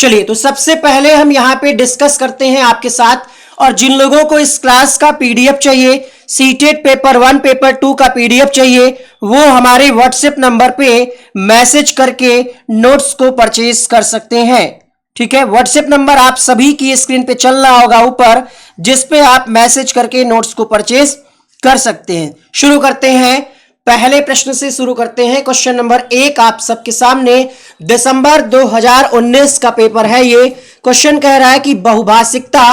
चलिए, तो सबसे पहले हम यहाँ पे डिस्कस करते हैं आपके साथ। और जिन लोगों को इस क्लास का पीडीएफ चाहिए, सीटेट पेपर 1 पेपर 2 का पीडीएफ चाहिए, वो हमारे व्हाट्सएप नंबर पे मैसेज करके नोट्स को परचेज कर सकते हैं। ठीक है, व्हाट्सएप नंबर आप सभी की स्क्रीन पे चल रहा होगा ऊपर, जिस पे आप मैसेज करके नोट्स को परचेज कर सकते हैं। शुरू करते हैं, पहले प्रश्न से शुरू करते हैं। क्वेश्चन नंबर 1 आप सबके सामने, दिसंबर 2019 का पेपर है। ये क्वेश्चन कह रहा है कि बहुभाषिकता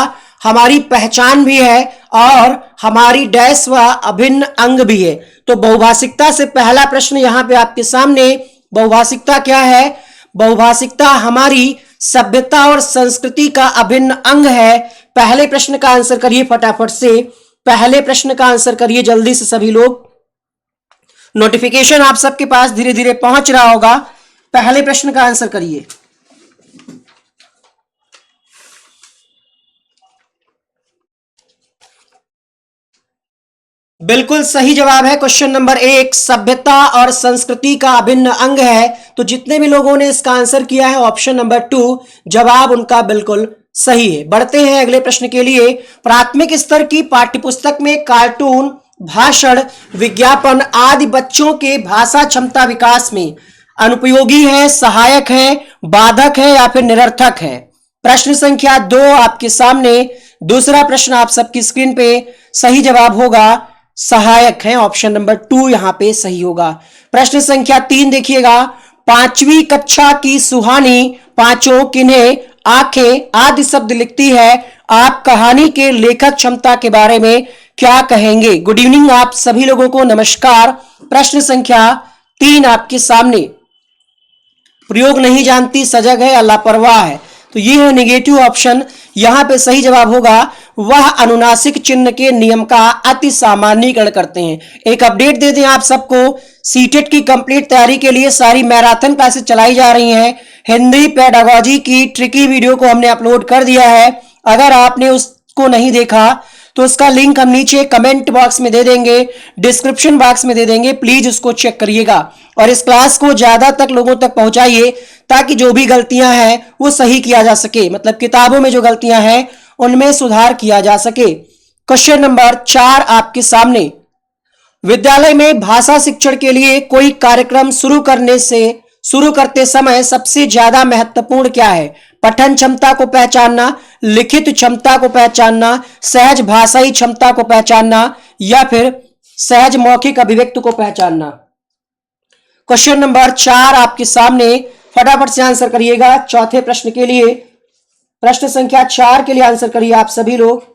हमारी पहचान भी है और हमारी डैश व अभिन्न अंग भी है। तो बहुभाषिकता से पहला प्रश्न यहां पे आपके सामने, बहुभाषिकता क्या है? बहुभाषिकता हमारी सभ्यता और संस्कृति का अभिन्न अंग है। पहले प्रश्न का आंसर करिए फटाफट से, पहले प्रश्न का आंसर करिए जल्दी से सभी लोग। नोटिफिकेशन आप सबके पास धीरे धीरे पहुंच रहा होगा। पहले प्रश्न का आंसर करिए। बिल्कुल सही जवाब है क्वेश्चन नंबर 1, सभ्यता और संस्कृति का अभिन्न अंग है। तो जितने भी लोगों ने इसका आंसर किया है ऑप्शन नंबर 2, जवाब उनका बिल्कुल सही है। बढ़ते हैं अगले प्रश्न के लिए। प्राथमिक स्तर की पाठ्यपुस्तक में कार्टून, भाषण, विज्ञापन आदि बच्चों के भाषा क्षमता विकास में अनुपयोगी है, सहायक है, बाधक है या फिर निरर्थक है? प्रश्न संख्या 2 आपके सामने। दूसरा प्रश्न आप सबकी स्क्रीन पे, सही जवाब होगा सहायक है, ऑप्शन नंबर 2 यहां पे सही होगा। प्रश्न संख्या 3 देखिएगा, 5वीं कक्षा की सुहानी पांचों किन्हें आंखें आदि शब्द लिखती है, आप कहानी के लेखक क्षमता के बारे में क्या कहेंगे? गुड इवनिंग आप सभी लोगों को, नमस्कार। प्रश्न संख्या 3 आपके सामने, प्रयोग नहीं जानती, सजग है, लापरवाह है। तो ये है नेगेटिव ऑप्शन। यहां पे सही जवाब होगा वह अनुनासिक चिन्ह के नियम का अति सामान्यीकरण करते हैं। एक अपडेट दे दें आप सबको, सीटेट की कंप्लीट तैयारी के लिए सारी मैराथन क्लासेस चलाई जा रही हैं। हिंदी पेडागोजी की ट्रिकी वीडियो को हमने अपलोड कर दिया है। अगर आपने उसको नहीं देखा तो उसका लिंक हम नीचे कमेंट बॉक्स में दे देंगे, डिस्क्रिप्शन बॉक्स में दे देंगे, प्लीज उसको चेक करिएगा। और इस क्लास को ज्यादा तक लोगों तक पहुंचाइए ताकि जो भी गलतियां हैं वो सही किया जा सके, मतलब किताबों में जो गलतियां हैं उनमें सुधार किया जा सके। क्वेश्चन नंबर 4 आपके सामने, विद्यालय में भाषा शिक्षण के लिए कोई कार्यक्रम शुरू करते समय सबसे ज्यादा महत्वपूर्ण क्या है? पठन क्षमता को पहचानना, लिखित क्षमता को पहचानना, सहज भाषाई क्षमता को पहचानना या फिर सहज मौखिक अभिव्यक्ति को पहचानना? क्वेश्चन नंबर 4 आपके सामने, फटाफट से आंसर करिएगा। चौथे प्रश्न के लिए, प्रश्न संख्या 4 के लिए आंसर करिए आप सभी लोग।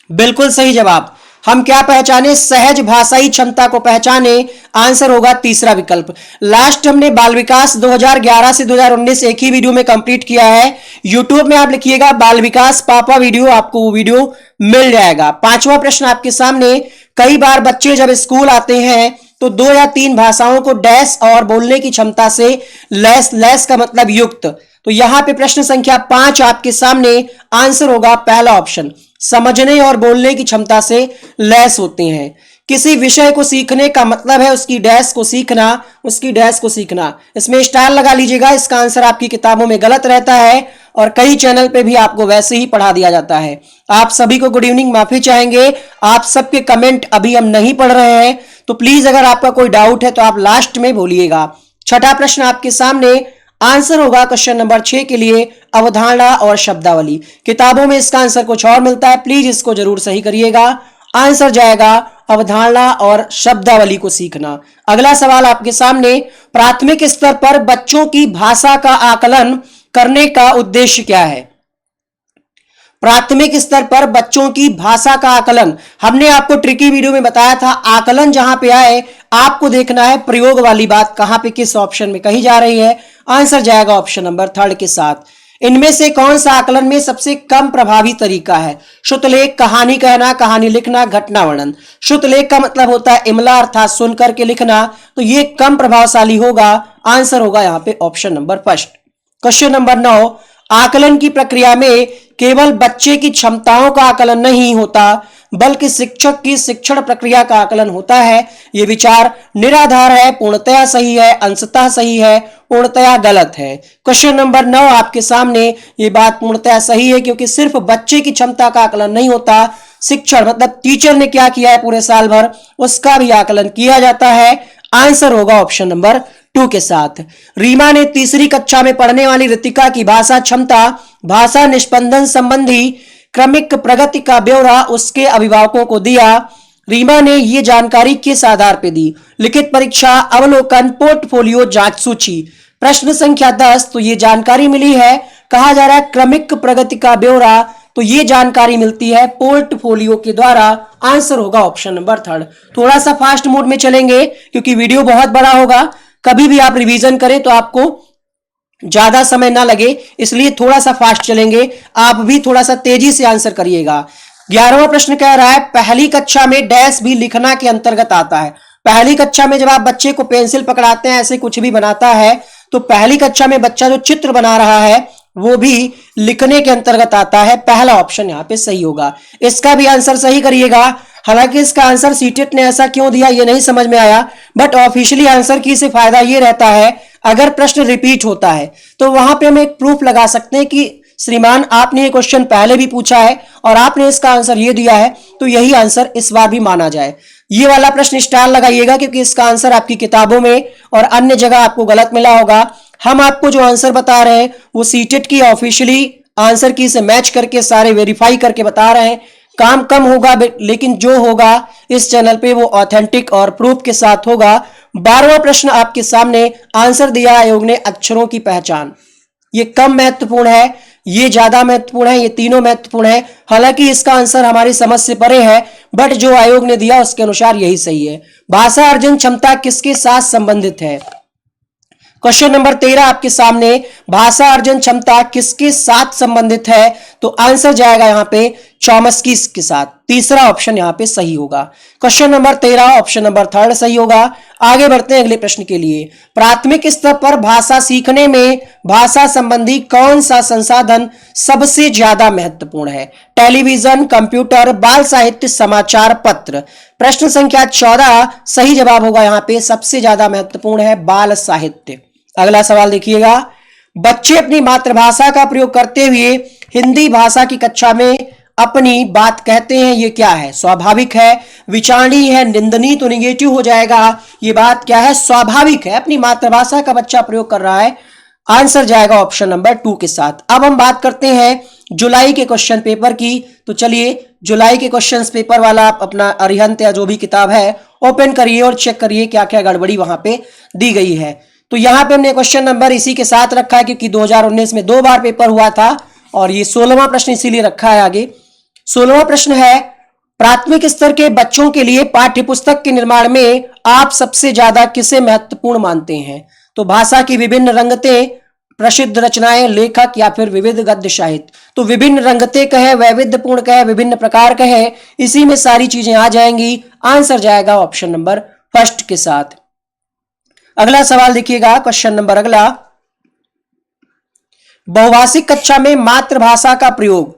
बिल्कुल सही जवाब। हम क्या पहचाने? सहज भाषाई क्षमता को पहचाने, आंसर होगा तीसरा विकल्प। लास्ट हमने बाल विकास 2011 से 2019 एक ही वीडियो में कंप्लीट किया है। यूट्यूब में आप लिखिएगा बाल विकास पापा वीडियो, आपको वो वीडियो मिल जाएगा। 5वां प्रश्न आपके सामने, कई बार बच्चे जब स्कूल आते हैं तो 2 या 3 भाषाओं को डैश और बोलने की क्षमता से लैस का मतलब युक्त। तो यहां पे प्रश्न संख्या 5 आपके सामने, आंसर होगा पहला ऑप्शन, समझने और बोलने की क्षमता से लैस होते हैं। किसी विषय को सीखने का मतलब है उसकी डैश को सीखना, उसकी डैश को सीखना। इसमें स्टार लगा लीजिएगा, इसका आंसर आपकी किताबों में गलत रहता है और कई चैनल पे भी आपको वैसे ही पढ़ा दिया जाता है। आप सभी को गुड इवनिंग, माफी चाहेंगे, आप सबके कमेंट अभी हम नहीं पढ़ रहे हैं, तो प्लीज अगर आपका कोई डाउट है तो आप लास्ट में बोलिएगा। 6ठा प्रश्न आपके सामने, आंसर होगा क्वेश्चन नंबर 6 के लिए अवधारणा और शब्दावली। किताबों में इसका आंसर कुछ और मिलता है, प्लीज इसको जरूर सही करिएगा। आंसर जाएगा अवधारणा और शब्दावली को सीखना। अगला सवाल आपके सामने, प्राथमिक स्तर पर बच्चों की भाषा का आकलन करने का उद्देश्य क्या है? प्राथमिक स्तर पर बच्चों की भाषा का आकलन, हमने आपको ट्रिकी वीडियो में बताया था। आकलन जहां पे आए आपको देखना है प्रयोग वाली बात कहां पे किस ऑप्शन में कही जा रही है। आंसर जाएगा ऑप्शन नंबर 3 के साथ। इनमें से कौन सा आकलन में सबसे कम प्रभावी तरीका है? शुद्धलेख, कहानी कहना, कहानी लिखना, घटना वर्णन। शुद्धलेख का मतलब होता है इमला अर्थात सुन करके लिखना, तो ये कम प्रभावशाली होगा। आंसर होगा यहाँ पे ऑप्शन नंबर 1। क्वेश्चन नंबर 9, आकलन की प्रक्रिया में केवल बच्चे की क्षमताओं का आकलन नहीं होता बल्कि शिक्षक की शिक्षण प्रक्रिया का आकलन होता है। ये विचार निराधार है, पूर्णतया सही है, अंशतः सही है, पूर्णतया गलत है। क्वेश्चन नंबर 9 आपके सामने, ये बात पूर्णतया सही है क्योंकि सिर्फ बच्चे की क्षमता का आकलन नहीं होता, शिक्षण मतलब टीचर ने क्या किया है पूरे साल भर उसका भी आकलन किया जाता है। आंसर होगा ऑप्शन नंबर 2 के साथ। रीमा ने तीसरी कक्षा में पढ़ने वाली रितिका की भाषा क्षमता, भाषा निष्पंदन संबंधी क्रमिक प्रगति का ब्यौरा उसके अभिभावकों को दिया। रीमा ने ये जानकारी किस आधार पर दी? लिखित परीक्षा, अवलोकन, पोर्टफोलियो, जांच सूची। प्रश्न संख्या 10, तो ये जानकारी मिली है, कहा जा रहा है क्रमिक प्रगति का ब्यौरा, तो ये जानकारी मिलती है पोर्टफोलियो के द्वारा। आंसर होगा ऑप्शन नंबर 3। थोड़ा सा फास्ट मोड में चलेंगे क्योंकि वीडियो बहुत बड़ा होगा, कभी भी आप रिवीजन करें तो आपको ज्यादा समय ना लगे, इसलिए थोड़ा सा फास्ट चलेंगे, आप भी थोड़ा सा तेजी से आंसर करिएगा। 11वां प्रश्न कह रहा है पहली कक्षा में डैश भी लिखना के अंतर्गत आता है। पहली कक्षा में जब आप बच्चे को पेंसिल पकड़ाते हैं, ऐसे कुछ भी बनाता है, तो पहली कक्षा में बच्चा जो चित्र बना रहा है वो भी लिखने के अंतर्गत आता है। पहला ऑप्शन यहाँ पे सही होगा, इसका भी आंसर सही करिएगा। हालांकि इसका आंसर सीटेट ने ऐसा क्यों दिया ये नहीं समझ में आया, बट ऑफिशियली आंसर की से फायदा ये रहता है अगर प्रश्न रिपीट होता है तो वहां पे हम एक प्रूफ लगा सकते हैं कि श्रीमान आपने ये क्वेश्चन पहले भी पूछा है और आपने इसका आंसर ये दिया है, तो यही आंसर इस बार भी माना जाए। ये वाला प्रश्न स्टार लगाइएगा क्योंकि इसका आंसर आपकी किताबों में और अन्य जगह आपको गलत मिला होगा। हम आपको जो आंसर बता रहे हैं वो सीटेट की ऑफिशियली आंसर की से मैच करके सारे वेरीफाई करके बता रहे हैं। काम कम होगा लेकिन जो होगा इस चैनल पे वो ऑथेंटिक और प्रूफ के साथ होगा। 12वां प्रश्न आपके सामने, आंसर दिया आयोग ने अक्षरों की पहचान। ये कम महत्वपूर्ण है, ये ज्यादा महत्वपूर्ण है, ये तीनों महत्वपूर्ण है। हालांकि इसका आंसर हमारी समझ से परे है, बट जो आयोग ने दिया उसके अनुसार यही सही है। भाषा अर्जन क्षमता किसके साथ संबंधित है? क्वेश्चन नंबर 13 आपके सामने, भाषा अर्जन क्षमता किसके साथ संबंधित है? तो आंसर जाएगा यहाँ पे चॉम्स्की के साथ। तीसरा ऑप्शन यहाँ पे सही होगा। क्वेश्चन नंबर 13 ऑप्शन नंबर 3 सही होगा। आगे बढ़ते हैं अगले प्रश्न के लिए। प्राथमिक स्तर पर भाषा सीखने में भाषा संबंधी कौन सा संसाधन सबसे ज्यादा महत्वपूर्ण है? टेलीविजन, कंप्यूटर, बाल साहित्य, समाचार पत्र। प्रश्न संख्या 14 सही जवाब होगा यहाँ पे सबसे ज्यादा महत्वपूर्ण है बाल साहित्य। अगला सवाल देखिएगा, बच्चे अपनी मातृभाषा का प्रयोग करते हुए हिंदी भाषा की कक्षा में अपनी बात कहते हैं, ये क्या है? स्वाभाविक है, विचारणीय है, निंदनीय तो निगेटिव हो जाएगा। ये बात क्या है? स्वाभाविक है, अपनी मातृभाषा का बच्चा प्रयोग कर रहा है। आंसर जाएगा ऑप्शन नंबर 2 के साथ। अब हम बात करते हैं जुलाई के क्वेश्चन पेपर की, तो चलिए जुलाई के क्वेश्चन पेपर वाला आप अपना अरिहंत या जो भी किताब है ओपन करिए और चेक करिए क्या क्या गड़बड़ी वहां पे दी गई है। तो यहाँ पे हमने क्वेश्चन नंबर इसी के साथ रखा है क्योंकि 2019 में 2 बार पेपर हुआ था और ये 16वां प्रश्न इसीलिए रखा है आगे। 16वां प्रश्न है, प्राथमिक स्तर के बच्चों के लिए पाठ्य पुस्तक के निर्माण में आप सबसे ज्यादा किसे महत्वपूर्ण मानते हैं? तो भाषा की विभिन्न रंगतें, प्रसिद्ध रचनाएं, लेखक या फिर विविध गद्य साहित्य। तो विभिन्न रंगतें कहे, वैविध्यपूर्ण कहे, विभिन्न प्रकार कहे, इसी में सारी चीजें आ जाएंगी। आंसर जाएगा ऑप्शन नंबर 1 के साथ। अगला सवाल देखिएगा, क्वेश्चन नंबर अगला, बहुभाषिक कक्षा में मातृभाषा का प्रयोग।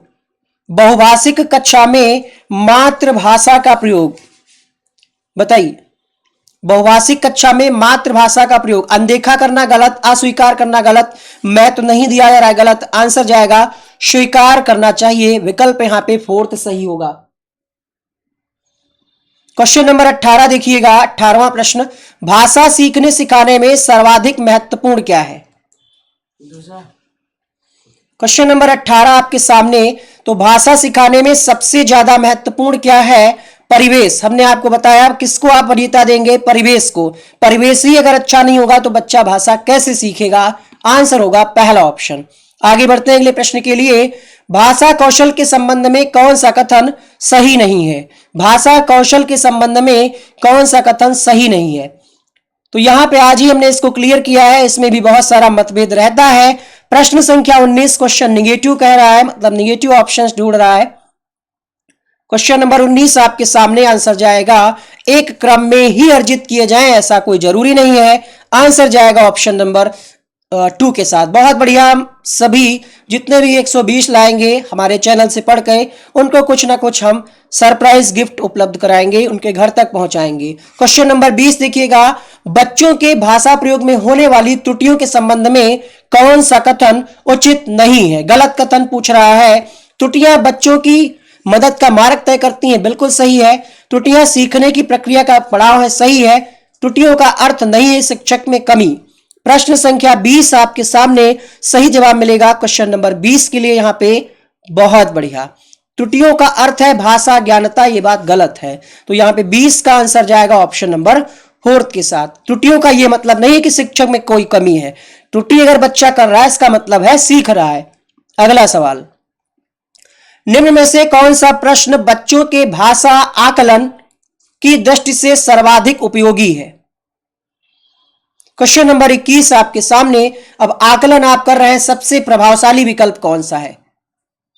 बहुभाषिक कक्षा में मातृभाषा का प्रयोग बताइए। बहुभाषिक कक्षा में मातृभाषा का प्रयोग, अनदेखा करना गलत, अस्वीकार करना गलत, मैं तो नहीं दिया जा रहा है गलत। आंसर जाएगा स्वीकार करना चाहिए, विकल्प यहां पे 4th सही होगा। क्वेश्चन नंबर 18 देखिएगा, 18वां प्रश्न, भाषा सीखने सिखाने में सर्वाधिक महत्वपूर्ण क्या है? क्वेश्चन नंबर 18 आपके सामने, तो भाषा सिखाने में सबसे ज्यादा महत्वपूर्ण क्या है? परिवेश। हमने आपको बताया किसको आप वरीयता देंगे? परिवेश को। परिवेश ही अगर अच्छा नहीं होगा तो बच्चा भाषा कैसे सीखेगा? आंसर होगा पहला ऑप्शन। आगे बढ़ते हैं अगले प्रश्न के लिए, भाषा कौशल के संबंध में कौन सा कथन सही नहीं है? भाषा कौशल के संबंध में कौन सा कथन सही नहीं है? तो यहां पे आज ही हमने इसको क्लियर किया है, इसमें भी बहुत सारा मतभेद रहता है। प्रश्न संख्या 19 क्वेश्चन निगेटिव कह रहा है, मतलब निगेटिव ऑप्शंस ढूंढ रहा है। क्वेश्चन नंबर 19 आपके सामने, आंसर जाएगा एक क्रम में ही अर्जित किए जाएं, ऐसा कोई जरूरी नहीं है। आंसर जाएगा ऑप्शन नंबर 2 के साथ। बहुत बढ़िया। सभी जितने भी 120 लाएंगे हमारे चैनल से पढ़ के, उनको कुछ ना कुछ हम सरप्राइज गिफ्ट उपलब्ध कराएंगे, उनके घर तक पहुंचाएंगे। क्वेश्चन नंबर 20 देखिएगा, बच्चों के भाषा प्रयोग में होने वाली त्रुटियों के संबंध में कौन सा कथन उचित नहीं है? गलत कथन पूछ रहा है। त्रुटियां बच्चों की मदद का मार्ग तय करती हैं, बिल्कुल सही है। त्रुटियां सीखने की प्रक्रिया का पड़ाव है, सही है। त्रुटियों का अर्थ नहीं है शिक्षक में कमी। प्रश्न संख्या 20 आपके सामने सही जवाब मिलेगा क्वेश्चन नंबर 20 के लिए यहां पे। बहुत बढ़िया। त्रुटियों का अर्थ है भाषा ज्ञानता, ये बात गलत है। तो यहां पे 20 का आंसर जाएगा ऑप्शन नंबर 4 के साथ। त्रुटियों का यह मतलब नहीं है कि शिक्षक में कोई कमी है। त्रुटि अगर बच्चा कर रहा है इसका मतलब है सीख रहा है। अगला सवाल, निम्न में से कौन सा प्रश्न बच्चों के भाषा आकलन की दृष्टि से सर्वाधिक उपयोगी है? क्वेश्चन नंबर 21 आपके सामने। अब आकलन आप कर रहे हैं, सबसे प्रभावशाली विकल्प कौन सा है?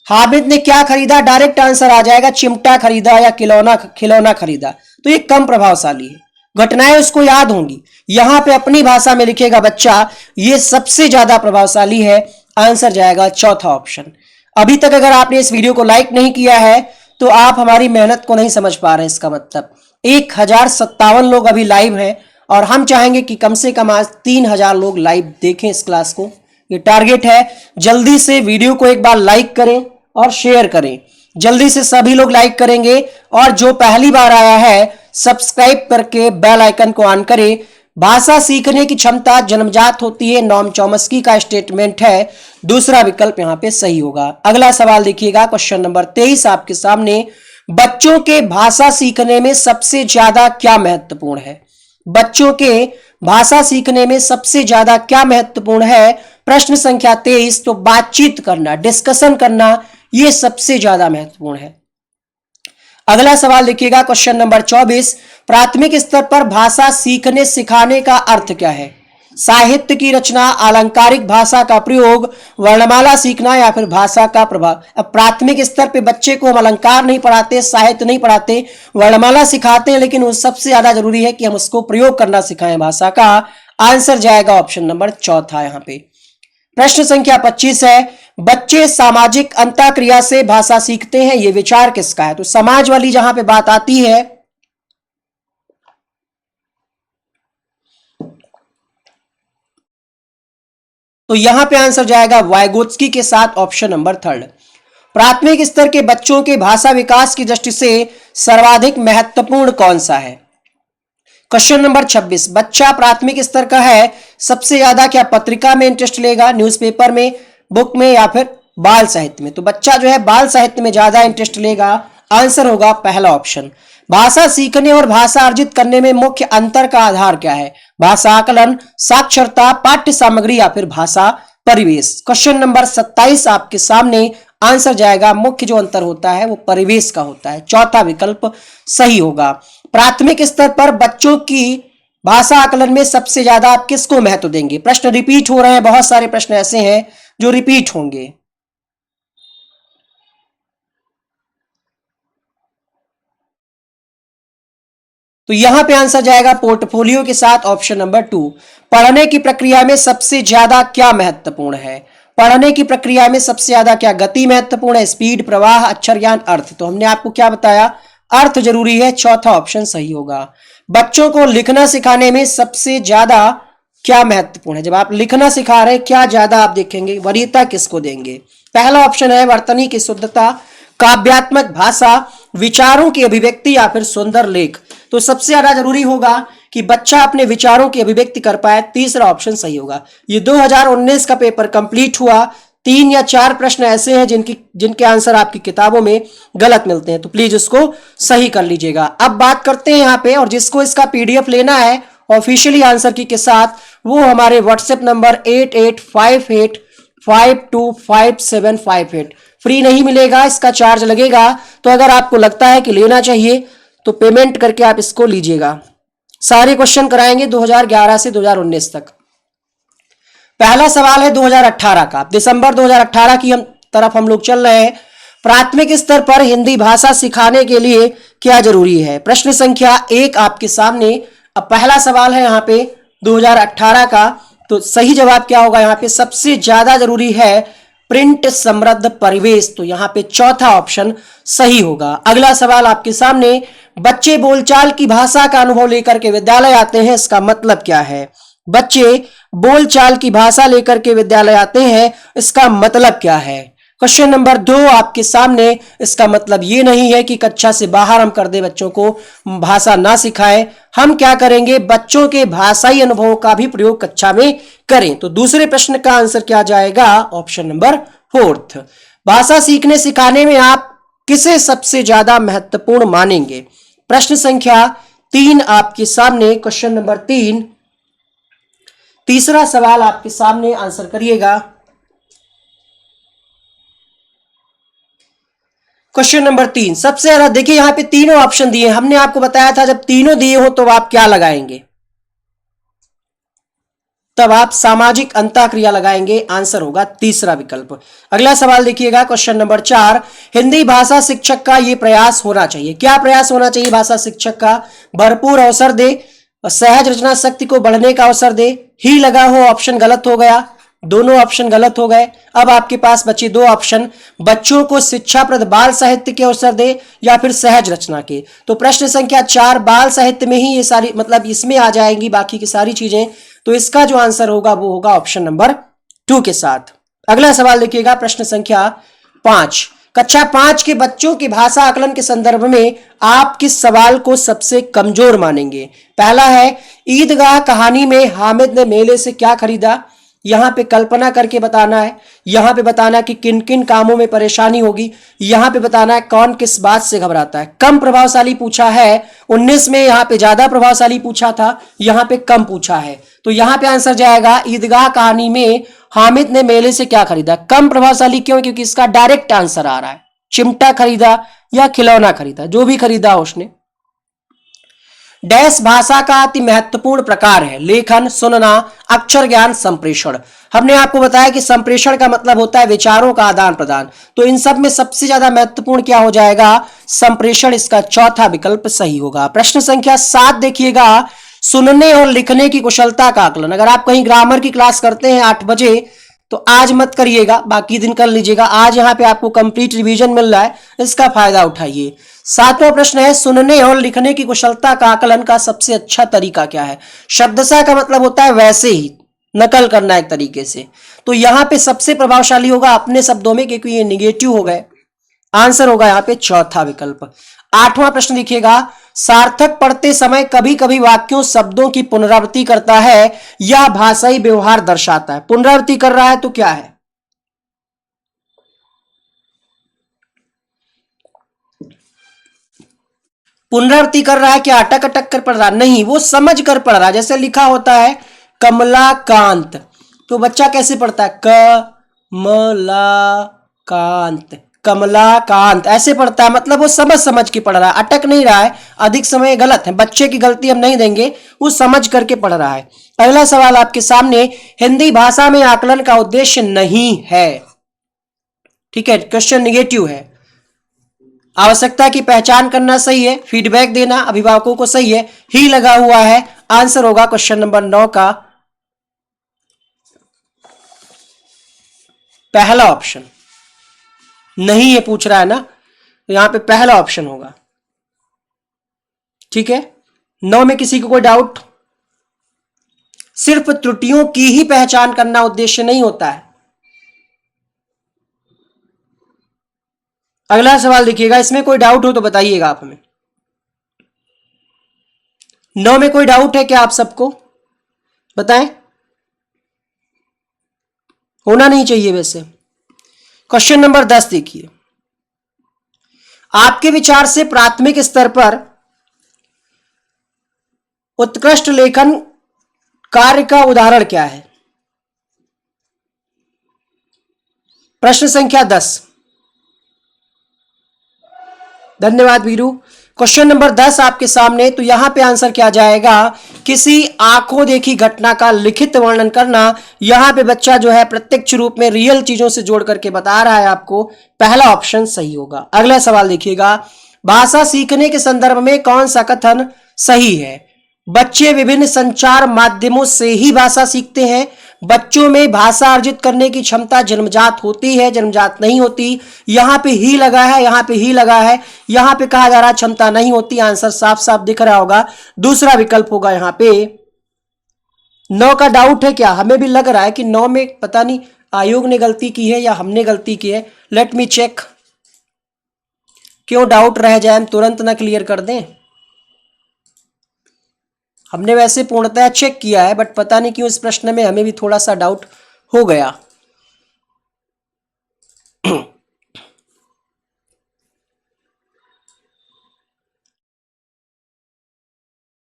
हामिद ने क्या खरीदा? डायरेक्ट आंसर आ जाएगा चिमटा खरीदा या खिलौना खरीदा, तो ये कम प्रभावशाली है। घटनाएं उसको याद होंगी, यहां पे अपनी भाषा में लिखेगा बच्चा, ये सबसे ज्यादा प्रभावशाली है। आंसर जाएगा चौथा ऑप्शन। अभी तक अगर आपने इस वीडियो को लाइक नहीं किया है तो आप हमारी मेहनत को नहीं समझ पा रहे हैं। इसका मतलब 1057 लोग अभी लाइव हैं और हम चाहेंगे कि कम से कम आज 3000 लोग लाइव देखें इस क्लास को, ये टारगेट है। जल्दी से वीडियो को एक बार लाइक करें और शेयर करें। जल्दी से सभी लोग लाइक करेंगे और जो पहली बार आया है सब्सक्राइब करके बेल आइकन को ऑन करें। भाषा सीखने की क्षमता जन्मजात होती है, नॉम चॉम्स्की का स्टेटमेंट है। दूसरा विकल्प यहां पे सही होगा। अगला सवाल देखिएगा, क्वेश्चन नंबर 23 आपके सामने। बच्चों के भाषा सीखने में सबसे ज्यादा क्या महत्वपूर्ण है? बच्चों के भाषा सीखने में सबसे ज्यादा क्या महत्वपूर्ण है? प्रश्न संख्या 23। तो बातचीत करना, डिस्कशन करना, यह सबसे ज्यादा महत्वपूर्ण है। अगला सवाल देखिएगा, क्वेश्चन नंबर 24। प्राथमिक स्तर पर भाषा सीखने सिखाने का अर्थ क्या है? साहित्य की रचना, अलंकारिक भाषा का प्रयोग, वर्णमाला सीखना या फिर भाषा का प्रभाव। अब प्राथमिक स्तर पे बच्चे को हम अलंकार नहीं पढ़ाते, साहित्य नहीं पढ़ाते, वर्णमाला सिखाते हैं, लेकिन वो सबसे ज्यादा जरूरी है कि हम उसको प्रयोग करना सिखाएं भाषा का। आंसर जाएगा ऑप्शन नंबर चौथा यहां पे। प्रश्न संख्या 25 है, बच्चे सामाजिक अंतःक्रिया से भाषा सीखते हैं, यह विचार किसका है? तो समाज वाली जहां पे बात आती है, तो यहां पे आंसर जाएगा वाइगोत्स्की के साथ ऑप्शन नंबर 3। प्राथमिक स्तर के बच्चों के भाषा विकास की दृष्टि से सर्वाधिक महत्वपूर्ण कौन सा है? Question number 26। बच्चा प्राथमिक स्तर का है, सबसे ज्यादा क्या पत्रिका में इंटरेस्ट लेगा, न्यूज़पेपर में, बुक में या फिर बाल साहित्य में? तो बच्चा जो है बाल साहित्य में ज्यादा इंटरेस्ट लेगा। आंसर होगा पहला ऑप्शन। भाषा सीखने और भाषा अर्जित करने में मुख्य अंतर का आधार क्या है? भाषा आकलन, साक्षरता, पाठ्य सामग्री या फिर भाषा परिवेश? क्वेश्चन नंबर 27 आपके सामने। आंसर जाएगा मुख्य जो अंतर होता है वो परिवेश का होता है। चौथा विकल्प सही होगा। प्राथमिक स्तर पर बच्चों की भाषा आकलन में सबसे ज्यादा आप किसको महत्व देंगे? प्रश्न रिपीट हो रहे हैं, बहुत सारे प्रश्न ऐसे हैं जो रिपीट होंगे। तो यहां पे आंसर जाएगा पोर्टफोलियो के साथ ऑप्शन नंबर 2। पढ़ने की प्रक्रिया में सबसे ज्यादा क्या महत्वपूर्ण है? पढ़ने की प्रक्रिया में सबसे ज्यादा क्या गति महत्वपूर्ण है, स्पीड, प्रवाह, अक्षर ज्ञान, अर्थ? तो हमने आपको क्या बताया, अर्थ जरूरी है। चौथा ऑप्शन सही होगा। बच्चों को लिखना सिखाने में सबसे ज्यादा क्या महत्वपूर्ण है? जब आप लिखना सिखा रहे हैं क्या ज्यादा आप देखेंगे, वरीयता किसको देंगे? पहला ऑप्शन है वर्तनी की शुद्धता, काव्यात्मक भाषा, विचारों की अभिव्यक्ति या फिर सुंदर लेख? तो सबसे ज्यादा जरूरी होगा कि बच्चा अपने विचारों की अभिव्यक्ति कर पाए। तीसरा ऑप्शन सही होगा। ये 2019 का पेपर कंप्लीट हुआ। 3 या 4 प्रश्न ऐसे हैं जिनके आंसर आपकी किताबों में गलत मिलते हैं, तो प्लीज उसको सही कर लीजिएगा। अब बात करते हैं यहाँ पे, और जिसको इसका पीडीएफ लेना है ऑफिशियली आंसर की के साथ, वो हमारे व्हाट्सएप नंबर 8858525758 फ्री नहीं मिलेगा, इसका चार्ज लगेगा। तो अगर आपको लगता है कि लेना चाहिए तो पेमेंट करके आप इसको लीजिएगा। सारे क्वेश्चन कराएंगे 2011 से 2019 तक। पहला सवाल है 2018 का, दिसंबर 2018 की तरफ हम लोग चल रहे हैं। प्राथमिक स्तर पर हिंदी भाषा सिखाने के लिए क्या जरूरी है? प्रश्न संख्या 1 आपके सामने। अब पहला सवाल है यहाँ पे 2018 का, तो सही जवाब क्या होगा यहाँ पे? सबसे ज्यादा जरूरी है प्रिंट समृद्ध परिवेश, तो यहाँ पे चौथा ऑप्शन सही होगा। अगला सवाल आपके सामने, बच्चे बोलचाल की भाषा का अनुभव लेकर के विद्यालय आते हैं, इसका मतलब क्या है? बच्चे बोलचाल की भाषा लेकर के विद्यालय आते हैं, इसका मतलब क्या है? क्वेश्चन नंबर 2 आपके सामने, इसका मतलब ये नहीं है कि कक्षा से बाहर हम कर दे बच्चों को भाषा ना सिखाएं, हम क्या करेंगे, बच्चों के भाषाई अनुभवों का भी प्रयोग कक्षा में करें। तो दूसरे प्रश्न का आंसर क्या जाएगा? Option number 4। भाषा सीखने सिखाने में आप किसे सबसे ज्यादा महत्वपूर्ण मानेंगे? प्रश्न संख्या 3 आपके सामने, क्वेश्चन नंबर 3, तीसरा सवाल आपके सामने, आंसर करिएगा। क्वेश्चन नंबर 3 सबसे ज्यादा, देखिए यहां पे तीनों ऑप्शन दिए, हमने आपको बताया था जब तीनों दिए हो तो आप क्या लगाएंगे? तब आप सामाजिक अंतःक्रिया लगाएंगे, आंसर होगा तीसरा विकल्प। अगला सवाल देखिएगा, क्वेश्चन नंबर 4, हिंदी भाषा शिक्षक का यह प्रयास होना चाहिए। क्या प्रयास होना चाहिए भाषा शिक्षक का? भरपूर अवसर दे, सहज रचना शक्ति को बढ़ने का अवसर दे, ही लगा हो, ऑप्शन गलत हो गया, दोनों ऑप्शन गलत हो गए। अब आपके पास बचे दो ऑप्शन, बच्चों को शिक्षाप्रद बाल साहित्य के अवसर दे या फिर सहज रचना के। तो प्रश्न संख्या 4 बाल साहित्य में ही ये सारी, मतलब इसमें आ जाएंगी बाकी की सारी चीजें, तो इसका जो आंसर होगा वो होगा ऑप्शन नंबर 2 के साथ। अगला सवाल देखिएगा, प्रश्न संख्या 5, कक्षा 5 के बच्चों की भाषा आकलन के संदर्भ में आप किस सवाल को सबसे कमजोर मानेंगे? पहला है, ईदगाह कहानी में हामिद ने मेले से क्या खरीदा? यहां पे कल्पना करके बताना है, यहां पे बताना कि किन किन कामों में परेशानी होगी, यहां पे बताना है कौन किस बात से घबराता है। कम प्रभावशाली पूछा है 19 में, यहां पे ज्यादा प्रभावशाली पूछा था, यहां पे कम पूछा है, तो यहां पे आंसर जाएगा ईदगाह कहानी में हामिद ने मेले से क्या खरीदा। कम प्रभावशाली क्यों? क्योंकि इसका डायरेक्ट आंसर आ रहा है, चिमटा खरीदा या खिलौना खरीदा, जो भी खरीदा उसने। डैश भाषा का अति महत्वपूर्ण प्रकार है, लेखन, सुनना, अक्षर ज्ञान, संप्रेषण। हमने आपको बताया कि संप्रेषण का मतलब होता है विचारों का आदान प्रदान, तो इन सब में सबसे ज्यादा महत्वपूर्ण क्या हो जाएगा? संप्रेषण, इसका चौथा विकल्प सही होगा। प्रश्न संख्या 7 देखिएगा, सुनने और लिखने की कुशलता का आकलन। अगर आप कहीं ग्रामर की क्लास करते हैं 8 बजे, तो आज मत करिएगा, बाकी दिन कर लीजिएगा। आज यहाँ पे आपको कंप्लीट रिवीजन मिल रहा है, इसका फायदा उठाइए। 7वां प्रश्न है, सुनने और लिखने की कुशलता का आकलन का सबसे अच्छा तरीका क्या है? शब्दशः का मतलब होता है वैसे ही नकल करना एक तरीके से, तो यहाँ पे सबसे प्रभावशाली होगा अपने शब्दों में, क्योंकि ये निगेटिव हो गए, आंसर होगा यहाँ पे चौथा विकल्प। 8वां प्रश्न देखिएगा, सार्थक पढ़ते समय कभी कभी वाक्यों शब्दों की पुनरावृत्ति करता है या भाषाई व्यवहार दर्शाता है। पुनरावृत्ति कर रहा है तो क्या है? पुनरावृत्ति कर रहा है क्या अटक अटक कर पढ़ रहा? नहीं, वो समझ कर पढ़ रहा है। जैसे लिखा होता है कमलाकांत, तो बच्चा कैसे पढ़ता है? कमलाकांत, कमलाकांत ऐसे पढ़ता है, मतलब वो समझ समझ के पढ़ रहा है, अटक नहीं रहा है। अधिक समय गलत है, बच्चे की गलती हम नहीं देंगे, वो समझ करके पढ़ रहा है। अगला सवाल आपके सामने, हिंदी भाषा में आकलन का उद्देश्य नहीं है, ठीक है, क्वेश्चन निगेटिव है। आवश्यकता की पहचान करना सही है, फीडबैक देना अभिभावकों को सही है, ही लगा हुआ है, आंसर होगा क्वेश्चन नंबर 9 का पहला ऑप्शन। नहीं ये पूछ रहा है ना, तो यहां पे पहला ऑप्शन होगा, ठीक है। 9 में किसी को कोई डाउट? सिर्फ त्रुटियों की ही पहचान करना उद्देश्य नहीं होता है। अगला सवाल देखिएगा, इसमें कोई डाउट हो तो बताइएगा आप हमें। 9 में कोई डाउट है क्या आप सबको? बताएं, होना नहीं चाहिए वैसे। क्वेश्चन नंबर 10 देखिए, आपके विचार से प्राथमिक स्तर पर उत्कृष्ट लेखन कार्य का उदाहरण क्या है? प्रश्न संख्या 10। धन्यवाद वीरू। क्वेश्चन नंबर 10 आपके सामने, तो यहां पे आंसर क्या जाएगा? किसी आंखों देखी घटना का लिखित वर्णन करना। यहां पे बच्चा जो है प्रत्यक्ष रूप में रियल चीजों से जोड़ करके बता रहा है आपको, पहला ऑप्शन सही होगा। अगला सवाल देखिएगा, भाषा सीखने के संदर्भ में कौन सा कथन सही है? बच्चे विभिन्न संचार माध्यमों से ही भाषा सीखते हैं। बच्चों में भाषा अर्जित करने की क्षमता जन्मजात होती है, जन्मजात नहीं होती। यहां पे ही लगा है, यहां पे ही लगा है, यहां पे कहा जा रहा क्षमता नहीं होती। आंसर साफ साफ दिख रहा होगा, दूसरा विकल्प होगा यहां पे। 9 का डाउट है क्या? हमें भी लग रहा है कि 9 में पता नहीं आयोग ने गलती की है या हमने गलती की है। लेट मी चेक, क्यों डाउट रह जाए, हम तुरंत ना क्लियर कर दें। हमने वैसे पूर्णतः चेक किया है, बट पता नहीं क्यों इस प्रश्न में हमें भी थोड़ा सा डाउट हो गया।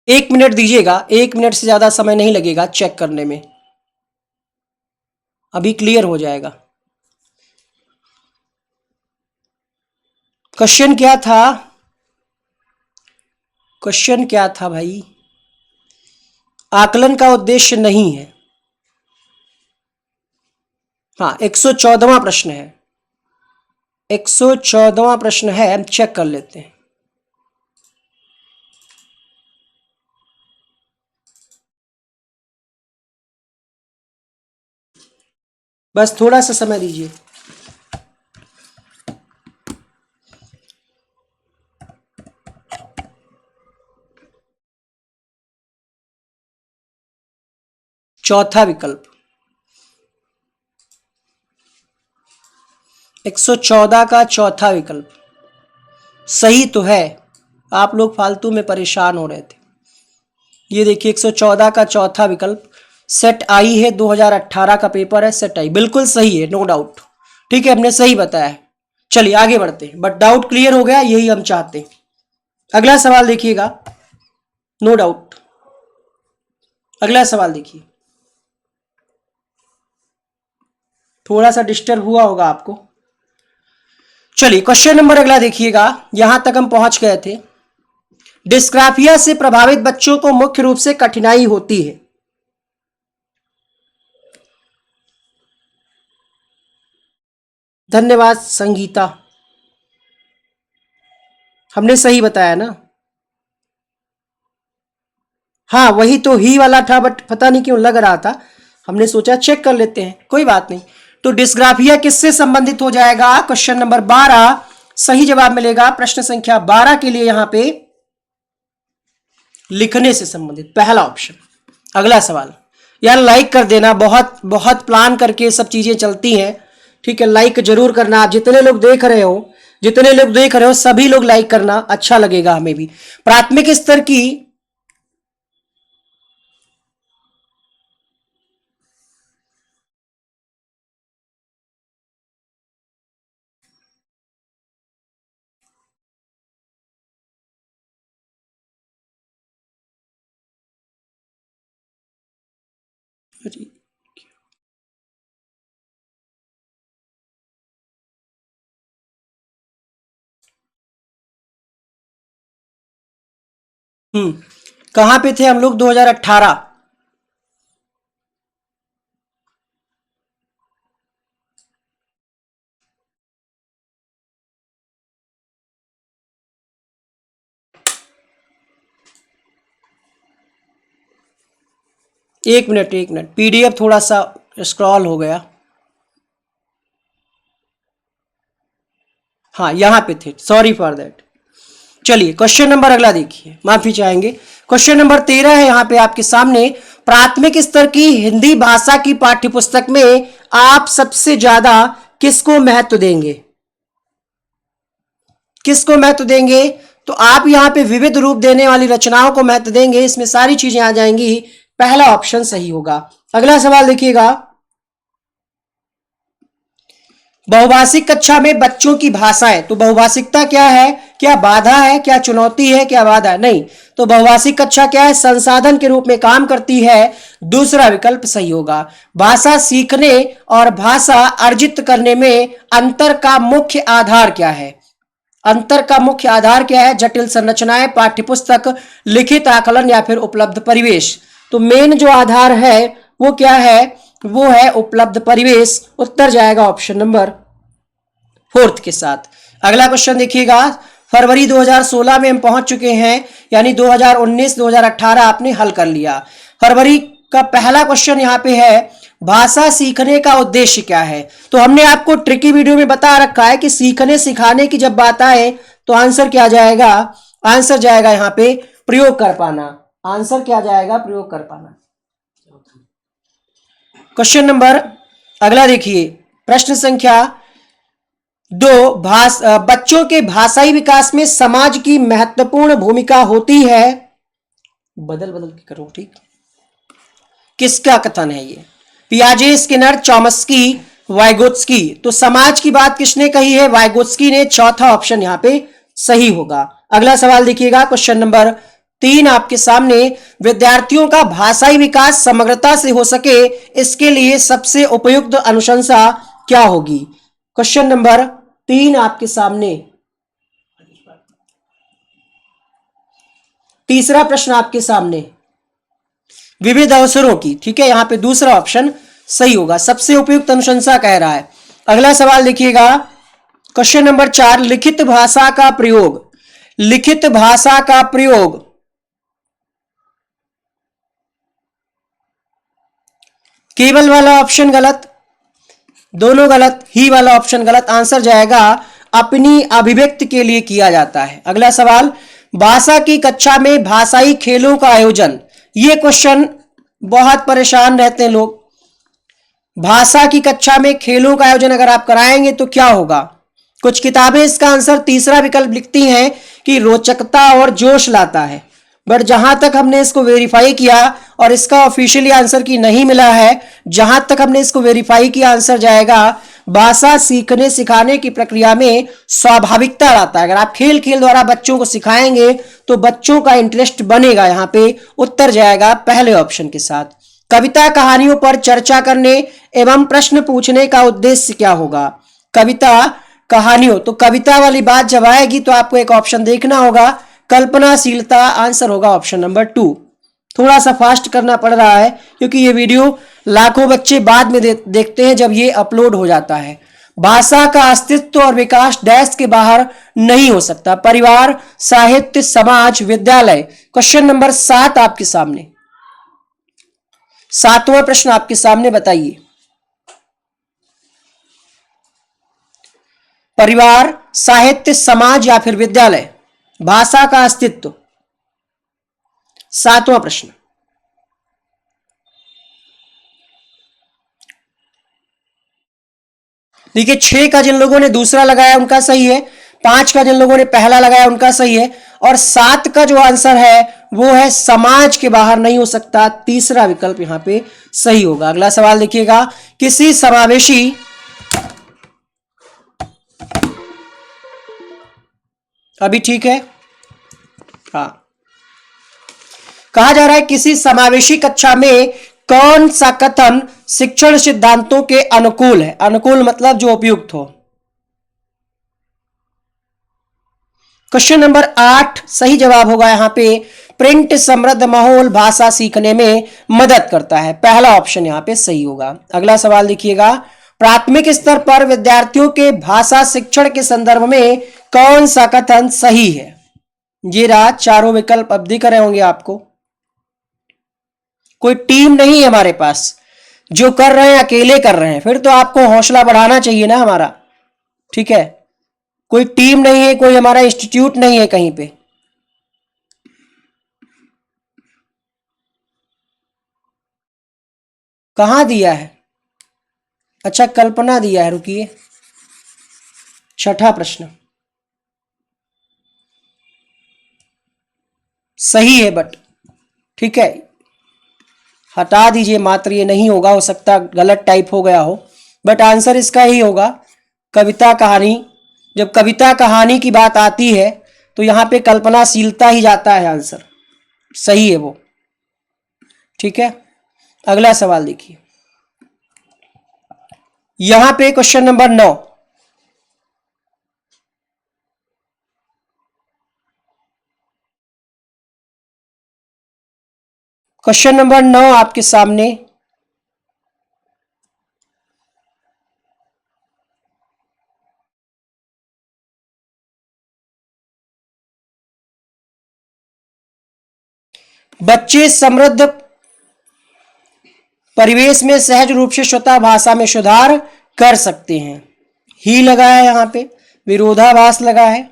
एक मिनट दीजिएगा, 1 मिनट से ज्यादा समय नहीं लगेगा चेक करने में, अभी क्लियर हो जाएगा। क्वेश्चन क्या था? क्वेश्चन क्या था भाई? आकलन का उद्देश्य नहीं है। हाँ, 114वां प्रश्न है, 114वां प्रश्न है, हम चेक कर लेते हैं। बस थोड़ा सा समय दीजिए। चौथा विकल्प 114 का चौथा विकल्प सही तो है। आप लोग फालतू में परेशान हो रहे थे। ये देखिए 114 का चौथा विकल्प सेट आई है, 2018 का पेपर है, सेट आई बिल्कुल सही है, नो डाउट। ठीक है, हमने सही बताया है। चलिए आगे बढ़ते हैं, बट डाउट क्लियर हो गया, यही हम चाहते हैं। अगला सवाल देखिएगा, नो डाउट। अगला सवाल देखिए, थोड़ा सा डिस्टर्ब हुआ होगा आपको। चलिए क्वेश्चन नंबर अगला देखिएगा, यहां तक हम पहुंच गए थे। डिस्ग्राफिया से प्रभावित बच्चों को मुख्य रूप से कठिनाई होती है। धन्यवाद संगीता, हमने सही बताया ना? हाँ वही तो ही वाला था, बट पता नहीं क्यों लग रहा था, हमने सोचा चेक कर लेते हैं, कोई बात नहीं। तो डिस्ग्राफिया किससे संबंधित हो जाएगा? क्वेश्चन नंबर 12 सही जवाब मिलेगा। प्रश्न संख्या 12 के लिए यहां पे लिखने से संबंधित पहला ऑप्शन। अगला सवाल, यार लाइक कर देना, बहुत बहुत प्लान करके सब चीजें चलती हैं। ठीक है, लाइक जरूर करना। आप जितने लोग देख रहे हो, जितने लोग देख रहे हो सभी लोग लाइक करना, अच्छा लगेगा हमें भी। प्राथमिक स्तर की कहां पे थे हम लोग? 2018। एक मिनट, एक मिनट, पीडीएफ थोड़ा सा स्क्रॉल हो गया। हाँ यहां पे थे, सॉरी फॉर दैट। चलिए क्वेश्चन नंबर अगला देखिए, माफी चाहेंगे। क्वेश्चन नंबर 13 है यहां पे आपके सामने। प्राथमिक स्तर की हिंदी भाषा की पाठ्यपुस्तक में आप सबसे ज्यादा किसको महत्व देंगे? किसको महत्व देंगे? तो आप यहां पे विविध रूप देने वाली रचनाओं को महत्व देंगे, इसमें सारी चीजें आ जाएंगी, पहला ऑप्शन सही होगा। अगला सवाल देखिएगा, बहुभाषिक कक्षा में बच्चों की भाषाएं, तो बहुभाषिकता क्या है? क्या बाधा है? क्या चुनौती है? क्या बाधा है? नहीं, तो बहुभाषिक कक्षा क्या है? संसाधन के रूप में काम करती है, दूसरा विकल्प सही होगा। भाषा सीखने और भाषा अर्जित करने में अंतर का मुख्य आधार क्या है? अंतर का मुख्य आधार क्या है? जटिल संरचनाएं, पाठ्यपुस्तक, लिखित आकलन या फिर उपलब्ध परिवेश। तो मेन जो आधार है वो क्या है? वो है उपलब्ध परिवेश। उत्तर जाएगा ऑप्शन नंबर 4 के साथ। अगला क्वेश्चन देखिएगा, फरवरी 2016 में हम पहुंच चुके हैं, यानी 2019-2018 आपने हल कर लिया। फरवरी का पहला क्वेश्चन यहाँ पे है, भाषा सीखने का उद्देश्य क्या है। तो हमने आपको ट्रिकी वीडियो में बता रखा है कि सीखने सिखाने की जब बात आए तो आंसर क्या जाएगा, आंसर जाएगा यहाँ पे प्रयोग कर पाना। आंसर क्या जाएगा, प्रयोग कर पाना। क्वेश्चन नंबर अगला देखिए, प्रश्न संख्या 2, बच्चों के भाषाई विकास में समाज की महत्वपूर्ण भूमिका होती है, बदल बदल के करो ठीक, किसका कथन है ये, पियाजे, स्किनर, चॉम्स्की, वाइगोत्स्की। तो समाज की बात किसने कही है, वाइगोत्स्की ने। चौथा ऑप्शन यहाँ पे सही होगा। अगला सवाल देखिएगा, क्वेश्चन नंबर 3 आपके सामने, विद्यार्थियों का भाषाई विकास समग्रता से हो सके इसके लिए सबसे उपयुक्त अनुशंसा क्या होगी। क्वेश्चन नंबर 3 आपके सामने, तीसरा प्रश्न आपके सामने, विविध अवसरों की, ठीक है, यहां पे दूसरा ऑप्शन सही होगा, सबसे उपयुक्त अनुशंसा कह रहा है। अगला सवाल देखिएगा, क्वेश्चन नंबर 4, लिखित भाषा का प्रयोग, लिखित भाषा का प्रयोग, केवल वाला ऑप्शन गलत, दोनों गलत, ही वाला ऑप्शन गलत। आंसर जाएगा अपनी अभिव्यक्ति के लिए किया जाता है। अगला सवाल, भाषा की कक्षा में भाषाई खेलों का आयोजन, ये क्वेश्चन बहुत परेशान रहते हैं लोग। भाषा की कक्षा में खेलों का आयोजन अगर आप कराएंगे तो क्या होगा। कुछ किताबें इसका आंसर तीसरा विकल्प लिखती हैं कि रोचकता और जोश लाता है, बट जहां तक हमने इसको वेरीफाई किया और इसका ऑफिशियली आंसर की नहीं मिला है, जहां तक हमने इसको वेरीफाई किया, आंसर जाएगा भाषा सीखने सिखाने की प्रक्रिया में स्वाभाविकता लाता है। अगर आप खेल खेल द्वारा बच्चों को सिखाएंगे तो बच्चों का इंटरेस्ट बनेगा। यहां पे उत्तर जाएगा पहले ऑप्शन के साथ। कविता कहानियों पर चर्चा करने एवं प्रश्न पूछने का उद्देश्य क्या होगा। कविता कहानियों, तो कविता वाली बात जब आएगी तो आपको एक ऑप्शन देखना होगा, कल्पनाशीलता। आंसर होगा ऑप्शन नंबर 2। थोड़ा सा फास्ट करना पड़ रहा है क्योंकि ये वीडियो लाखों बच्चे बाद में देखते हैं जब ये अपलोड हो जाता है। भाषा का अस्तित्व और विकास डैश के बाहर नहीं हो सकता, परिवार, साहित्य, समाज, विद्यालय। क्वेश्चन नंबर 7 आपके सामने, 7वां प्रश्न आपके सामने, बताइए परिवार, साहित्य, समाज या फिर विद्यालय, भाषा का अस्तित्व। 7वां प्रश्न, देखिए 6 का जिन लोगों ने दूसरा लगाया उनका सही है, 5 का जिन लोगों ने पहला लगाया उनका सही है, और 7 का जो आंसर है वो है समाज के बाहर नहीं हो सकता, तीसरा विकल्प यहां पे सही होगा। अगला सवाल देखिएगा, किसी समावेशी, अभी ठीक है, हाँ, कहा जा रहा है किसी समावेशी कक्षा में कौन सा कथन शिक्षण सिद्धांतों के अनुकूल है। अनुकूल मतलब जो उपयुक्त हो। क्वेश्चन नंबर 8 सही जवाब होगा यहां पे, प्रिंट समृद्ध माहौल भाषा सीखने में मदद करता है, पहला ऑप्शन यहां पे सही होगा। अगला सवाल देखिएगा, प्राथमिक स्तर पर विद्यार्थियों के भाषा शिक्षण के संदर्भ में कौन सा कथन सही है। ये रहा, चारों विकल्प अब दिख रहे होंगे आपको। कोई टीम नहीं है हमारे पास, जो कर रहे हैं अकेले कर रहे हैं, फिर तो आपको हौसला बढ़ाना चाहिए ना हमारा, ठीक है। कोई टीम नहीं है, कोई हमारा इंस्टीट्यूट नहीं है कहीं पे। कहां दिया है, अच्छा कल्पना दिया है, रुकिए, छठा प्रश्न सही है, बट ठीक है, हटा दीजिए मात्र, ये नहीं होगा, हो सकता गलत टाइप हो गया हो, बट आंसर इसका ही होगा कविता कहानी। जब कविता कहानी की बात आती है तो यहां पे कल्पनाशीलता ही जाता है, आंसर सही है वो, ठीक है। अगला सवाल देखिए, यहां पे क्वेश्चन नंबर 9, क्वेश्चन नंबर 9 आपके सामने, बच्चे समृद्ध परिवेश में सहज रूप से स्वतः भाषा में सुधार कर सकते हैं। ही लगा है यहां पे, विरोधाभास लगा है।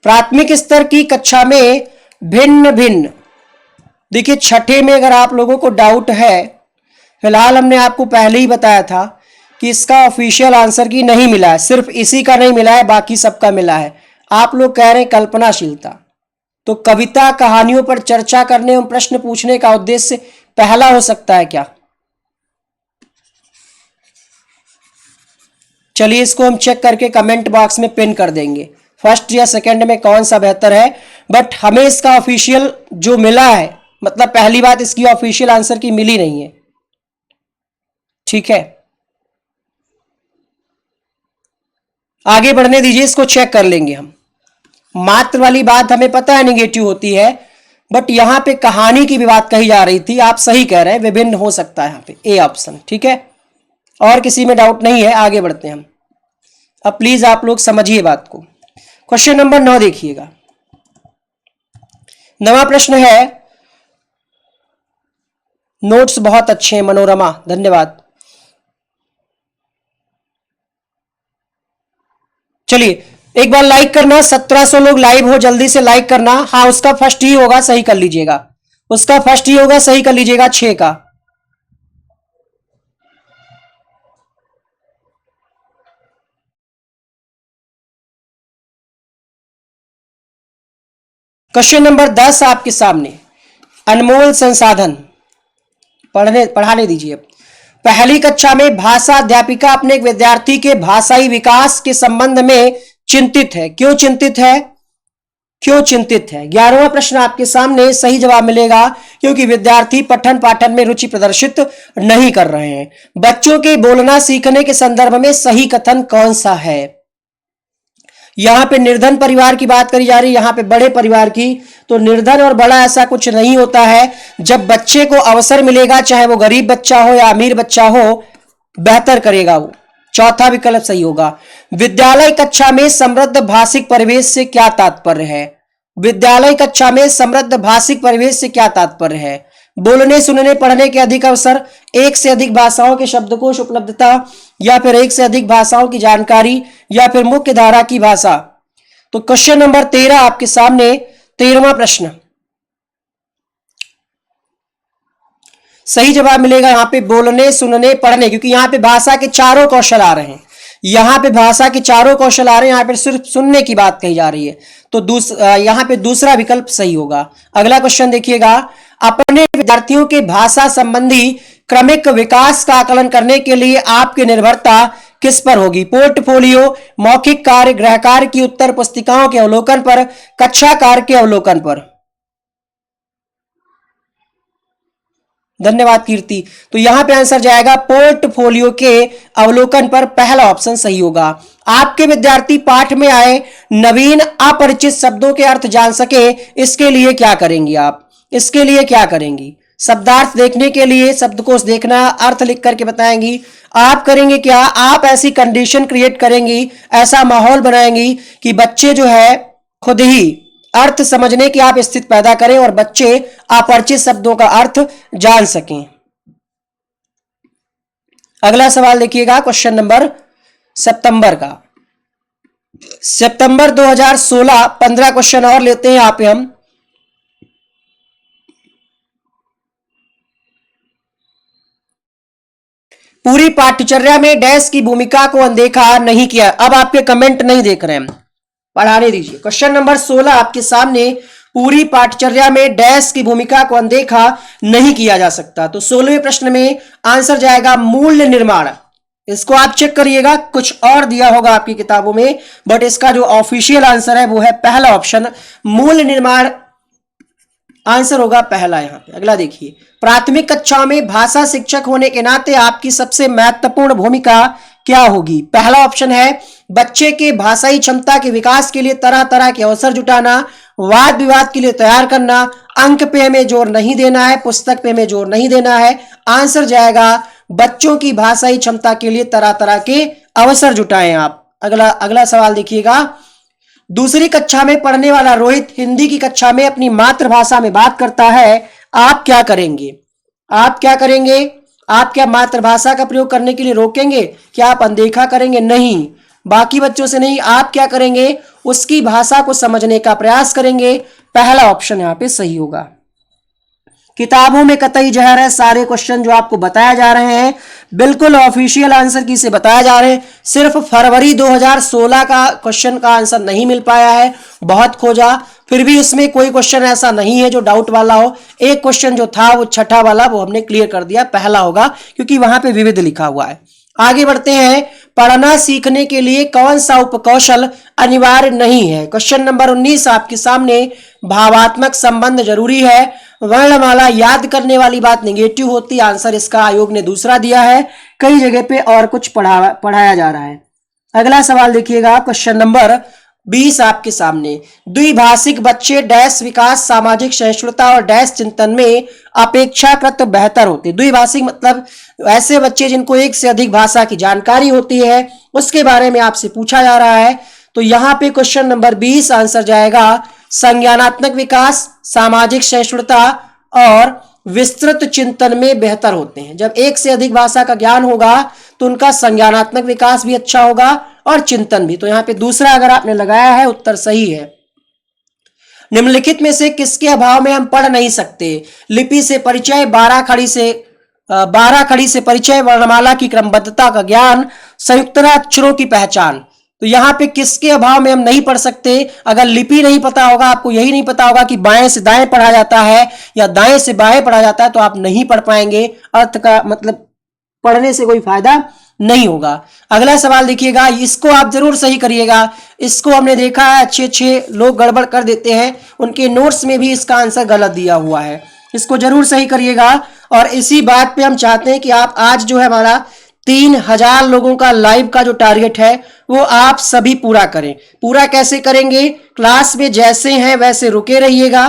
प्राथमिक स्तर की कक्षा में भिन्न भिन्न, देखिए छठे में अगर आप लोगों को डाउट है, फिलहाल हमने आपको पहले ही बताया था कि इसका ऑफिशियल आंसर की नहीं मिला है, सिर्फ इसी का नहीं मिला है, बाकी सबका मिला है। आप लोग कह रहे हैं कल्पनाशीलता, तो कविता कहानियों पर चर्चा करने एवं प्रश्न पूछने का उद्देश्य पहला हो सकता है क्या? चलिए इसको हम चेक करके कमेंट बॉक्स में पिन कर देंगे, फर्स्ट या सेकंड में कौन सा बेहतर है। बट हमें इसका ऑफिशियल जो मिला है, मतलब पहली बात इसकी ऑफिशियल आंसर की मिली नहीं है, ठीक है। आगे बढ़ने दीजिए, इसको चेक कर लेंगे हम। मात्र वाली बात हमें पता है नेगेटिव होती है, बट यहां पे कहानी की भी बात कही जा रही थी, आप सही कह रहे हैं, विभिन्न हो सकता है यहां पे, ए ऑप्शन, ठीक है। और किसी में डाउट नहीं है, आगे बढ़ते हैं हम। अब प्लीज आप लोग समझिए बात को। क्वेश्चन नंबर 9 देखिएगा। 9वां प्रश्न है, नोट्स बहुत अच्छे हैं मनोरमा, धन्यवाद। चलिए एक बार लाइक करना, 1700 लोग लाइव हो, जल्दी से लाइक करना। हाँ उसका फर्स्ट ही होगा, सही कर लीजिएगा, उसका फर्स्ट ही होगा, सही कर लीजिएगा 6 का। क्वेश्चन नंबर 10 आपके सामने, अनमोल संसाधन, पढ़ाने दीजिए। पहली कक्षा में भाषा अध्यापिका अपने एक विद्यार्थी के भाषाई विकास के संबंध में चिंतित है। क्यों चिंतित है? क्यों चिंतित है? 11वां प्रश्न आपके सामने, सही जवाब मिलेगा क्योंकि विद्यार्थी पठन पाठन में रुचि प्रदर्शित नहीं कर रहे हैं। बच्चों के बोलना सीखने के संदर्भ में सही कथन कौन सा है? यहां पे निर्धन परिवार की बात करी जा रही है, यहां पे बड़े परिवार की। तो निर्धन और बड़ा ऐसा कुछ नहीं होता है, जब बच्चे को अवसर मिलेगा, चाहे वो गरीब बच्चा हो या अमीर बच्चा हो, बेहतर करेगा वो। चौथा विकल्प सही होगा। विद्यालय कक्षा में समृद्ध भाषिक परिवेश से क्या तात्पर्य है? विद्यालय कक्षा में समृद्ध भाषिक परिवेश से क्या तात्पर्य है? बोलने सुनने पढ़ने के अधिक अवसर, एक से अधिक भाषाओं के शब्दकोश उपलब्धता, या फिर एक से अधिक भाषाओं की जानकारी, या फिर मुख्य धारा की भाषा। तो क्वेश्चन नंबर 13 आपके सामने, 13वां प्रश्न, सही जवाब मिलेगा यहां पे बोलने सुनने पढ़ने, क्योंकि यहां पे भाषा के चारों कौशल आ रहे हैं। यहां पे भाषा के चारों कौशल आ रहे हैं, यहां पे सिर्फ सुनने की बात कही जा रही है। तो यहां पे दूसरा विकल्प सही होगा। अगला क्वेश्चन देखिएगा, अपने विद्यार्थियों के भाषा संबंधी क्रमिक विकास का आकलन करने के लिए आपकी निर्भरता किस पर होगी? पोर्टफोलियो, मौखिक कार्य, गृह कार्य की उत्तर पुस्तिकाओं के अवलोकन पर, कक्षा कार्य के अवलोकन पर। धन्यवाद कीर्ति। तो यहां पे आंसर जाएगा पोर्टफोलियो के अवलोकन पर, पहला ऑप्शन सही होगा। आपके विद्यार्थी पाठ में आए नवीन अपरिचित शब्दों के अर्थ जान सके, इसके लिए क्या करेंगी आप? इसके लिए क्या करेंगी? शब्दार्थ देखने के लिए शब्दकोश देखना, अर्थ लिख करके बताएंगी। आप करेंगे क्या? आप ऐसी कंडीशन क्रिएट करेंगी, ऐसा माहौल बनाएंगी कि बच्चे जो है खुद ही अर्थ समझने की आप स्थिति पैदा करें और बच्चे अपरिचित शब्दों का अर्थ जान सकें। अगला सवाल देखिएगा, क्वेश्चन नंबर सितंबर का, सितंबर 2016, 15 क्वेश्चन और लेते हैं यहां पे हम। पूरी पाठ्यचर्या में डैश की भूमिका को अनदेखा नहीं किया। अब आपके कमेंट नहीं देख रहे हैं, पढ़ाने दीजिए। क्वेश्चन नंबर 16 आपके सामने, पूरी पाठ्यचर्या में डैश की भूमिका को अनदेखा नहीं किया जा सकता। तो 16वें प्रश्न में आंसर जाएगा मूल्य निर्माण। इसको आप चेक करिएगा, कुछ और दिया होगा आपकी किताबों में, बट इसका जो ऑफिशियल आंसर है वो है पहला ऑप्शन, मूल्य निर्माण आंसर होगा पहला यहां पे। अगला देखिए, प्राथमिक कक्षा में भाषा शिक्षक होने के नाते आपकी सबसे महत्वपूर्ण भूमिका क्या होगी? पहला ऑप्शन है बच्चे के भाषाई क्षमता के विकास के लिए तरह तरह के अवसर जुटाना, वाद विवाद के लिए तैयार करना, अंक पे हमें जोर नहीं देना है, पुस्तक पे हमें जोर नहीं देना है। आंसर जाएगा बच्चों की भाषाई क्षमता के लिए तरह तरह के अवसर जुटाएं आप। अगला अगला सवाल देखिएगा। दूसरी कक्षा में पढ़ने वाला रोहित हिंदी की कक्षा में अपनी मातृभाषा में बात करता है, आप क्या करेंगे? आप क्या करेंगे? आप क्या मातृभाषा का प्रयोग करने के लिए रोकेंगे? क्या आप अनदेखा करेंगे? नहीं, बाकी बच्चों से नहीं, आप क्या करेंगे? उसकी भाषा को समझने का प्रयास करेंगे। पहला ऑप्शन यहां पे सही होगा। किताबों में कतई जहर है, सारे क्वेश्चन जो आपको बताया जा रहे हैं बिल्कुल ऑफिशियल आंसर की से बताया जा रहे हैं। सिर्फ फरवरी 2016 का क्वेश्चन का आंसर नहीं मिल पाया है, बहुत खोजा, फिर भी इसमें कोई क्वेश्चन ऐसा नहीं है जो डाउट वाला हो। एक क्वेश्चन जो था वो छठा वाला, वो हमने क्लियर कर दिया, पहला होगा, क्योंकि वहां पे विविध लिखा हुआ है। आगे बढ़ते हैं। पढ़ना सीखने के लिए कौन सा उपकौशल अनिवार्य नहीं है? क्वेश्चन नंबर 19 आपके सामने। भावात्मक संबंध जरूरी है, वर्णमाला याद करने वाली बात नेगेटिव होती। आंसर इसका आयोग ने दूसरा दिया है, कई जगह पे और कुछ पढ़ाया जा रहा है। अगला सवाल देखिएगा, क्वेश्चन नंबर 20 आपके सामने। द्विभाषिक बच्चे डैश विकास, सामाजिक सहिष्णुता और डैश चिंतन में अपेक्षाकृत बेहतर होते। द्विभाषिक मतलब ऐसे बच्चे जिनको एक से अधिक भाषा की जानकारी होती है, उसके बारे में आपसे पूछा जा रहा है। तो यहां पे क्वेश्चन नंबर 20 आंसर जाएगा संज्ञानात्मक विकास, सामाजिक सहिष्णुता और विस्तृत चिंतन में बेहतर होते हैं। जब एक से अधिक भाषा का ज्ञान होगा तो उनका संज्ञानात्मक विकास भी अच्छा होगा और चिंतन भी। तो यहां पे दूसरा अगर आपने लगाया है, उत्तर सही है। निम्नलिखित में से किसके अभाव में हम पढ़ नहीं सकते? लिपि से परिचय, 12 खड़ी से परिचय, वर्णमाला की क्रमबद्धता का ज्ञान, संयुक्त अक्षरों की पहचान। तो यहां पे किसके अभाव में हम नहीं पढ़ सकते? अगर लिपि नहीं पता होगा, आपको यही नहीं पता होगा कि बाएं से दाएं पढ़ा जाता है या दाएं से बाएं पढ़ा जाता है, तो आप नहीं पढ़ पाएंगे। अर्थ का मतलब पढ़ने से कोई फायदा नहीं होगा। अगला सवाल देखिएगा, इसको आप जरूर सही करिएगा। इसको हमने देखा है अच्छे अच्छे लोग गड़बड़ कर देते हैं, उनके नोट्स में भी इसका आंसर गलत दिया हुआ है। इसको जरूर सही करिएगा। और इसी बात पे हम चाहते हैं कि आप आज जो है हमारा 3000 लोगों का लाइव का जो टारगेट है वो आप सभी पूरा करें। पूरा कैसे करेंगे? क्लास में जैसे हैं वैसे रुके रहिएगा,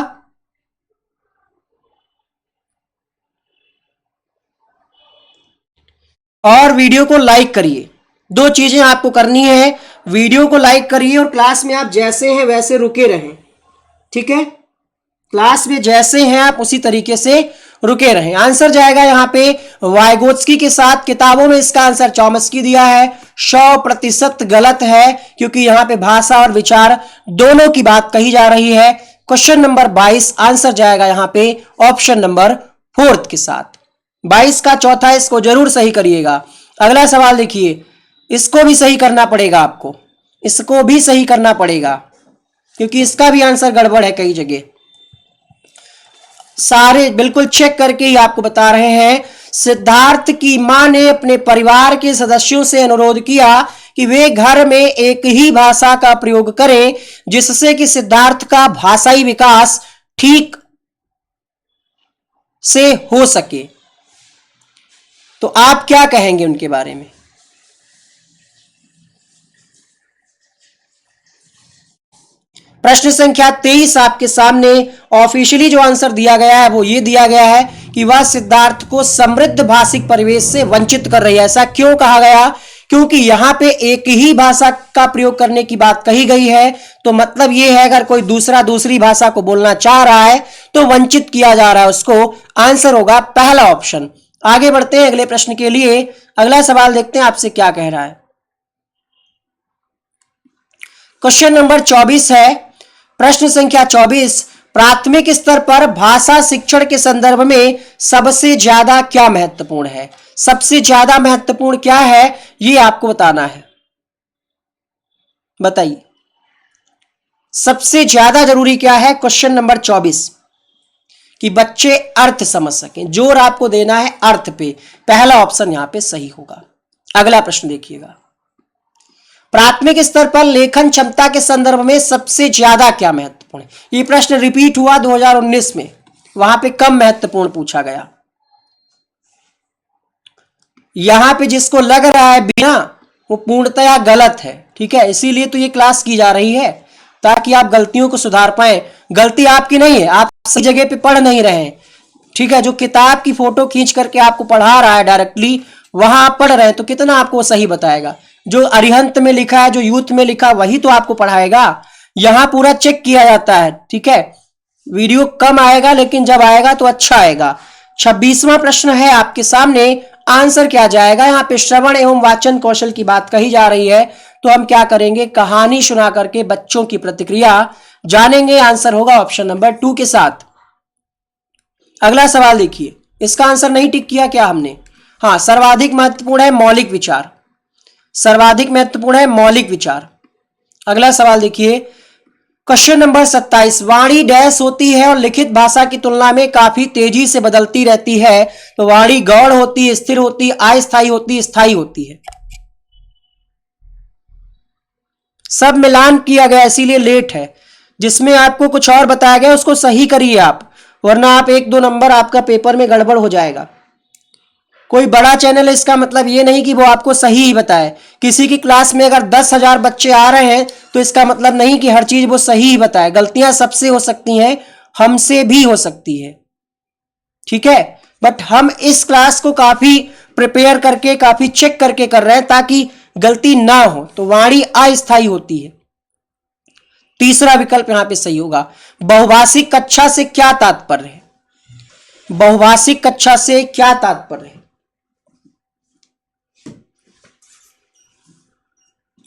और वीडियो को लाइक करिए। दो चीजें आपको करनी है, वीडियो को लाइक करिए और क्लास में आप जैसे हैं वैसे रुके रहें। ठीक है, क्लास में जैसे हैं आप उसी तरीके से रुके रहें। आंसर जाएगा यहां पे वाइगोत्स्की के साथ। किताबों में इसका आंसर चॉम्स्की दिया है, 100% गलत है, क्योंकि यहां पे भाषा और विचार दोनों की बात कही जा रही है। क्वेश्चन नंबर 22 आंसर जाएगा यहां पे ऑप्शन नंबर 4 के साथ। 22 का चौथा, इसको जरूर सही करिएगा। अगला सवाल देखिए, इसको भी सही करना पड़ेगा आपको, इसको भी सही करना पड़ेगा, क्योंकि इसका भी आंसर गड़बड़ है कई जगह। सारे बिल्कुल चेक करके ही आपको बता रहे हैं। सिद्धार्थ की मां ने अपने परिवार के सदस्यों से अनुरोध किया कि वे घर में एक ही भाषा का प्रयोग करें, जिससे कि सिद्धार्थ का भाषाई विकास ठीक से हो सके। तो आप क्या कहेंगे उनके बारे में? प्रश्न संख्या 23 आपके सामने। ऑफिशियली जो आंसर दिया गया है वो ये दिया गया है कि वह सिद्धार्थ को समृद्ध भाषिक परिवेश से वंचित कर रही है। ऐसा क्यों कहा गया? क्योंकि यहां पे एक ही भाषा का प्रयोग करने की बात कही गई है, तो मतलब ये है अगर कोई दूसरी भाषा को बोलना चाह रहा है तो वंचित किया जा रहा है उसको। आंसर होगा पहला ऑप्शन। आगे बढ़ते हैं अगले प्रश्न के लिए। अगला सवाल देखते हैं आपसे क्या कह रहा है। क्वेश्चन नंबर 24 है, प्रश्न संख्या 24। प्राथमिक स्तर पर भाषा शिक्षण के संदर्भ में सबसे ज्यादा क्या महत्वपूर्ण है? सबसे ज्यादा महत्वपूर्ण क्या है ये आपको बताना है। बताइए, सबसे ज्यादा जरूरी क्या है? क्वेश्चन नंबर 24 कि बच्चे अर्थ समझ सकें। जोर आपको देना है अर्थ पे। पहला ऑप्शन यहां पे सही होगा। अगला प्रश्न देखिएगा, प्राथमिक स्तर पर लेखन क्षमता के संदर्भ में सबसे ज्यादा क्या महत्वपूर्ण है? ये प्रश्न रिपीट हुआ 2019 में, वहां पे कम महत्वपूर्ण पूछा गया। यहां पे जिसको लग रहा है बिना, वो पूर्णतया गलत है। ठीक है, इसीलिए तो ये क्लास की जा रही है ताकि आप गलतियों को सुधार पाए। गलती आपकी नहीं है, आप सही जगह पे पढ़ नहीं रहे हैं। ठीक है, जो किताब की फोटो खींच करके आपको पढ़ा रहा है डायरेक्टली, वहां आप पढ़ रहे हैं तो कितना आपको सही बताएगा। जो अरिहंत में लिखा है, जो यूथ में लिखा, वही तो आपको पढ़ाएगा। यहां पूरा चेक किया जाता है। ठीक है, वीडियो कम आएगा लेकिन जब आएगा तो अच्छा आएगा। 26वां प्रश्न है आपके सामने, आंसर क्या जाएगा। यहाँ पे श्रवण एवं वाचन कौशल की बात कही जा रही है, तो हम क्या करेंगे, कहानी सुना करके बच्चों की प्रतिक्रिया जानेंगे। आंसर होगा ऑप्शन नंबर 2 के साथ। अगला सवाल देखिए, इसका आंसर नहीं टिक किया क्या हमने। हाँ, सर्वाधिक महत्वपूर्ण है मौलिक विचार, सर्वाधिक महत्वपूर्ण है मौलिक विचार। अगला सवाल देखिए, क्वेश्चन नंबर 27, वाणी डैश होती है और लिखित भाषा की तुलना में काफी तेजी से बदलती रहती है। तो वाणी गौण होती, स्थिर होती, अस्थायी होती, स्थायी होती है। सब मिलान किया गया इसीलिए लेट है। जिसमें आपको कुछ और बताया गया उसको सही करिए आप, वरना आप 1-2 नंबर आपका पेपर में गड़बड़ हो जाएगा। कोई बड़ा चैनल है इसका मतलब ये नहीं कि वो आपको सही ही बताए। किसी की क्लास में अगर 10,000 बच्चे आ रहे हैं तो इसका मतलब नहीं कि हर चीज वो सही ही बताए। गलतियां सबसे हो सकती हैं, हमसे भी हो सकती है। ठीक है, बट हम इस क्लास को काफी प्रिपेयर करके, काफी चेक करके कर रहे हैं ताकि गलती ना हो। तो वाणी अस्थायी होती है, तीसरा विकल्प यहां पे सही होगा। बहुभाषिक कक्षा से क्या तात्पर्य है, बहुभाषिक कक्षा से क्या तात्पर्य है,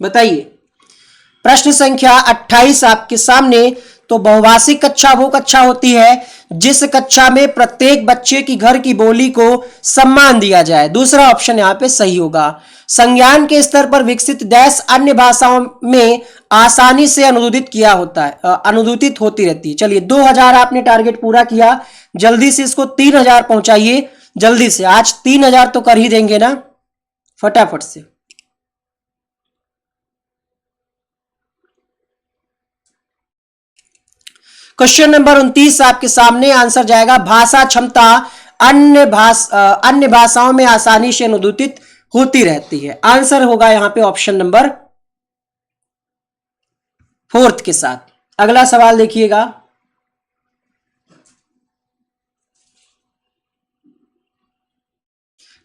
बताइए। प्रश्न संख्या 28 आपके सामने। तो बहुभाषिक कक्षा वो कक्षा होती है जिस कक्षा में प्रत्येक बच्चे की घर की बोली को सम्मान दिया जाए। दूसरा ऑप्शन यहां पे सही होगा। संज्ञान के स्तर पर विकसित डैश अन्य भाषाओं में आसानी से अनुदित किया होता है, अनुदित होती रहती है। चलिए, 2000 आपने टारगेट पूरा किया, जल्दी से इसको 3000 पहुंचाइए। जल्दी से, आज 3000 तो कर ही देंगे ना, फटाफट से। क्वेश्चन नंबर 29 आपके सामने, आंसर जाएगा भाषा क्षमता अन्य भाषाओं में आसानी से अनुदित होती रहती है। आंसर होगा यहां पे ऑप्शन नंबर 4 के साथ। अगला सवाल देखिएगा,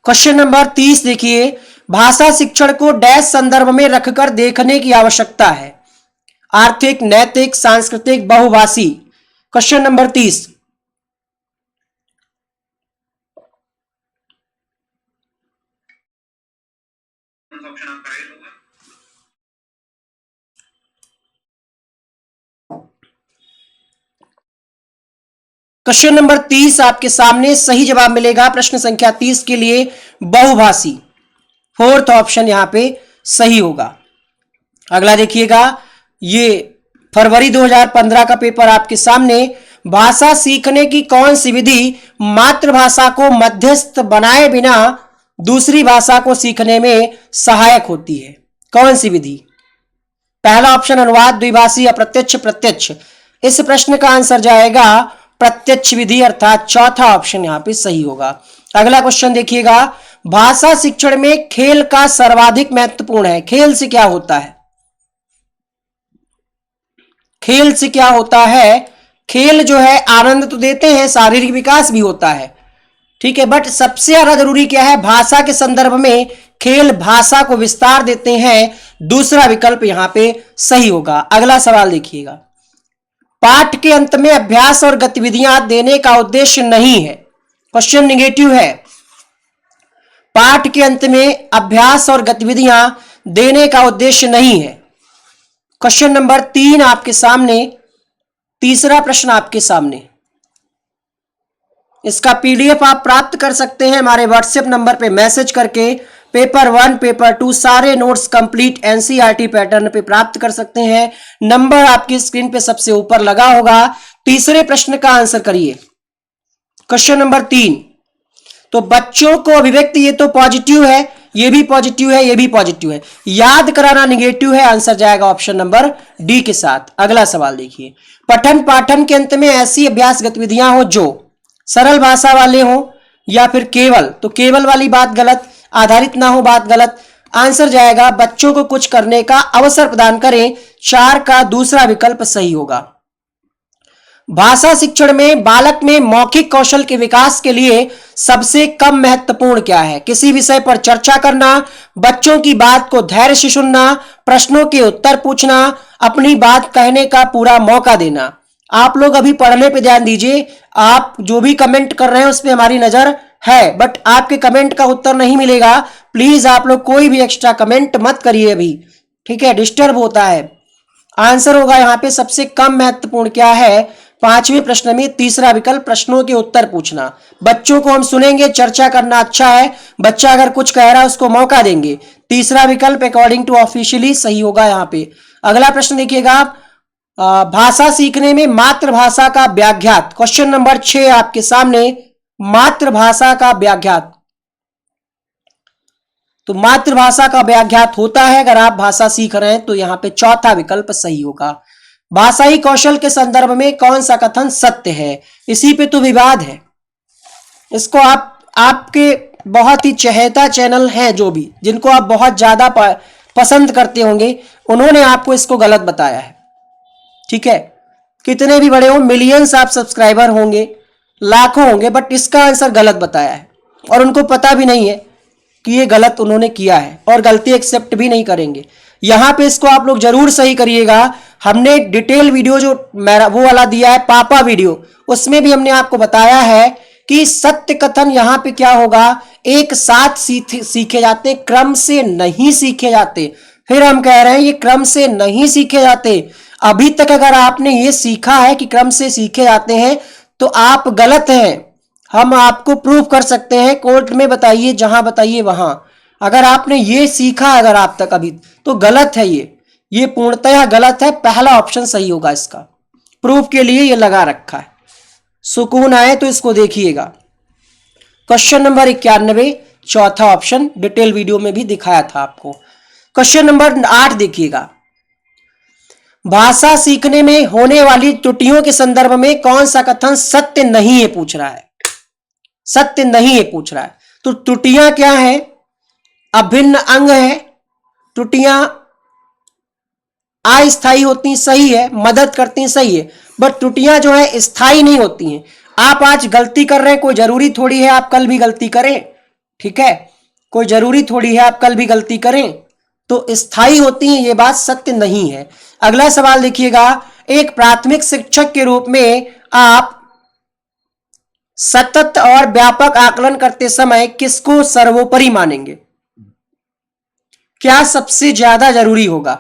क्वेश्चन नंबर 30 देखिए, भाषा शिक्षण को डैश संदर्भ में रखकर देखने की आवश्यकता है। आर्थिक, नैतिक, सांस्कृतिक, बहुभाषी। क्वेश्चन नंबर 30, क्वेश्चन नंबर 30 आपके सामने, सही जवाब मिलेगा प्रश्न संख्या 30 के लिए बहुभाषी। 4th ऑप्शन यहां पे सही होगा। अगला देखिएगा, ये फरवरी 2015 का पेपर आपके सामने। भाषा सीखने की कौन सी विधि मातृभाषा को मध्यस्थ बनाए बिना दूसरी भाषा को सीखने में सहायक होती है। कौन सी विधि। पहला ऑप्शन अनुवाद, द्विभाषी, अप्रत्यक्ष, प्रत्यक्ष। इस प्रश्न का आंसर जाएगा प्रत्यक्ष विधि, अर्थात चौथा ऑप्शन यहां पे सही होगा। अगला क्वेश्चन देखिएगा, भाषा शिक्षण में खेल का सर्वाधिक महत्वपूर्ण है। खेल से क्या होता है, खेल से क्या होता है। खेल जो है आनंद तो देते हैं, शारीरिक विकास भी होता है, ठीक है, बट सबसे ज्यादा जरूरी क्या है, भाषा के संदर्भ में खेल भाषा को विस्तार देते हैं। दूसरा विकल्प यहां पे सही होगा। अगला सवाल देखिएगा, पाठ के अंत में अभ्यास और गतिविधियां देने का उद्देश्य नहीं है। क्वेश्चन निगेटिव है, पाठ के अंत में अभ्यास और गतिविधियां देने का उद्देश्य नहीं है। क्वेश्चन नंबर 3 आपके सामने, तीसरा प्रश्न आपके सामने। इसका पीडीएफ आप प्राप्त कर सकते हैं हमारे व्हाट्सएप नंबर पे मैसेज करके। पेपर 1, पेपर 2 सारे नोट्स कंप्लीट एनसीईआरटी पैटर्न पे प्राप्त कर सकते हैं। नंबर आपकी स्क्रीन पे सबसे ऊपर लगा होगा। तीसरे प्रश्न का आंसर करिए। क्वेश्चन नंबर 3, तो बच्चों को अभिव्यक्ति, ये तो पॉजिटिव है, ये भी पॉजिटिव है, ये भी पॉजिटिव है, याद कराना नेगेटिव है। आंसर जाएगा ऑप्शन नंबर डी के साथ। अगला सवाल देखिए, पठन पाठन के अंत में ऐसी अभ्यास गतिविधियां हो जो सरल भाषा वाले हो या फिर केवल, तो केवल वाली बात गलत, आधारित ना हो बात गलत। आंसर जाएगा बच्चों को कुछ करने का अवसर प्रदान करें। 4 का दूसरा विकल्प सही होगा। भाषा शिक्षण में बालक में मौखिक कौशल के विकास के लिए सबसे कम महत्वपूर्ण क्या है? किसी विषय पर चर्चा करना, बच्चों की बात को धैर्य से सुनना, प्रश्नों के उत्तर पूछना, अपनी बात कहने का पूरा मौका देना। आप लोग अभी पढ़ने पे ध्यान दीजिए। आप जो भी कमेंट कर रहे हैं उस पर हमारी नजर है, बट आपके कमेंट का उत्तर नहीं मिलेगा। प्लीज आप लोग कोई भी एक्स्ट्रा कमेंट मत करिए अभी, ठीक है? डिस्टर्ब होता है। आंसर होगा यहाँ पे सबसे कम महत्वपूर्ण क्या है? पांचवें प्रश्न में तीसरा विकल्प, प्रश्नों के उत्तर पूछना। बच्चों को हम सुनेंगे, चर्चा करना अच्छा है। बच्चा अगर कुछ कह रहा है उसको मौका देंगे। तीसरा विकल्प अकॉर्डिंग टू ऑफिशियली सही होगा यहाँ पे। अगला प्रश्न देखिएगा आप, भाषा सीखने में मातृभाषा का व्याघात। क्वेश्चन नंबर 6 आपके सामने, मातृभाषा का व्याघात। तो मातृभाषा का व्याघात होता है अगर आप भाषा सीख रहे हैं तो यहां पे चौथा विकल्प सही होगा। भाषाई कौशल के संदर्भ में कौन सा कथन सत्य है? इसी पे तो विवाद है। इसको आपके बहुत ही चहेता चैनल हैं जो भी, जिनको आप बहुत ज्यादा पसंद करते होंगे, उन्होंने आपको इसको गलत बताया है, ठीक है? कितने भी बड़े हो, मिलियंस आप सब्सक्राइबर होंगे, लाखों होंगे, बट इसका आंसर गलत बताया है और उनको पता भी नहीं है कि ये गलत उन्होंने किया है और गलती एक्सेप्ट भी नहीं करेंगे। यहां पे इसको आप लोग जरूर सही करिएगा। हमने डिटेल वीडियो जो मेरा वो वाला दिया है, पापा वीडियो, उसमें भी हमने आपको बताया है कि सत्य कथन यहां पे क्या होगा, एक साथ सीखे जाते, क्रम से नहीं सीखे जाते। फिर हम कह रहे हैं ये क्रम से नहीं सीखे जाते। अभी तक अगर आपने ये सीखा है कि क्रम से सीखे जाते हैं तो आप गलत हैं। हम आपको प्रूव कर सकते हैं, कोर्ट में बताइए, जहां बताइए वहां। अगर आपने ये सीखा अगर आप तक अभी, तो गलत है ये पूर्णतः गलत है। पहला ऑप्शन सही होगा इसका। प्रूफ के लिए ये लगा रखा है। सुकून आए तो इसको देखिएगा। क्वेश्चन नंबर 91, चौथा ऑप्शन, डिटेल वीडियो में भी दिखाया था आपको। क्वेश्चन नंबर 8 देखिएगा, भाषा सीखने में होने वाली त्रुटियों के संदर्भ में कौन सा कथन सत्य नहीं है पूछ रहा है? सत्य नहीं है पूछ रहा है। तो त्रुटियां क्या है? अभिन्न अंग है, त्रुटियां अस्थायी होती, सही है, मदद करती, सही है, बट त्रुटियां जो है स्थायी नहीं होती हैं। आप आज गलती कर रहे हैं, कोई जरूरी थोड़ी है आप कल भी गलती करें, ठीक है? कोई जरूरी थोड़ी है आप कल भी गलती करें, तो स्थायी होती हैं, ये बात सत्य नहीं है। अगला सवाल देखिएगा, एक प्राथमिक शिक्षक के रूप में आप सतत और व्यापक आकलन करते समय किसको सर्वोपरि मानेंगे? क्या सबसे ज्यादा जरूरी होगा?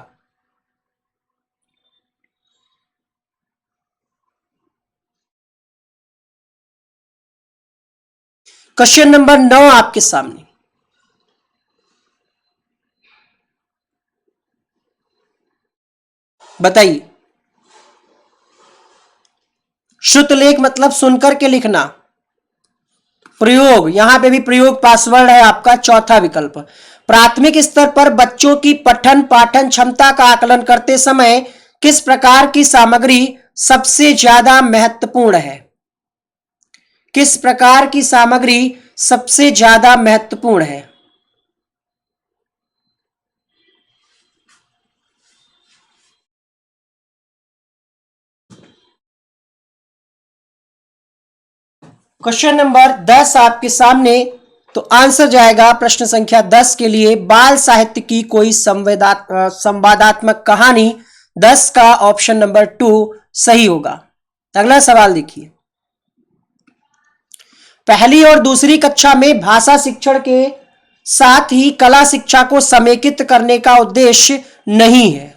क्वेश्चन नंबर 9 आपके सामने, बताइए। श्रुतलेख मतलब सुनकर के लिखना। प्रयोग, यहां पे भी प्रयोग पासवर्ड है आपका, चौथा विकल्प। प्राथमिक स्तर पर बच्चों की पठन पाठन क्षमता का आकलन करते समय किस प्रकार की सामग्री सबसे ज्यादा महत्वपूर्ण है? किस प्रकार की सामग्री सबसे ज्यादा महत्वपूर्ण है? क्वेश्चन नंबर 10 आपके सामने, तो आंसर जाएगा प्रश्न संख्या 10 के लिए, बाल साहित्य की कोई संवादात्मक कहानी। 10 का ऑप्शन नंबर 2 सही होगा। अगला सवाल देखिए, पहली और दूसरी कक्षा में भाषा शिक्षण के साथ ही कला शिक्षा को समेकित करने का उद्देश्य नहीं है।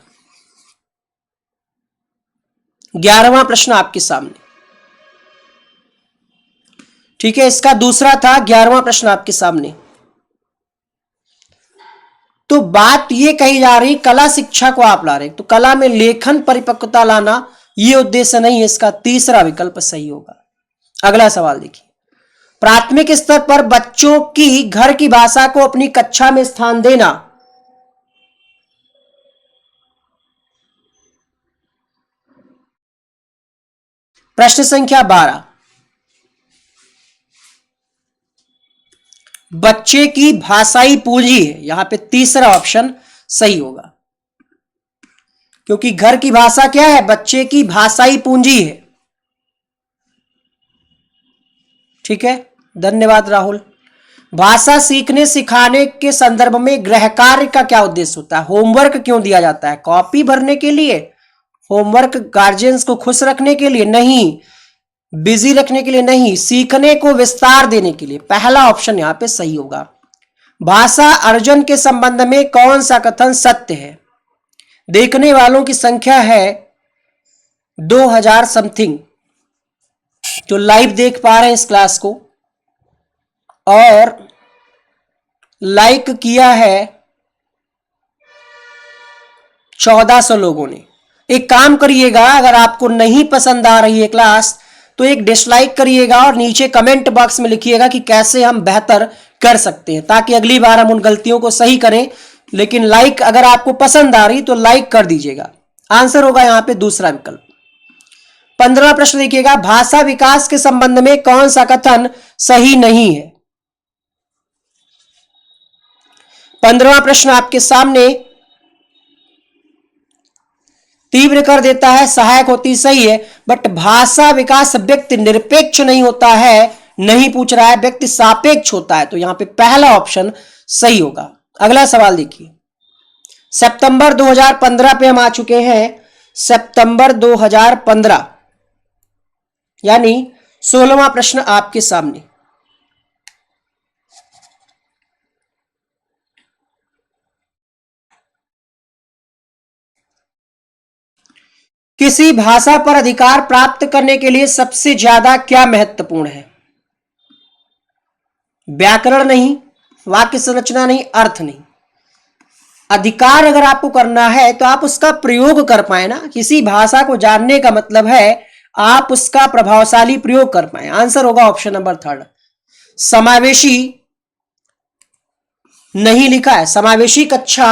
11वां प्रश्न आपके सामने, ठीक है, इसका दूसरा था। 11वां प्रश्न आपके सामने, तो बात ये कही जा रही कला शिक्षा को आप ला रहे, तो कला में लेखन परिपक्वता लाना ये उद्देश्य नहीं है, इसका तीसरा विकल्प सही होगा। अगला सवाल देखिए, प्राथमिक स्तर पर बच्चों की घर की भाषा को अपनी कक्षा में स्थान देना। प्रश्न संख्या 12, बच्चे की भाषाई पूंजी है, यहां पे तीसरा ऑप्शन सही होगा, क्योंकि घर की भाषा क्या है? बच्चे की भाषाई पूंजी है। ठीक है, धन्यवाद राहुल। भाषा सीखने सिखाने के संदर्भ में गृह कार्य का क्या उद्देश्य होता है? होमवर्क क्यों दिया जाता है? कॉपी भरने के लिए? होमवर्क गार्जियंस को खुश रखने के लिए? नहीं। बिजी रखने के लिए? नहीं। सीखने को विस्तार देने के लिए। पहला ऑप्शन यहां पे सही होगा। भाषा अर्जन के संबंध में कौन सा कथन सत्य है? देखने वालों की संख्या है 2000 समथिंग जो लाइव देख पा रहे हैं इस क्लास को, और लाइक किया है 1400 लोगों ने। एक काम करिएगा, अगर आपको नहीं पसंद आ रही है क्लास तो एक डिसलाइक करिएगा और नीचे कमेंट बॉक्स में लिखिएगा कि कैसे हम बेहतर कर सकते हैं, ताकि अगली बार हम उन गलतियों को सही करें। लेकिन लाइक अगर आपको पसंद आ रही तो लाइक कर दीजिएगा। आंसर होगा यहां पे दूसरा विकल्प। 15वां प्रश्न देखिएगा, भाषा विकास के संबंध में कौन सा कथन सही नहीं है? 15वां प्रश्न आपके सामने तीव्र कर देता है, सहायक होती सही है, बट भाषा विकास व्यक्ति निरपेक्ष नहीं होता है, नहीं पूछ रहा है, व्यक्ति सापेक्ष होता है। तो यहां पे पहला ऑप्शन सही होगा। अगला सवाल देखिए, सितंबर 2015 पे हम आ चुके हैं। सितंबर 2015 यानी 16वां प्रश्न आपके सामने। किसी भाषा पर अधिकार प्राप्त करने के लिए सबसे ज्यादा क्या महत्वपूर्ण है? व्याकरण नहीं, वाक्य संरचना नहीं, अर्थ नहीं। अधिकार अगर आपको करना है तो आप उसका प्रयोग कर पाए ना। किसी भाषा को जानने का मतलब है आप उसका प्रभावशाली प्रयोग कर पाए। आंसर होगा ऑप्शन नंबर 3। समावेशी नहीं लिखा है। समावेशी कक्षा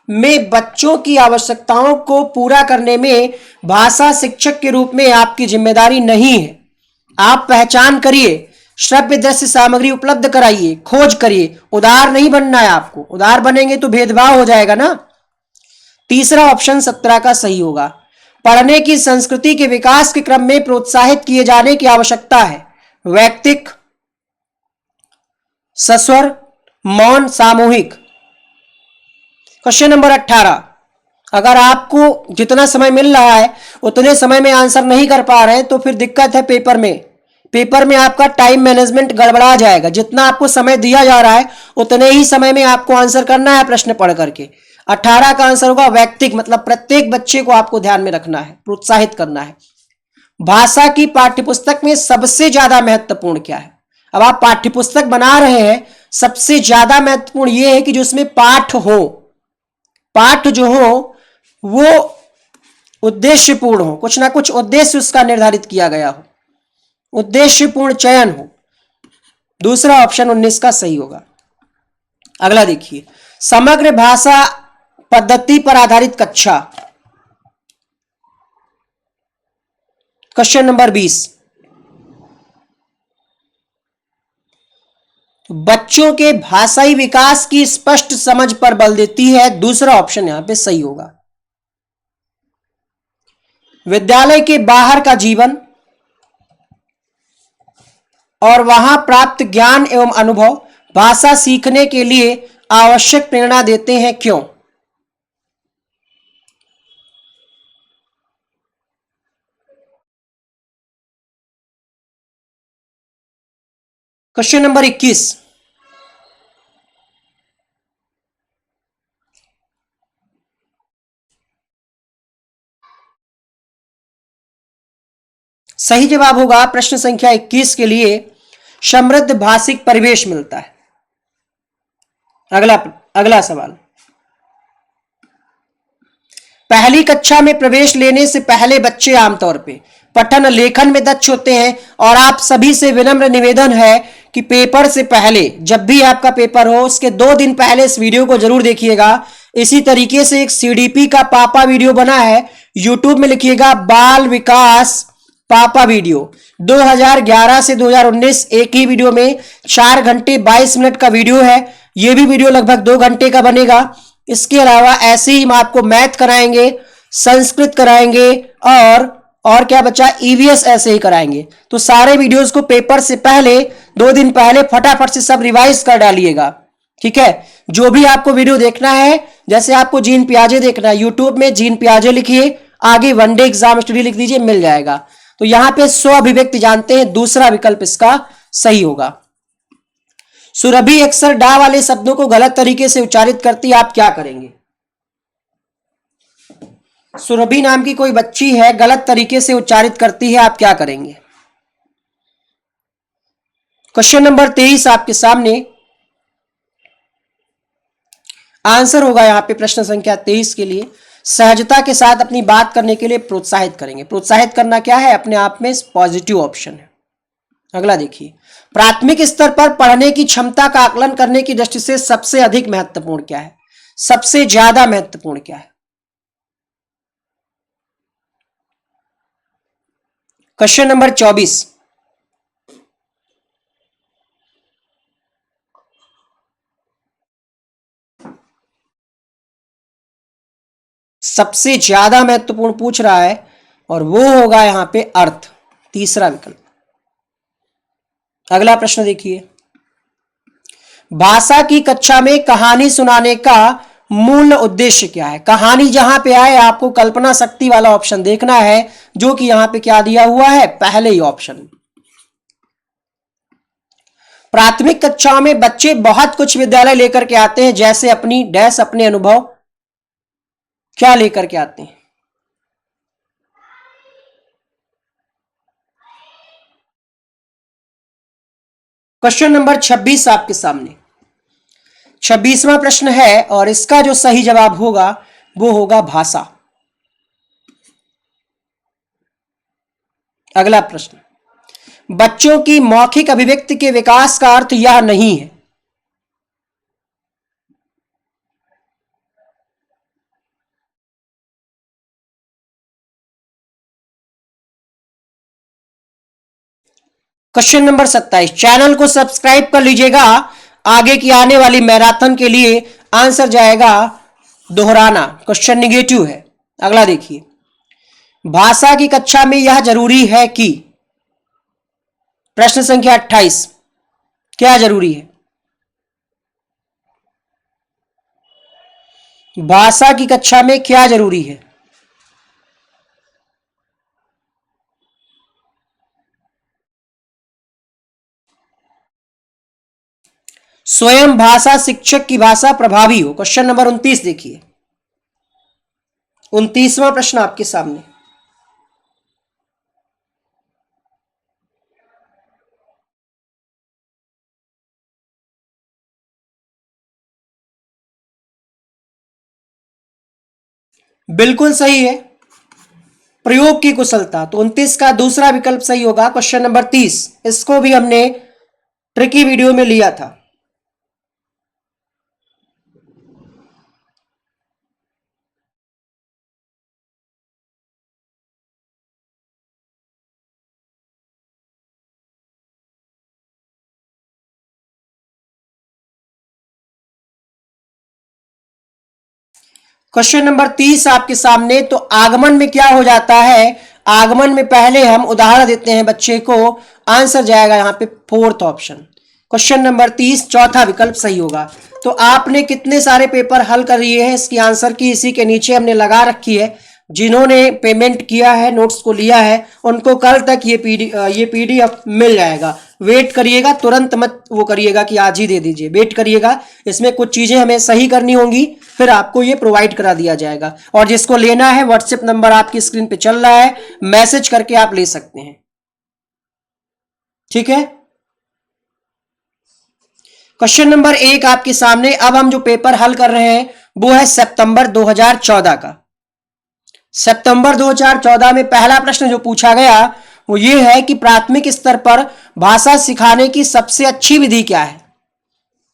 में बच्चों की आवश्यकताओं को पूरा करने में भाषा शिक्षक के रूप में आपकी जिम्मेदारी नहीं है। आप पहचान करिए, श्रव्य दृश्य सामग्री उपलब्ध कराइए, खोज करिए। उदार नहीं बनना है आपको। उदार बनेंगे तो भेदभाव हो जाएगा ना। तीसरा ऑप्शन 17 का सही होगा। पढ़ने की संस्कृति के विकास के क्रम में प्रोत्साहित किए जाने की आवश्यकता है। वैयक्तिक, सस्वर, मौन, सामूहिक। क्वेश्चन नंबर 18, अगर आपको जितना समय मिल रहा है उतने समय में आंसर नहीं कर पा रहे हैं तो फिर दिक्कत है पेपर में। पेपर में आपका टाइम मैनेजमेंट गड़बड़ा जाएगा। जितना आपको समय दिया जा रहा है उतने ही समय में आपको आंसर करना है प्रश्न पढ़ करके। 18 का आंसर होगा वैयक्तिक, मतलब प्रत्येक बच्चे को आपको ध्यान में रखना है, प्रोत्साहित करना है। भाषा की पाठ्यपुस्तक में सबसे ज्यादा महत्वपूर्ण क्या है? अब आप पाठ्यपुस्तक बना रहे हैं, सबसे ज्यादा महत्वपूर्ण यह है कि जो उसमें पाठ हो, पाठ जो हो वो उद्देश्यपूर्ण हो, कुछ ना कुछ उद्देश्य उसका निर्धारित किया गया हो, उद्देश्यपूर्ण चयन हो। दूसरा ऑप्शन 19 का सही होगा। अगला देखिए, समग्र भाषा पद्धति पर आधारित कक्षा। क्वेश्चन नंबर 20, बच्चों के भाषाई विकास की स्पष्ट समझ पर बल देती है। दूसरा ऑप्शन यहां पे सही होगा। विद्यालय के बाहर का जीवन और वहां प्राप्त ज्ञान एवं अनुभव भाषा सीखने के लिए आवश्यक प्रेरणा देते हैं, क्यों? क्वेश्चन नंबर 21, सही जवाब होगा प्रश्न संख्या 21 के लिए समृद्ध भाषिक परिवेश मिलता है। अगला सवाल, पहली कक्षा में प्रवेश लेने से पहले बच्चे आमतौर पे पठन लेखन में दक्ष होते हैं, और आप सभी से विनम्र निवेदन है कि पेपर से पहले, जब भी आपका पेपर हो उसके 2 दिन पहले इस वीडियो को जरूर देखिएगा। इसी तरीके से एक सीडीपी का पापा वीडियो बना है, यूट्यूब में लिखिएगा बाल विकास पापा वीडियो। 2011 से 2019 एक ही वीडियो में 4 घंटे 22 मिनट का वीडियो है। यह भी वीडियो लगभग 2 घंटे का बनेगा। इसके अलावा ऐसे ही हम आपको मैथ कराएंगे, संस्कृत कराएंगे और और क्या बचा, ईवीएस ऐसे ही कराएंगे। तो सारे वीडियोस को पेपर से पहले 2 दिन पहले फटाफट से सब रिवाइज कर डालिएगा, ठीक है। जो भी आपको वीडियो देखना है, जैसे आपको जीन पियाजे देखना है, यूट्यूब में जीन पियाजे लिखिए, आगे वनडे एग्जाम स्टडी लिख दीजिए, मिल जाएगा। तो यहां पे स्व अभिव्यक्ति जानते हैं, दूसरा विकल्प इसका सही होगा। सुरभि अक्सर डा वाले शब्दों को गलत तरीके से उच्चारित करती है, आप क्या करेंगे। सुरभि नाम की कोई बच्ची है, गलत तरीके से उच्चारित करती है, आप क्या करेंगे। क्वेश्चन नंबर 23 आपके सामने आंसर होगा यहां पे प्रश्न संख्या 23 के लिए, सहजता के साथ अपनी बात करने के लिए प्रोत्साहित करेंगे। प्रोत्साहित करना क्या है, अपने आप में पॉजिटिव ऑप्शन है। अगला देखिए, प्राथमिक स्तर पर पढ़ने की क्षमता का आकलन करने की दृष्टि से सबसे अधिक महत्वपूर्ण क्या है, सबसे ज्यादा महत्वपूर्ण क्या है। क्वेश्चन नंबर 24, सबसे ज्यादा महत्वपूर्ण पूछ रहा है और वो होगा यहां पे अर्थ, तीसरा विकल्प। अगला प्रश्न देखिए, भाषा की कक्षा में कहानी सुनाने का मूल उद्देश्य क्या है। कहानी जहां पे आए आपको कल्पना शक्ति वाला ऑप्शन देखना है, जो कि यहां पे क्या दिया हुआ है, पहले ही ऑप्शन। प्राथमिक कक्षाओं में बच्चे बहुत कुछ विद्यालय लेकर के आते हैं, जैसे अपनी डैश, अपने अनुभव क्या लेकर के आते हैं। क्वेश्चन नंबर 26 आपके सामने 26वां प्रश्न है और इसका जो सही जवाब होगा वो होगा भाषा। अगला प्रश्न, बच्चों की मौखिक अभिव्यक्ति के विकास का अर्थ यह नहीं है। क्वेश्चन नंबर 27, चैनल को सब्सक्राइब कर लीजिएगा, आगे की आने वाली मैराथन के लिए आंसर जाएगा दोहराना, क्वेश्चन निगेटिव है। अगला देखिए, भाषा की कक्षा में यह जरूरी है कि, प्रश्न संख्या 28, क्या जरूरी है। भाषा की कक्षा में क्या जरूरी है। स्वयं भाषा शिक्षक की भाषा प्रभावी हो। क्वेश्चन नंबर 29 देखिए, 29वां प्रश्न आपके सामने, बिल्कुल सही है, प्रयोग की कुशलता। तो 29 का दूसरा विकल्प सही होगा। क्वेश्चन नंबर 30, इसको भी हमने ट्रिकी वीडियो में लिया था। क्वेश्चन नंबर 30 आपके सामने, तो आगमन में क्या हो जाता है, आगमन में पहले हम उदाहरण देते हैं बच्चे को, आंसर जाएगा यहां पे फोर्थ ऑप्शन। क्वेश्चन नंबर 30 चौथा विकल्प सही होगा। तो आपने कितने सारे पेपर हल कर लिए हैं, इसकी आंसर की इसी के नीचे हमने लगा रखी है। जिन्होंने पेमेंट किया है, नोट्स को लिया है, उनको कल तक ये पीडीएफ मिल जाएगा। वेट करिएगा, तुरंत मत वो करिएगा कि आज ही दे दीजिए, वेट करिएगा। इसमें कुछ चीजें हमें सही करनी होंगी, फिर आपको ये प्रोवाइड करा दिया जाएगा। और जिसको लेना है, व्हाट्सएप नंबर आपकी स्क्रीन पे चल रहा है, मैसेज करके आप ले सकते हैं, ठीक है। क्वेश्चन नंबर 1 आपके सामने, अब हम जो पेपर हल कर रहे हैं वो है सितंबर 2014 का। सितंबर 2014 में पहला प्रश्न जो पूछा गया वो ये है कि प्राथमिक स्तर पर भाषा सिखाने की सबसे अच्छी विधि क्या है।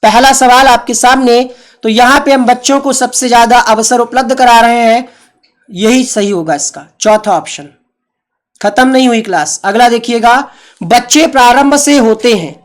पहला सवाल आपके सामने, तो यहां पे हम बच्चों को सबसे ज्यादा अवसर उपलब्ध करा रहे हैं, यही सही होगा इसका, चौथा ऑप्शन। खत्म नहीं हुई क्लास। अगला देखिएगा, बच्चे प्रारंभ से होते हैं,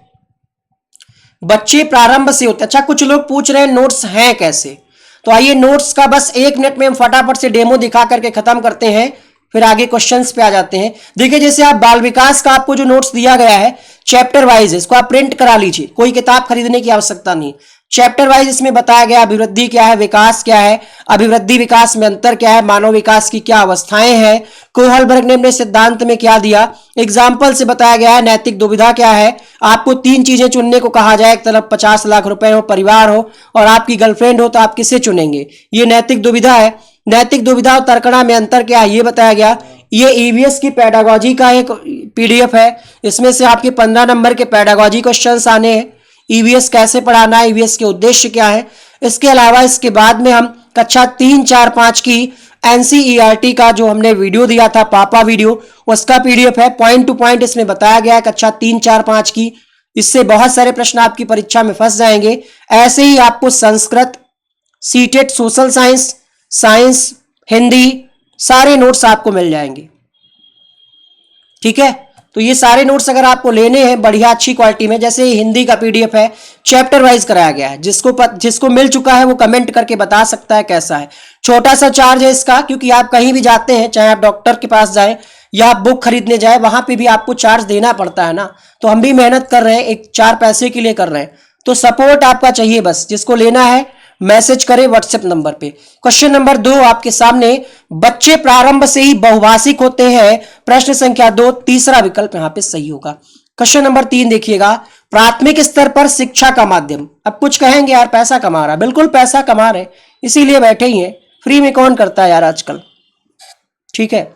बच्चे प्रारंभ से होते हैं। अच्छा, कुछ लोग पूछ रहे हैं नोट्स हैं कैसे, तो आइए नोट्स का बस 1 मिनट में हम फटाफट से डेमो दिखा करके खत्म करते हैं। फिर आगे क्वेश्चंस पे आ जाते हैं। देखिए जैसे आप बाल विकास का आपको जो नोट्स दिया गया है चैप्टर वाइज, इसको आप प्रिंट करा लीजिए, कोई किताब खरीदने की आवश्यकता नहीं। चैप्टर वाइज इसमें बताया गया अभिवृद्धि क्या है, विकास क्या है, अभिवृद्धि विकास में अंतर क्या है, मानव विकास की क्या अवस्थाएं हैं, कोहलबर्ग ने अपने सिद्धांत में क्या दिया, एग्जाम्पल से बताया गया है नैतिक दुविधा क्या है। आपको 3 चीजें चुनने को कहा जाए, एक तरफ 50 लाख रुपए हो, परिवार हो और आपकी गर्लफ्रेंड हो, तो आप किसे चुनेंगे, ये नैतिक दुविधा है। नैतिक दुविधा और तर्कणा में अंतर क्या है ये बताया गया। ये ईवीएस की पेडागोजी का एक पीडीएफ है, इसमें से आपके 15 नंबर के पेडागोजी क्वेश्चंस आने हैं। ईवीएस कैसे पढ़ाना है, ईवीएस के उद्देश्य क्या है। इसके अलावा इसके बाद में हम कक्षा 3, 4, 5 की एनसीईआरटी का जो हमने वीडियो दिया था पापा वीडियो, उसका पीडीएफ है, पॉइंट टू पॉइंट इसमें बताया गया है कक्षा 3, 4, 5 की। इससे बहुत सारे प्रश्न आपकी परीक्षा में फंस जाएंगे। ऐसे ही आपको Sanskrit, CTET, social science, science, Hindi, सारे नोट्स आपको मिल जाएंगे। ठीक है, तो ये सारे नोट्स अगर आपको लेने हैं बढ़िया अच्छी क्वालिटी में, जैसे हिंदी का पीडीएफ है चैप्टर वाइज कराया गया है, जिसको मिल चुका है वो कमेंट करके बता सकता है कैसा है। छोटा सा चार्ज है इसका, क्योंकि आप कहीं भी जाते हैं, चाहे आप डॉक्टर के पास जाए या आप बुक खरीदने जाए, वहां पे भी आपको चार्ज देना पड़ता है ना। तो हम भी मेहनत कर रहे हैं, एक 4 पैसे के लिए कर रहे हैं, तो सपोर्ट आपका चाहिए। बस जिसको लेना है मैसेज करें व्हाट्सएप नंबर पे। क्वेश्चन नंबर 2 आपके सामने, बच्चे प्रारंभ से ही बहुभाषिक होते हैं, प्रश्न संख्या 2, तीसरा विकल्प यहां पे सही होगा। क्वेश्चन नंबर 3 देखिएगा, प्राथमिक स्तर पर शिक्षा का माध्यम। अब कुछ कहेंगे यार पैसा कमा रहा है, बिल्कुल पैसा कमा रहे, इसीलिए बैठे ही हैं, फ्री में कौन करता है यार आजकल। ठीक है,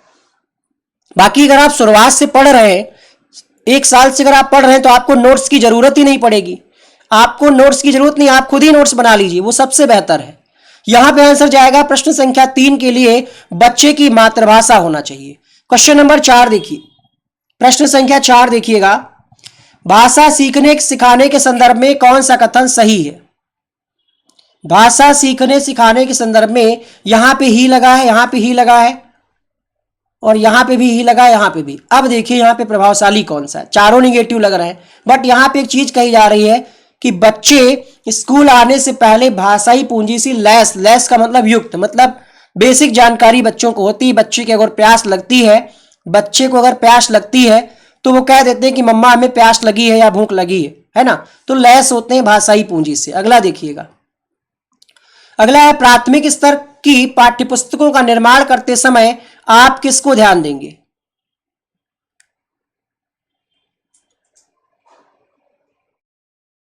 बाकी अगर आप शुरुआत से पढ़ रहे हैं, 1 साल से अगर आप पढ़ रहे हैं, तो आपको नोट्स की जरूरत ही नहीं पड़ेगी। आपको नोट्स की जरूरत नहीं, आप खुद ही नोट्स बना लीजिए, वो सबसे बेहतर है। यहां पे आंसर जाएगा प्रश्न संख्या 3 के लिए, बच्चे की मातृभाषा होना चाहिए। क्वेश्चन नंबर 4 देखिए, प्रश्न संख्या 4 देखिएगा, भाषा सीखने सिखाने के संदर्भ में कौन सा कथन सही है। भाषा सीखने सिखाने के संदर्भ में यहां पे ही लगा है, यहां पे ही लगा है और यहां पे भी ही लगा है, यहां पे भी। अब देखिए यहां पे प्रभावशाली कौन सा है, चारों निगेटिव लग रहे हैं, बट यहां पे एक चीज कही जा रही है कि बच्चे स्कूल आने से पहले भाषाई पूंजी सी लैस, लैस का मतलब युक्त, मतलब बेसिक जानकारी बच्चों को होती है। बच्चे की अगर प्यास लगती है, बच्चे को अगर प्यास लगती है तो वो कह देते हैं कि मम्मा हमें प्यास लगी है या भूख लगी है ना, तो लैस होते हैं भाषाई पूंजी से। अगला देखिएगा, अगला है प्राथमिक स्तर की पाठ्यपुस्तकों का निर्माण करते समय आप किसको ध्यान देंगे।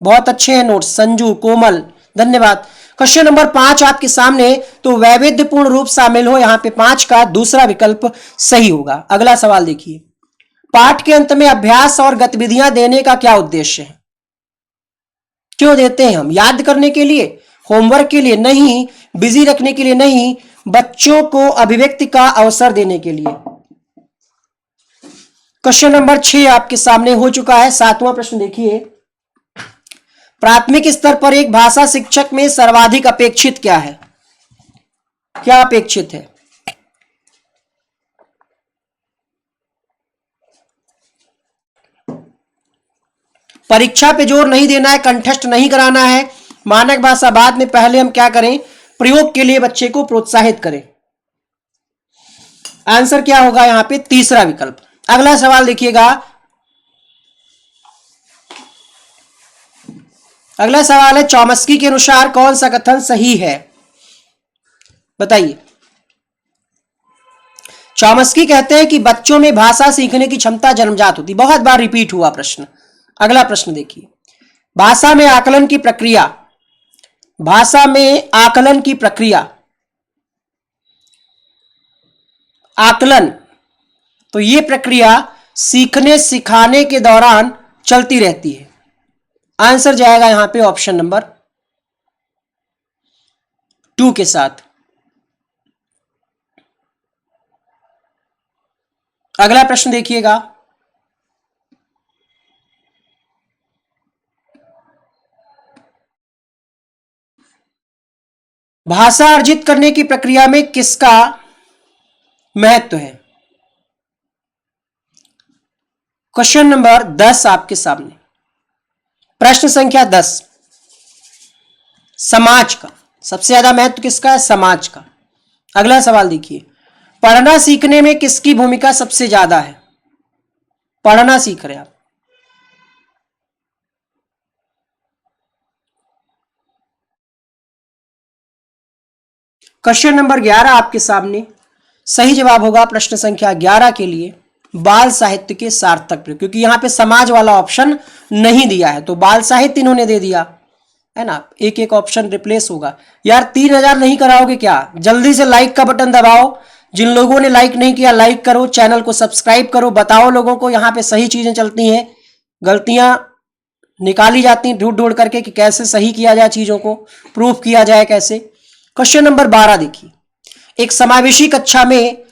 बहुत अच्छे हैं नोट्स संजू, कोमल, धन्यवाद। क्वेश्चन नंबर 5 आपके सामने, तो वैविध्यपूर्ण रूप शामिल हो, यहां पे 5 का दूसरा विकल्प सही होगा। अगला सवाल देखिए, पाठ के अंत में अभ्यास और गतिविधियां देने का क्या उद्देश्य है। क्यों देते हैं हम, याद करने के लिए, होमवर्क के लिए नहीं, बिजी रखने के लिए नहीं, बच्चों को अभिव्यक्ति का अवसर देने के लिए। क्वेश्चन नंबर 6 आपके सामने हो चुका है। 7वां प्रश्न देखिए, प्राथमिक स्तर पर एक भाषा शिक्षक में सर्वाधिक अपेक्षित क्या है। क्या अपेक्षित है, परीक्षा पे जोर नहीं देना है, कंठस्थ नहीं कराना है, मानक भाषा बाद में, पहले हम क्या करें, प्रयोग के लिए बच्चे को प्रोत्साहित करें। आंसर क्या होगा यहां पे, तीसरा विकल्प। अगला सवाल देखिएगा, अगला सवाल है, चॉम्स्की के अनुसार कौन सा कथन सही है, बताइए। चॉम्स्की कहते हैं कि बच्चों में भाषा सीखने की क्षमता जन्मजात होती, बहुत बार रिपीट हुआ प्रश्न। अगला प्रश्न देखिए, भाषा में आकलन की प्रक्रिया, भाषा में आकलन की प्रक्रिया, आकलन, तो ये प्रक्रिया सीखने सिखाने के दौरान चलती रहती है। आंसर जाएगा यहां पे ऑप्शन नंबर 2 के साथ। अगला प्रश्न देखिएगा, भाषा अर्जित करने की प्रक्रिया में किसका महत्व है। क्वेश्चन नंबर 10 आपके सामने, प्रश्न संख्या 10, समाज का सबसे ज्यादा महत्व किसका है, समाज का। अगला सवाल देखिए, पढ़ना सीखने में किसकी भूमिका सबसे ज्यादा है? पढ़ना सीख रहे हैं आप। क्वेश्चन नंबर 11 आपके सामने। सही जवाब होगा प्रश्न संख्या 11 के लिए बाल साहित्य के सार्थक प्रयोग, क्योंकि यहां पे समाज वाला ऑप्शन नहीं दिया है तो बाल साहित्य इन्होंने दे दिया है ना। एक एक ऑप्शन रिप्लेस होगा। यार 3000 नहीं कराओगे क्या? जल्दी से लाइक का बटन दबाओ। जिन लोगों ने लाइक नहीं किया लाइक करो, चैनल को सब्सक्राइब करो, बताओ लोगों को यहाँ पे सही चीजें चलती हैं, गलतियां निकाली जाती हैं ढूंढ ढूंढ करके कि कैसे सही किया जाए, चीजों को प्रूफ किया जाए कैसे। क्वेश्चन नंबर 12 देखिए, एक समावेशी कक्षा में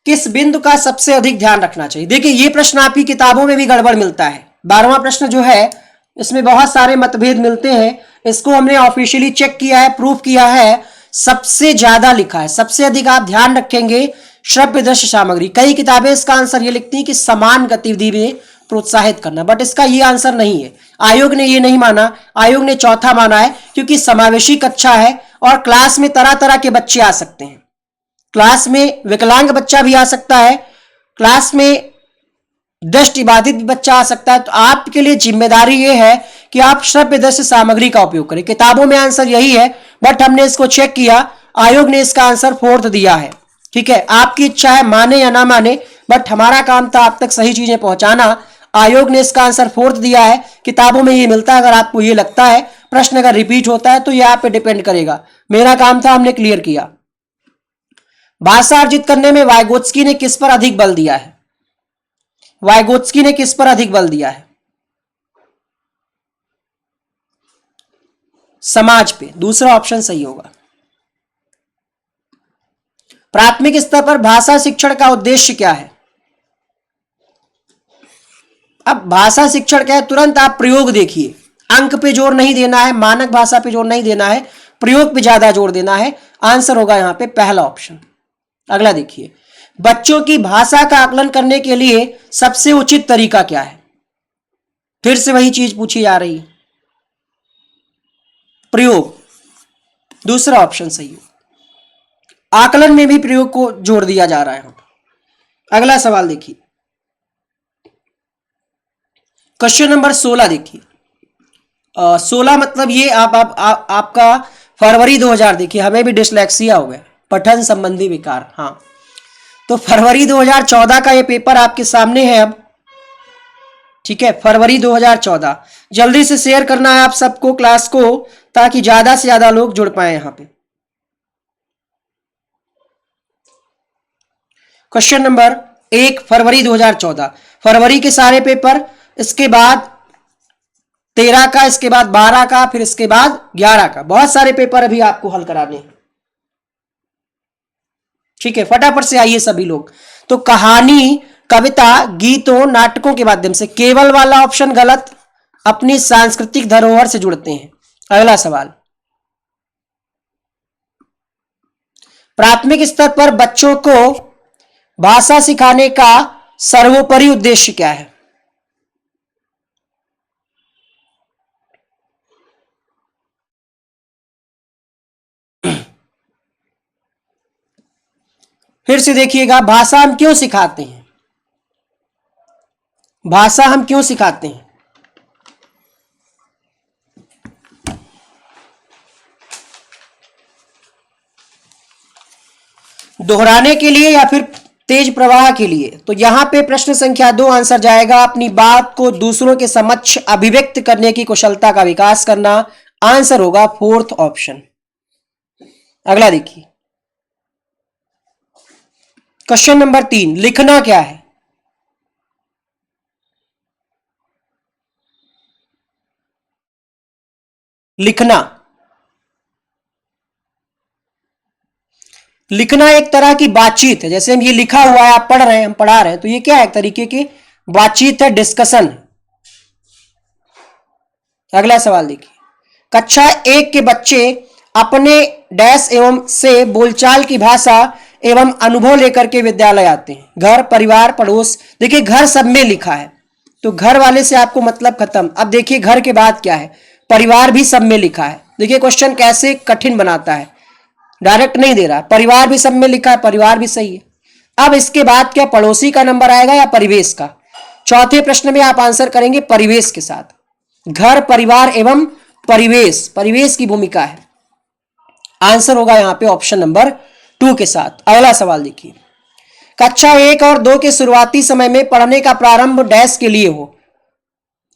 किस बिंदु का सबसे अधिक ध्यान रखना चाहिए? देखिए ये प्रश्न आपकी किताबों में भी गड़बड़ मिलता है। 12वां प्रश्न जो है इसमें बहुत सारे मतभेद मिलते हैं। इसको हमने ऑफिशियली चेक किया है, प्रूफ किया है, सबसे ज्यादा लिखा है, सबसे अधिक आप ध्यान रखेंगे श्रव्य दृश्य सामग्री। कई किताबें इसका आंसर ये लिखती हैं कि समान गतिविधि में प्रोत्साहित करना, बट इसका ये आंसर नहीं है। आयोग ने ये नहीं माना, आयोग ने चौथा माना है क्योंकि समावेशी कक्षा है और क्लास में तरह तरह के बच्चे आ सकते हैं। क्लास में विकलांग बच्चा भी आ सकता है, क्लास में दृष्टिबाधित बच्चा आ सकता है। तो आपके लिए जिम्मेदारी ये है कि आप श्रव्य दृश्य सामग्री का उपयोग करें। किताबों में आंसर यही है बट हमने इसको चेक किया, आयोग ने इसका आंसर 4th दिया है। ठीक है, आपकी इच्छा है माने या ना माने, बट हमारा काम था आप तक सही चीजें पहुंचाना। आयोग ने इसका आंसर 4th दिया है, किताबों में ये मिलता है। अगर आपको ये लगता है प्रश्न अगर रिपीट होता है तो ये आप पे डिपेंड करेगा। मेरा काम था, हमने क्लियर किया। भाषा अर्जित करने में वाइगोत्स्की ने किस पर अधिक बल दिया है? वाइगोत्स्की ने किस पर अधिक बल दिया है? समाज पे, दूसरा ऑप्शन सही होगा। प्राथमिक स्तर पर भाषा शिक्षण का उद्देश्य क्या है? अब भाषा शिक्षण क्या है, तुरंत आप प्रयोग देखिए, अंक पे जोर नहीं देना है, मानक भाषा पे जोर नहीं देना है, प्रयोग पे ज्यादा जोर देना है। आंसर होगा यहां पे पहला ऑप्शन। अगला देखिए, बच्चों की भाषा का आकलन करने के लिए सबसे उचित तरीका क्या है? फिर से वही चीज पूछी जा रही है, प्रयोग, दूसरा ऑप्शन सही है। आकलन में भी प्रयोग को जोड़ दिया जा रहा है। अगला सवाल देखिए, क्वेश्चन नंबर 16 देखिए। 16 मतलब ये आपका फरवरी 2000, देखिए हमें भी डिसलेक्सिया हो गया, पठन संबंधी विकार। हाँ, तो फरवरी 2014 का ये पेपर आपके सामने है अब। ठीक है, फरवरी 2014। जल्दी से शेयर करना है आप सबको क्लास को, ताकि ज्यादा से ज्यादा लोग जुड़ पाए यहां पे। क्वेश्चन नंबर 1, फरवरी 2014, फरवरी के सारे पेपर, इसके बाद 13 का, इसके बाद 12 का, फिर इसके बाद 11 का, बहुत सारे पेपर अभी आपको हल कराने हैं। ठीक है, फटाफट से आइए सभी लोग। तो कहानी, कविता, गीतों, नाटकों के माध्यम से, केवल वाला ऑप्शन गलत, अपनी सांस्कृतिक धरोहर से जुड़ते हैं। अगला सवाल, प्राथमिक स्तर पर बच्चों को भाषा सिखाने का सर्वोपरि उद्देश्य क्या है? फिर से देखिएगा, भाषा हम क्यों सिखाते हैं? भाषा हम क्यों सिखाते हैं? दोहराने के लिए या फिर तेज प्रवाह के लिए? तो यहां पे प्रश्न संख्या 2 आंसर जाएगा, अपनी बात को दूसरों के समक्ष अभिव्यक्त करने की कुशलता का विकास करना। आंसर होगा 4th ऑप्शन। अगला देखिए, क्वेश्चन नंबर 3, लिखना क्या है? लिखना, लिखना एक तरह की बातचीत है। जैसे हम ये लिखा हुआ है, आप पढ़ रहे हैं, हम पढ़ा रहे हैं, तो ये क्या है? एक तरीके की बातचीत है, डिस्कशन। अगला सवाल देखिए, कक्षा 1 के बच्चे अपने डैश एवं से बोलचाल की भाषा एवं अनुभव लेकर के विद्यालय आते हैं। घर, परिवार, पड़ोस, देखिए घर सब में लिखा है, तो घर वाले से आपको मतलब खत्म। अब देखिए घर के बाद क्या है, परिवार भी सब में लिखा है। देखिए क्वेश्चन कैसे कठिन बनाता है। डायरेक्ट नहीं दे रहा, परिवार भी सब में लिखा है, परिवार भी सही है। अब इसके बाद क्या पड़ोसी का नंबर आएगा या परिवेश का? चौथे प्रश्न में आप आंसर करेंगे परिवेश के साथ। घर, परिवार एवं परिवेश, परिवेश की भूमिका है। आंसर होगा यहां पे ऑप्शन नंबर 2 के साथ। अगला सवाल देखिए, कक्षा 1 और 2 के शुरुआती समय में पढ़ने का प्रारंभ डैश के लिए हो।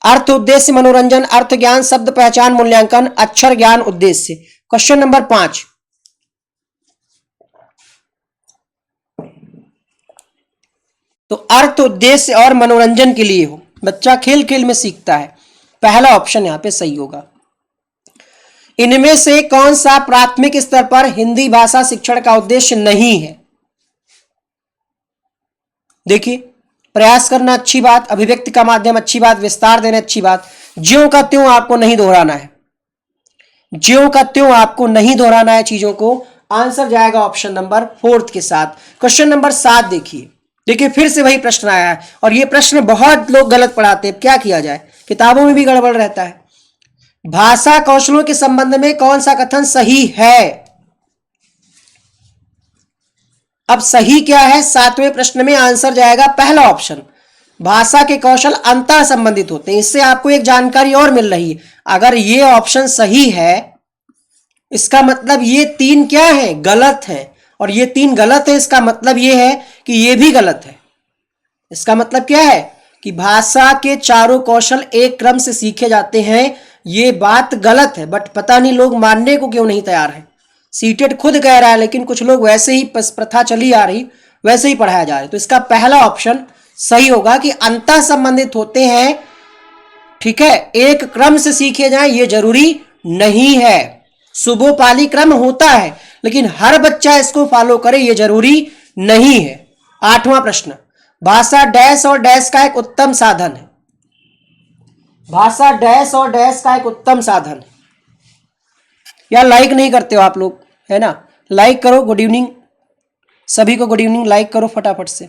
अर्थ, उद्देश्य, मनोरंजन, अर्थ ज्ञान, शब्द पहचान, मूल्यांकन, अक्षर ज्ञान, उद्देश्य। क्वेश्चन नंबर 5, तो अर्थ, उद्देश्य और मनोरंजन के लिए हो। बच्चा खेल खेल में सीखता है, पहला ऑप्शन यहां पे सही होगा। इनमें से कौन सा प्राथमिक स्तर पर हिंदी भाषा शिक्षण का उद्देश्य नहीं है? देखिए, प्रयास करना अच्छी बात, अभिव्यक्ति का माध्यम अच्छी बात, विस्तार देना अच्छी बात, ज्यों का त्यों आपको नहीं दोहराना है, ज्यों का त्यों आपको नहीं दोहराना है चीजों को। आंसर जाएगा ऑप्शन नंबर 4 के साथ। क्वेश्चन नंबर 7 देखिए, देखिए फिर से वही प्रश्न आया है और ये प्रश्न बहुत लोग गलत पढ़ाते हैं, क्या किया जाए, किताबों में भी गड़बड़ रहता है। भाषा कौशलों के संबंध में कौन सा कथन सही है? अब सही क्या है? 7वें प्रश्न में आंसर जाएगा पहला ऑप्शन, भाषा के कौशल अंतर संबंधित होते हैं। इससे आपको एक जानकारी और मिल रही है, अगर ये ऑप्शन सही है इसका मतलब ये 3 क्या है? गलत है, और ये 3 गलत है इसका मतलब ये है कि ये भी गलत है। इसका मतलब क्या है कि भाषा के चारों कौशल एक क्रम से सीखे जाते हैं, ये बात गलत है, बट पता नहीं लोग मानने को क्यों नहीं तैयार है। सीटेट खुद कह रहा है, लेकिन कुछ लोग वैसे ही प्रथा चली आ रही, वैसे ही पढ़ाया जा रहा है। तो इसका पहला ऑप्शन सही होगा कि अंतः संबंधित होते हैं, ठीक है, एक क्रम से सीखे जाएं ये जरूरी नहीं है। सुबोपाली क्रम होता है, लेकिन हर बच्चा इसको फॉलो करे ये जरूरी नहीं है। 8वां प्रश्न, भाषा डैश और डैश का एक उत्तम साधन है। भाषा डैश और डैश का एक उत्तम साधन है। यार लाइक नहीं करते हो आप लोग, है ना? लाइक करो, गुड इवनिंग सभी को, गुड इवनिंग, लाइक करो फटाफट से।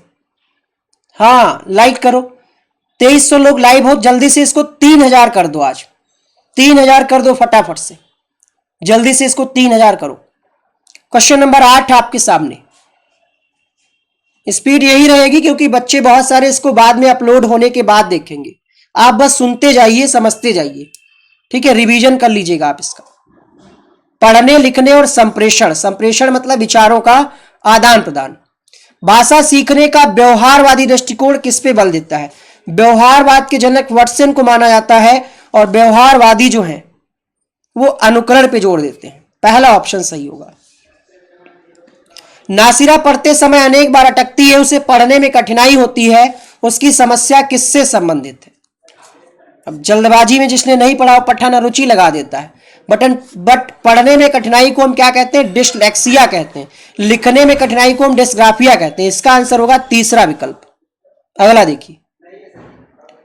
हाँ लाइक करो, 2300 लोग लाइव हो, जल्दी से इसको 3000 कर दो, आज 3000 कर दो फटाफट से, जल्दी से इसको 3000 करो। क्वेश्चन नंबर 8 आपके सामने, स्पीड यही रहेगी क्योंकि बच्चे बहुत सारे इसको बाद में अपलोड होने के बाद देखेंगे। आप बस सुनते जाइए, समझते जाइए, ठीक है, रिवीजन कर लीजिएगा आप इसका। पढ़ने लिखने और संप्रेषण, संप्रेषण मतलब विचारों का आदान प्रदान। भाषा सीखने का व्यवहारवादी दृष्टिकोण किस पे बल देता है? व्यवहारवाद के जनक वाटसन को माना जाता है, और व्यवहारवादी जो है वो अनुकरण पे जोर देते हैं। पहला ऑप्शन सही होगा। नासिरा पढ़ते समय अनेक बार अटकती है, उसे पढ़ने में कठिनाई होती है, उसकी समस्या किससे संबंधित है? अब जल्दबाजी में जिसने नहीं पढ़ा पठन अरुचि लगा देता है, बट पढ़ने में कठिनाई को हम क्या कहते हैं? डिस्लेक्सिया कहते हैं। लिखने में कठिनाई को हम डिस्ग्राफिया कहते हैं। इसका आंसर होगा तीसरा विकल्प। अगला देखिए,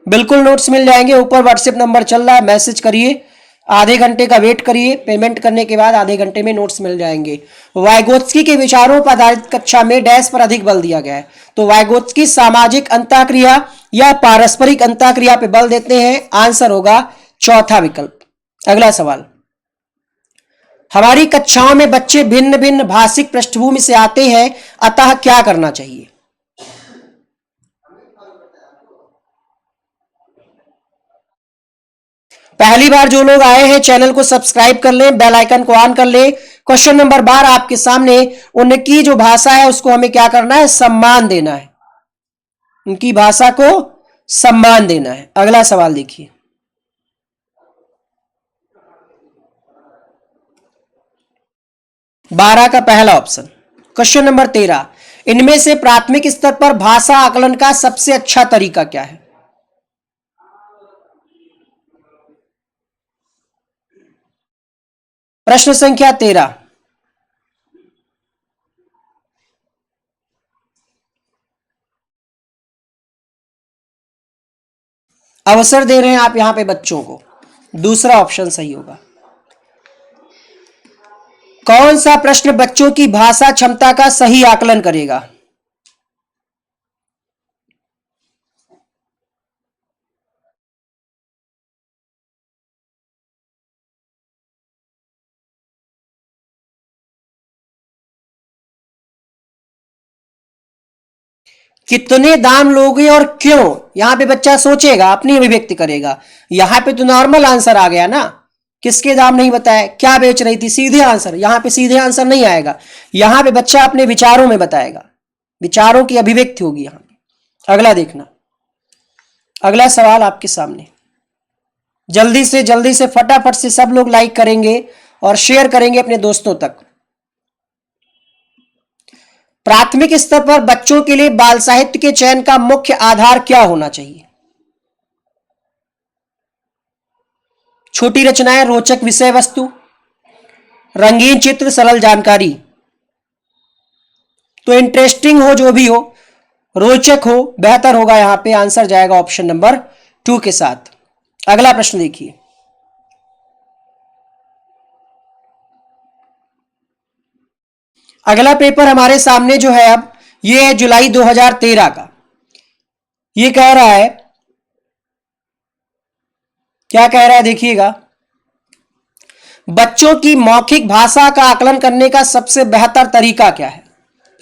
बिल्कुल नोट्स मिल जाएंगे, ऊपर व्हाट्सएप नंबर चल रहा है, मैसेज करिए, आधे घंटे का वेट करिए, पेमेंट करने के बाद आधे घंटे में नोट्स मिल जाएंगे। वाइगोत्स्की के विचारों पर आधारित कक्षा में डैश पर अधिक बल दिया गया है। तो वाइगोत्स्की सामाजिक अंतःक्रिया या पारस्परिक अंतःक्रिया पे बल देते हैं। आंसर होगा चौथा विकल्प। अगला सवाल, हमारी कक्षाओं में बच्चे भिन्न भिन्न भाषिक पृष्ठभूमि से आते हैं, अतः क्या करना चाहिए? पहली बार जो लोग आए हैं चैनल को सब्सक्राइब कर लें, बेल आइकन को ऑन कर लें। क्वेश्चन नंबर 12 आपके सामने, उनकी जो भाषा है उसको हमें क्या करना है? सम्मान देना है, उनकी भाषा को सम्मान देना है। अगला सवाल देखिए, 12 का पहला ऑप्शन। क्वेश्चन नंबर 13, इनमें से प्राथमिक स्तर पर भाषा आकलन का सबसे अच्छा तरीका क्या है? प्रश्न संख्या 13, अवसर दे रहे हैं आप यहां पे बच्चों को, दूसरा ऑप्शन सही होगा। कौन सा प्रश्न बच्चों की भाषा क्षमता का सही आकलन करेगा? कितने दाम लोगे और क्यों, यहां पे बच्चा सोचेगा, अपनी अभिव्यक्ति करेगा। यहां पे तो नॉर्मल आंसर आ गया ना, किसके दाम नहीं बताया, क्या बेच रही थी, सीधे आंसर। यहां पे सीधे आंसर नहीं आएगा, यहां पे बच्चा अपने विचारों में बताएगा, विचारों की अभिव्यक्ति होगी यहां पे। अगला देखना, अगला सवाल आपके सामने। जल्दी से फटाफट से सब लोग लाइक करेंगे और शेयर करेंगे अपने दोस्तों तक। प्राथमिक स्तर पर बच्चों के लिए बाल साहित्य के चयन का मुख्य आधार क्या होना चाहिए? छोटी रचनाएं, रोचक विषय वस्तु, रंगीन चित्र, सरल जानकारी। तो इंटरेस्टिंग हो, जो भी हो, रोचक हो, बेहतर होगा। यहां पे आंसर जाएगा ऑप्शन नंबर 2 के साथ। अगला प्रश्न देखिए, अगला पेपर हमारे सामने जो है अब, ये है जुलाई 2013 का। ये कह रहा है, क्या कह रहा है देखिएगा, बच्चों की मौखिक भाषा का आकलन करने का सबसे बेहतर तरीका क्या है?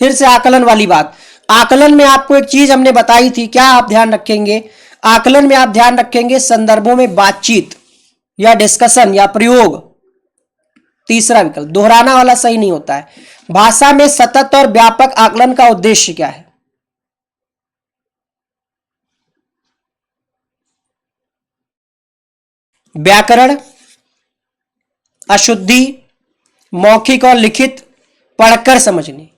फिर से आकलन वाली बात। आकलन में आपको एक चीज हमने बताई थी, क्या आप ध्यान रखेंगे? आकलन में आप ध्यान रखेंगे संदर्भों में बातचीत या डिस्कशन या प्रयोग। तीसरा विकल्प, दोहराना वाला सही नहीं होता है। भाषा में सतत और व्यापक आकलन का उद्देश्य क्या है? व्याकरण, अशुद्धि, मौखिक और लिखित, पढ़कर समझने।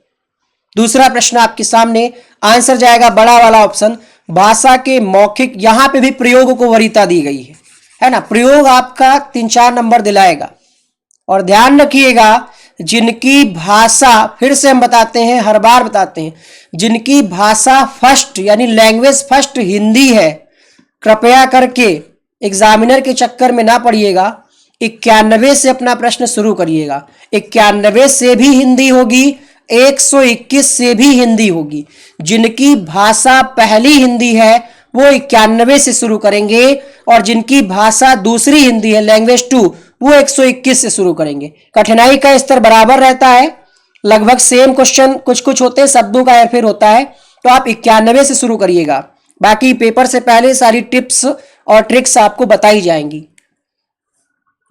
दूसरा प्रश्न आपके सामने, आंसर जाएगा बड़ा वाला ऑप्शन, भाषा के मौखिक। यहां पे भी प्रयोग को वरीयता दी गई है ना, प्रयोग आपका 3-4 नंबर दिलाएगा। और ध्यान रखिएगा, जिनकी भाषा, फिर से हम बताते हैं, हर बार बताते हैं, जिनकी भाषा फर्स्ट यानी लैंग्वेज फर्स्ट हिंदी है, कृपया करके एग्जामिनर के चक्कर में ना पड़िएगा। 91 से अपना प्रश्न शुरू करिएगा। 91 से भी हिंदी होगी, 121 से भी हिंदी होगी। जिनकी भाषा पहली हिंदी है वो 91 से शुरू करेंगे, और जिनकी भाषा दूसरी हिंदी है, लैंग्वेज 2, वो 121 से शुरू करेंगे। कठिनाई का स्तर बराबर रहता है, लगभग सेम क्वेश्चन कुछ कुछ होते हैं, शब्दों का हेरफेर होता है। तो आप 91 से शुरू करिएगा, बाकी पेपर से पहले सारी टिप्स और ट्रिक्स आपको बताई जाएंगी।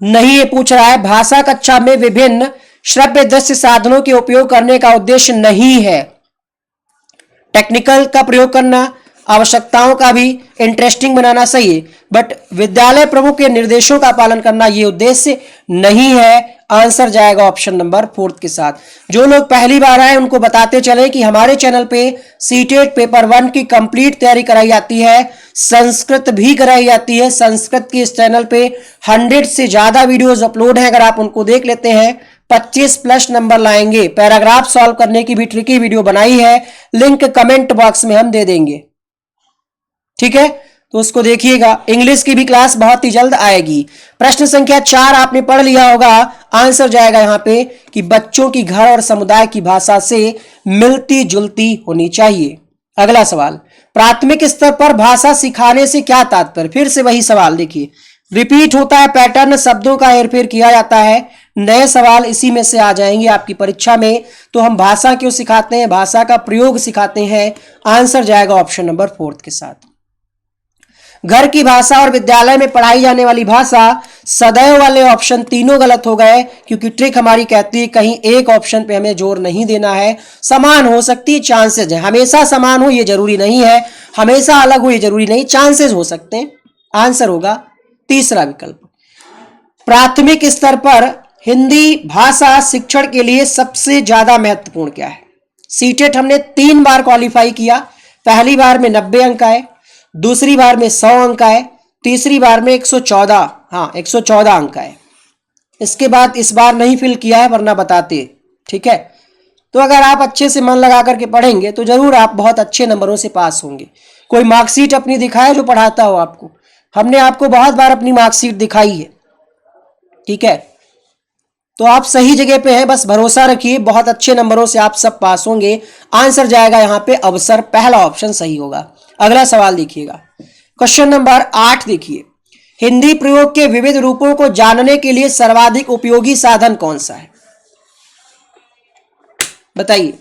नहीं, ये पूछ रहा है भाषा कक्षा में विभिन्न श्रव्य दृश्य साधनों के उपयोग करने का उद्देश्य नहीं है। टेक्निकल का प्रयोग करना, आवश्यकताओं का भी इंटरेस्टिंग बनाना सही है, बट विद्यालय प्रमुख के निर्देशों का पालन करना ये उद्देश्य नहीं है। आंसर जाएगा ऑप्शन नंबर 4 के साथ। जो लोग पहली बार आए उनको बताते चले कि हमारे चैनल पे सीटेट पेपर 1 की कंप्लीट तैयारी कराई जाती है, संस्कृत भी कराई जाती है। संस्कृत की इस चैनल पे 100 से ज्यादा वीडियोस अपलोड है, अगर आप उनको देख लेते हैं 25+ नंबर लाएंगे। पैराग्राफ सॉल्व करने की भी ट्रिकी वीडियो बनाई है, लिंक कमेंट बॉक्स में हम दे देंगे, ठीक है, तो उसको देखिएगा। इंग्लिश की भी क्लास बहुत ही जल्द आएगी। प्रश्न संख्या 4 आपने पढ़ लिया होगा, आंसर जाएगा यहां पे कि बच्चों की घर और समुदाय की भाषा से मिलती जुलती होनी चाहिए। अगला सवाल, प्राथमिक स्तर पर भाषा सिखाने से क्या तात्पर्य? फिर से वही सवाल देखिए, रिपीट होता है पैटर्न, शब्दों का हेरफेर किया जाता है, नए सवाल इसी में से आ जाएंगे आपकी परीक्षा में। तो हम भाषा क्यों सिखाते हैं, भाषा का प्रयोग सिखाते हैं। आंसर जाएगा ऑप्शन नंबर 4 के साथ। घर की भाषा और विद्यालय में पढ़ाई जाने वाली भाषा, सदैव वाले ऑप्शन तीनों गलत हो गए, क्योंकि ट्रिक हमारी कहती है कहीं एक ऑप्शन पे हमें जोर नहीं देना है। समान हो सकती है, चांसेस है, हमेशा समान हो ये जरूरी नहीं है, हमेशा अलग हो ये जरूरी नहीं, चांसेस हो सकते हैं। आंसर होगा तीसरा विकल्प। प्राथमिक स्तर पर हिंदी भाषा शिक्षण के लिए सबसे ज्यादा महत्वपूर्ण क्या है? सीटेट हमने 3 बार क्वालिफाई किया, पहली बार में 90 अंक आए, दूसरी बार में 100 अंक आए, तीसरी बार में 114, हाँ 114 अंक आए। इसके बाद इस बार नहीं फिल किया है, वरना बताते, ठीक है। तो अगर आप अच्छे से मन लगा करके पढ़ेंगे तो जरूर आप बहुत अच्छे नंबरों से पास होंगे। कोई मार्कशीट अपनी दिखाए जो पढ़ाता हो आपको, हमने आपको बहुत बार अपनी मार्कशीट दिखाई है, ठीक है। तो आप सही जगह पे हैं, बस भरोसा रखिए, बहुत अच्छे नंबरों से आप सब पास होंगे। आंसर जाएगा यहां पे अवसर, पहला ऑप्शन सही होगा। अगला सवाल देखिएगा, क्वेश्चन नंबर 8 देखिए, हिंदी प्रयोग के विविध रूपों को जानने के लिए सर्वाधिक उपयोगी साधन कौन सा है? बताइए।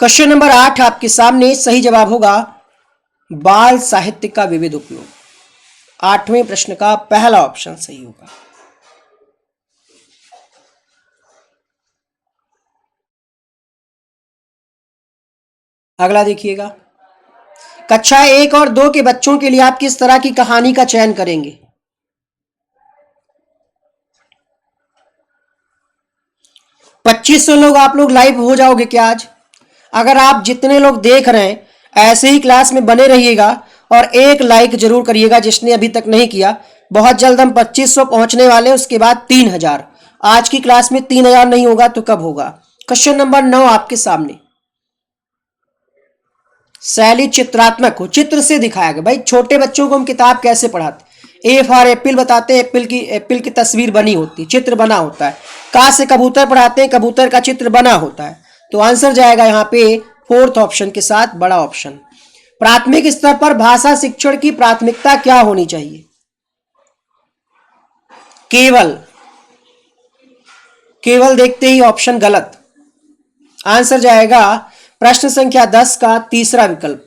क्वेश्चन नंबर 8 आपके सामने, सही जवाब होगा बाल साहित्य का विविध उपयोग। 8वें प्रश्न का पहला ऑप्शन सही होगा। अगला देखिएगा, कक्षा 1 और 2 के बच्चों के लिए आप किस तरह की कहानी का चयन करेंगे? 2500 लोग आप लोग लाइव हो जाओगे क्या आज? अगर आप जितने लोग देख रहे हैं ऐसे ही क्लास में बने रहिएगा और एक लाइक जरूर करिएगा जिसने अभी तक नहीं किया। बहुत जल्द हम 2500 पहुंचने वाले, उसके बाद 3000। आज की क्लास में 3000 नहीं होगा तो कब होगा? क्वेश्चन नंबर 9 आपके सामने, शैली चित्रात्मक हो, चित्र से दिखाया गया। भाई छोटे बच्चों को हम किताब कैसे पढ़ाते? ए फॉर एप्पल बताते हैं, एप्पल की तस्वीर बनी होती है, चित्र बना होता है। का से कबूतर पढ़ाते हैं, कबूतर का चित्र बना होता है। तो आंसर जाएगा यहाँ पे फोर्थ ऑप्शन के साथ, बड़ा ऑप्शन। प्राथमिक स्तर पर भाषा शिक्षण की प्राथमिकता क्या होनी चाहिए? केवल, केवल देखते ही ऑप्शन गलत। आंसर जाएगा प्रश्न संख्या 10 का तीसरा विकल्प,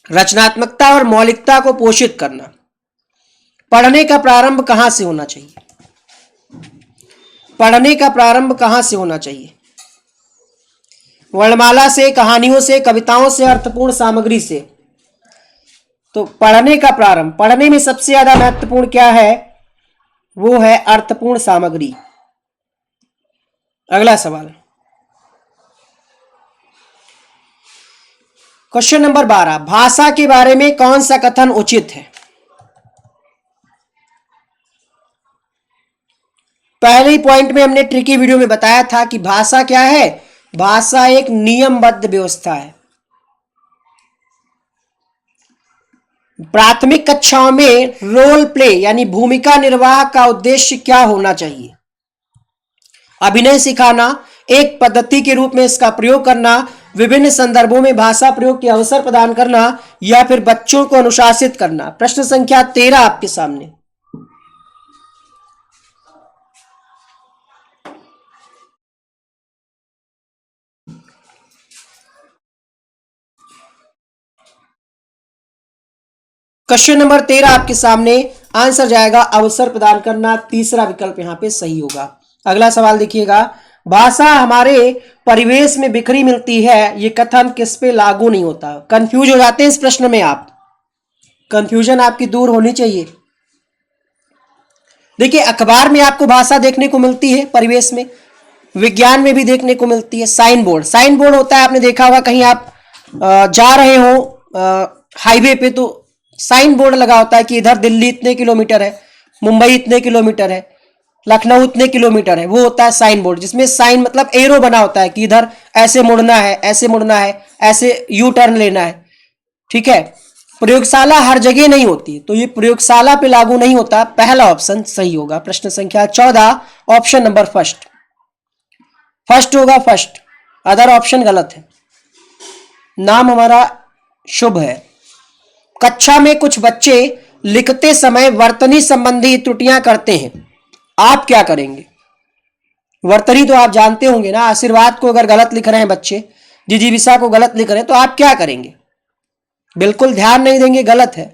रचनात्मकता और मौलिकता को पोषित करना। पढ़ने का प्रारंभ कहां से होना चाहिए? पढ़ने का प्रारंभ कहां से होना चाहिए? वर्णमाला से, कहानियों से, कविताओं से, अर्थपूर्ण सामग्री से? तो पढ़ने का प्रारंभ, पढ़ने में सबसे ज्यादा महत्वपूर्ण क्या है? वो है अर्थपूर्ण सामग्री। अगला सवाल, क्वेश्चन नंबर 12, भाषा के बारे में कौन सा कथन उचित है? पहले ही पॉइंट में हमने ट्रिकी वीडियो में बताया था कि भाषा क्या है? भाषा एक नियमबद्ध व्यवस्था है। प्राथमिक कक्षाओं में रोल प्ले यानी भूमिका निर्वाह का उद्देश्य क्या होना चाहिए? अभिनय सिखाना, एक पद्धति के रूप में इसका प्रयोग करना, विभिन्न संदर्भों में भाषा प्रयोग के अवसर प्रदान करना, या फिर बच्चों को अनुशासित करना। प्रश्न संख्या 13 आपके सामने, क्वेश्चन नंबर 13 आपके सामने, आंसर जाएगा अवसर प्रदान करना। तीसरा विकल्प यहां पे सही होगा। अगला सवाल देखिएगा, भाषा हमारे परिवेश में बिखरी मिलती है, ये कथन किस पे लागू नहीं होता? कंफ्यूज हो जाते हैं इस प्रश्न में आप, कंफ्यूजन आपकी दूर होनी चाहिए। देखिए अखबार में आपको भाषा देखने को मिलती है, परिवेश में, विज्ञान में भी देखने को मिलती है। साइन बोर्ड, साइन बोर्ड होता है, आपने देखा होगा कहीं आप जा रहे हो हाईवे पे तो साइन बोर्ड लगा होता है कि इधर दिल्ली इतने किलोमीटर है, मुंबई इतने किलोमीटर है, लखनऊ इतने किलोमीटर है। वो होता है साइन बोर्ड, जिसमें साइन मतलब एरो बना होता है कि इधर ऐसे मुड़ना है, ऐसे मुड़ना है, ऐसे यू टर्न लेना है। ठीक है, प्रयोगशाला हर जगह नहीं होती, तो ये प्रयोगशाला पे लागू नहीं होता। पहला ऑप्शन सही होगा। प्रश्न संख्या 14, ऑप्शन नंबर फर्स्ट, फर्स्ट होगा, फर्स्ट। अदर ऑप्शन गलत है। नाम हमारा शुभ है। कक्षा में कुछ बच्चे लिखते समय वर्तनी संबंधी त्रुटियां करते हैं, आप क्या करेंगे? वर्तनी तो आप जानते होंगे ना, आशीर्वाद को अगर गलत लिख रहे हैं बच्चे, जिजीविसा को गलत लिख रहे हैं, तो आप क्या करेंगे? बिल्कुल ध्यान नहीं देंगे, गलत है।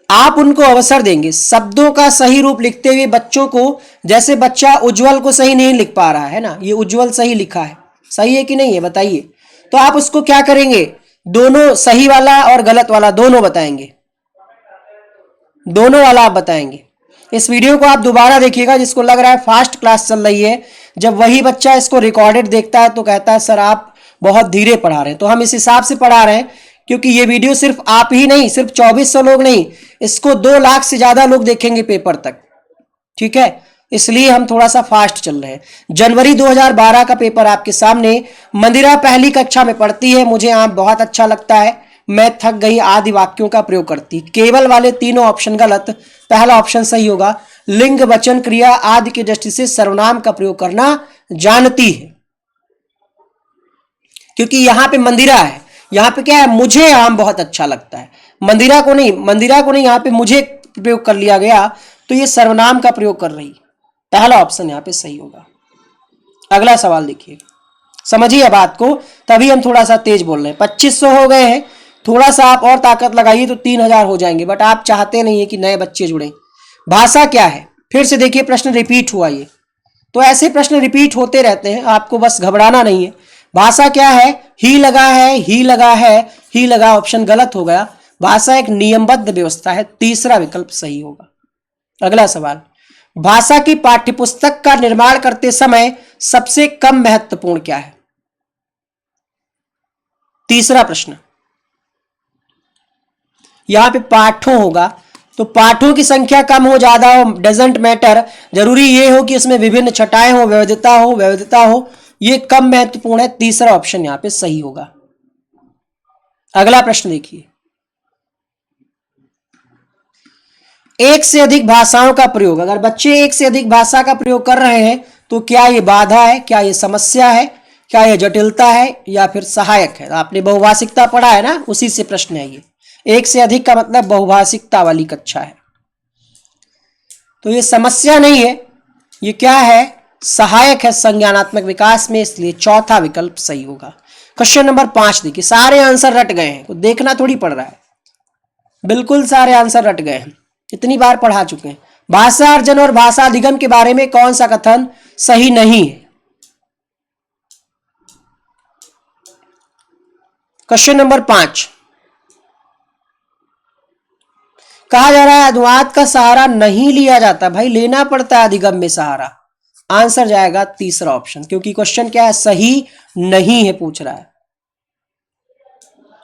आप उनको अवसर देंगे शब्दों का सही रूप लिखते हुए बच्चों को। जैसे बच्चा उज्जवल को सही नहीं लिख पा रहा है ना, ये उज्जवल सही लिखा है, सही है कि नहीं है बताइए? तो आप उसको क्या करेंगे? दोनों, सही वाला और गलत वाला दोनों बताएंगे, दोनों वाला आप बताएंगे। इस वीडियो को आप दोबारा देखिएगा, जिसको लग रहा है फास्ट क्लास चल रही है, जब वही बच्चा इसको रिकॉर्डेड देखता है तो कहता है सर आप बहुत धीरे पढ़ा रहे हैं। तो हम इस हिसाब से पढ़ा रहे हैं क्योंकि ये वीडियो सिर्फ आप ही नहीं, सिर्फ 2400 लोग नहीं, इसको 2 लाख से ज्यादा लोग देखेंगे पेपर तक। ठीक है, इसलिए हम थोड़ा सा फास्ट चल रहे हैं। जनवरी 2012 का पेपर आपके सामने। मंदिरा पहली कक्षा में पढ़ती है, मुझे आप बहुत अच्छा लगता है, मैं थक गई आदि वाक्यों का प्रयोग करती। केवल वाले तीनों ऑप्शन गलत, पहला ऑप्शन सही होगा। लिंग, वचन, क्रिया आदि की दृष्टि से सर्वनाम का प्रयोग करना जानती है, क्योंकि यहां पे मंदिरा है, यहां पे क्या है? मुझे आम बहुत अच्छा लगता है, मंदिरा को नहीं, मंदिरा को नहीं, यहां पे मुझे प्रयोग कर लिया गया, तो ये सर्वनाम का प्रयोग कर रही। पहला ऑप्शन यहाँ पे सही होगा। अगला सवाल देखिए, समझिए बात को, तभी हम थोड़ा सा तेज बोल रहे हैं। 2500 हो गए हैं, थोड़ा सा आप और ताकत लगाइए तो 3000 हो जाएंगे, बट आप चाहते नहीं है कि नए बच्चे जुड़े। भाषा क्या है, फिर से देखिए प्रश्न रिपीट हुआ ये, तो ऐसे प्रश्न रिपीट होते रहते हैं, आपको बस घबराना नहीं है। भाषा क्या है, ही लगा है, ही लगा है, ही लगा, ऑप्शन गलत हो गया। भाषा एक नियमबद्ध व्यवस्था है, तीसरा विकल्प सही होगा। अगला सवाल, भाषा की पाठ्यपुस्तक का निर्माण करते समय सबसे कम महत्वपूर्ण क्या है? तीसरा प्रश्न, यहां पे पाठों होगा, तो पाठों की संख्या कम हो ज्यादा हो डजेंट मैटर, जरूरी ये हो कि इसमें विभिन्न छटाएं हो, विविधता हो, ये कम महत्वपूर्ण है। तीसरा ऑप्शन यहां पे सही होगा। अगला प्रश्न देखिए, एक से अधिक भाषाओं का प्रयोग, अगर बच्चे एक से अधिक भाषा का प्रयोग कर रहे हैं तो क्या ये बाधा है, क्या ये समस्या है, क्या ये जटिलता है, या फिर सहायक है? आपने बहुभाषिकता पढ़ा है ना, उसी से प्रश्न है ये। एक से अधिक का मतलब बहुभाषिकता वाली कक्षा है, तो ये समस्या नहीं है, ये क्या है, सहायक है संज्ञानात्मक विकास में, इसलिए चौथा विकल्प सही होगा। क्वेश्चन नंबर 5 देखिए, सारे आंसर रट गए हैं, तो देखना थोड़ी पड़ रहा है, बिल्कुल सारे आंसर रट गए हैं, इतनी बार पढ़ा चुके हैं। भाषा अर्जन और भाषा अधिगम के बारे में कौन सा कथन सही नहीं है? क्वेश्चन नंबर 5, कहा जा रहा है अनुवाद का सहारा नहीं लिया जाता, भाई लेना पड़ता है अधिगम में सहारा। आंसर जाएगा तीसरा ऑप्शन, क्योंकि क्वेश्चन क्या है, सही नहीं है पूछ रहा है।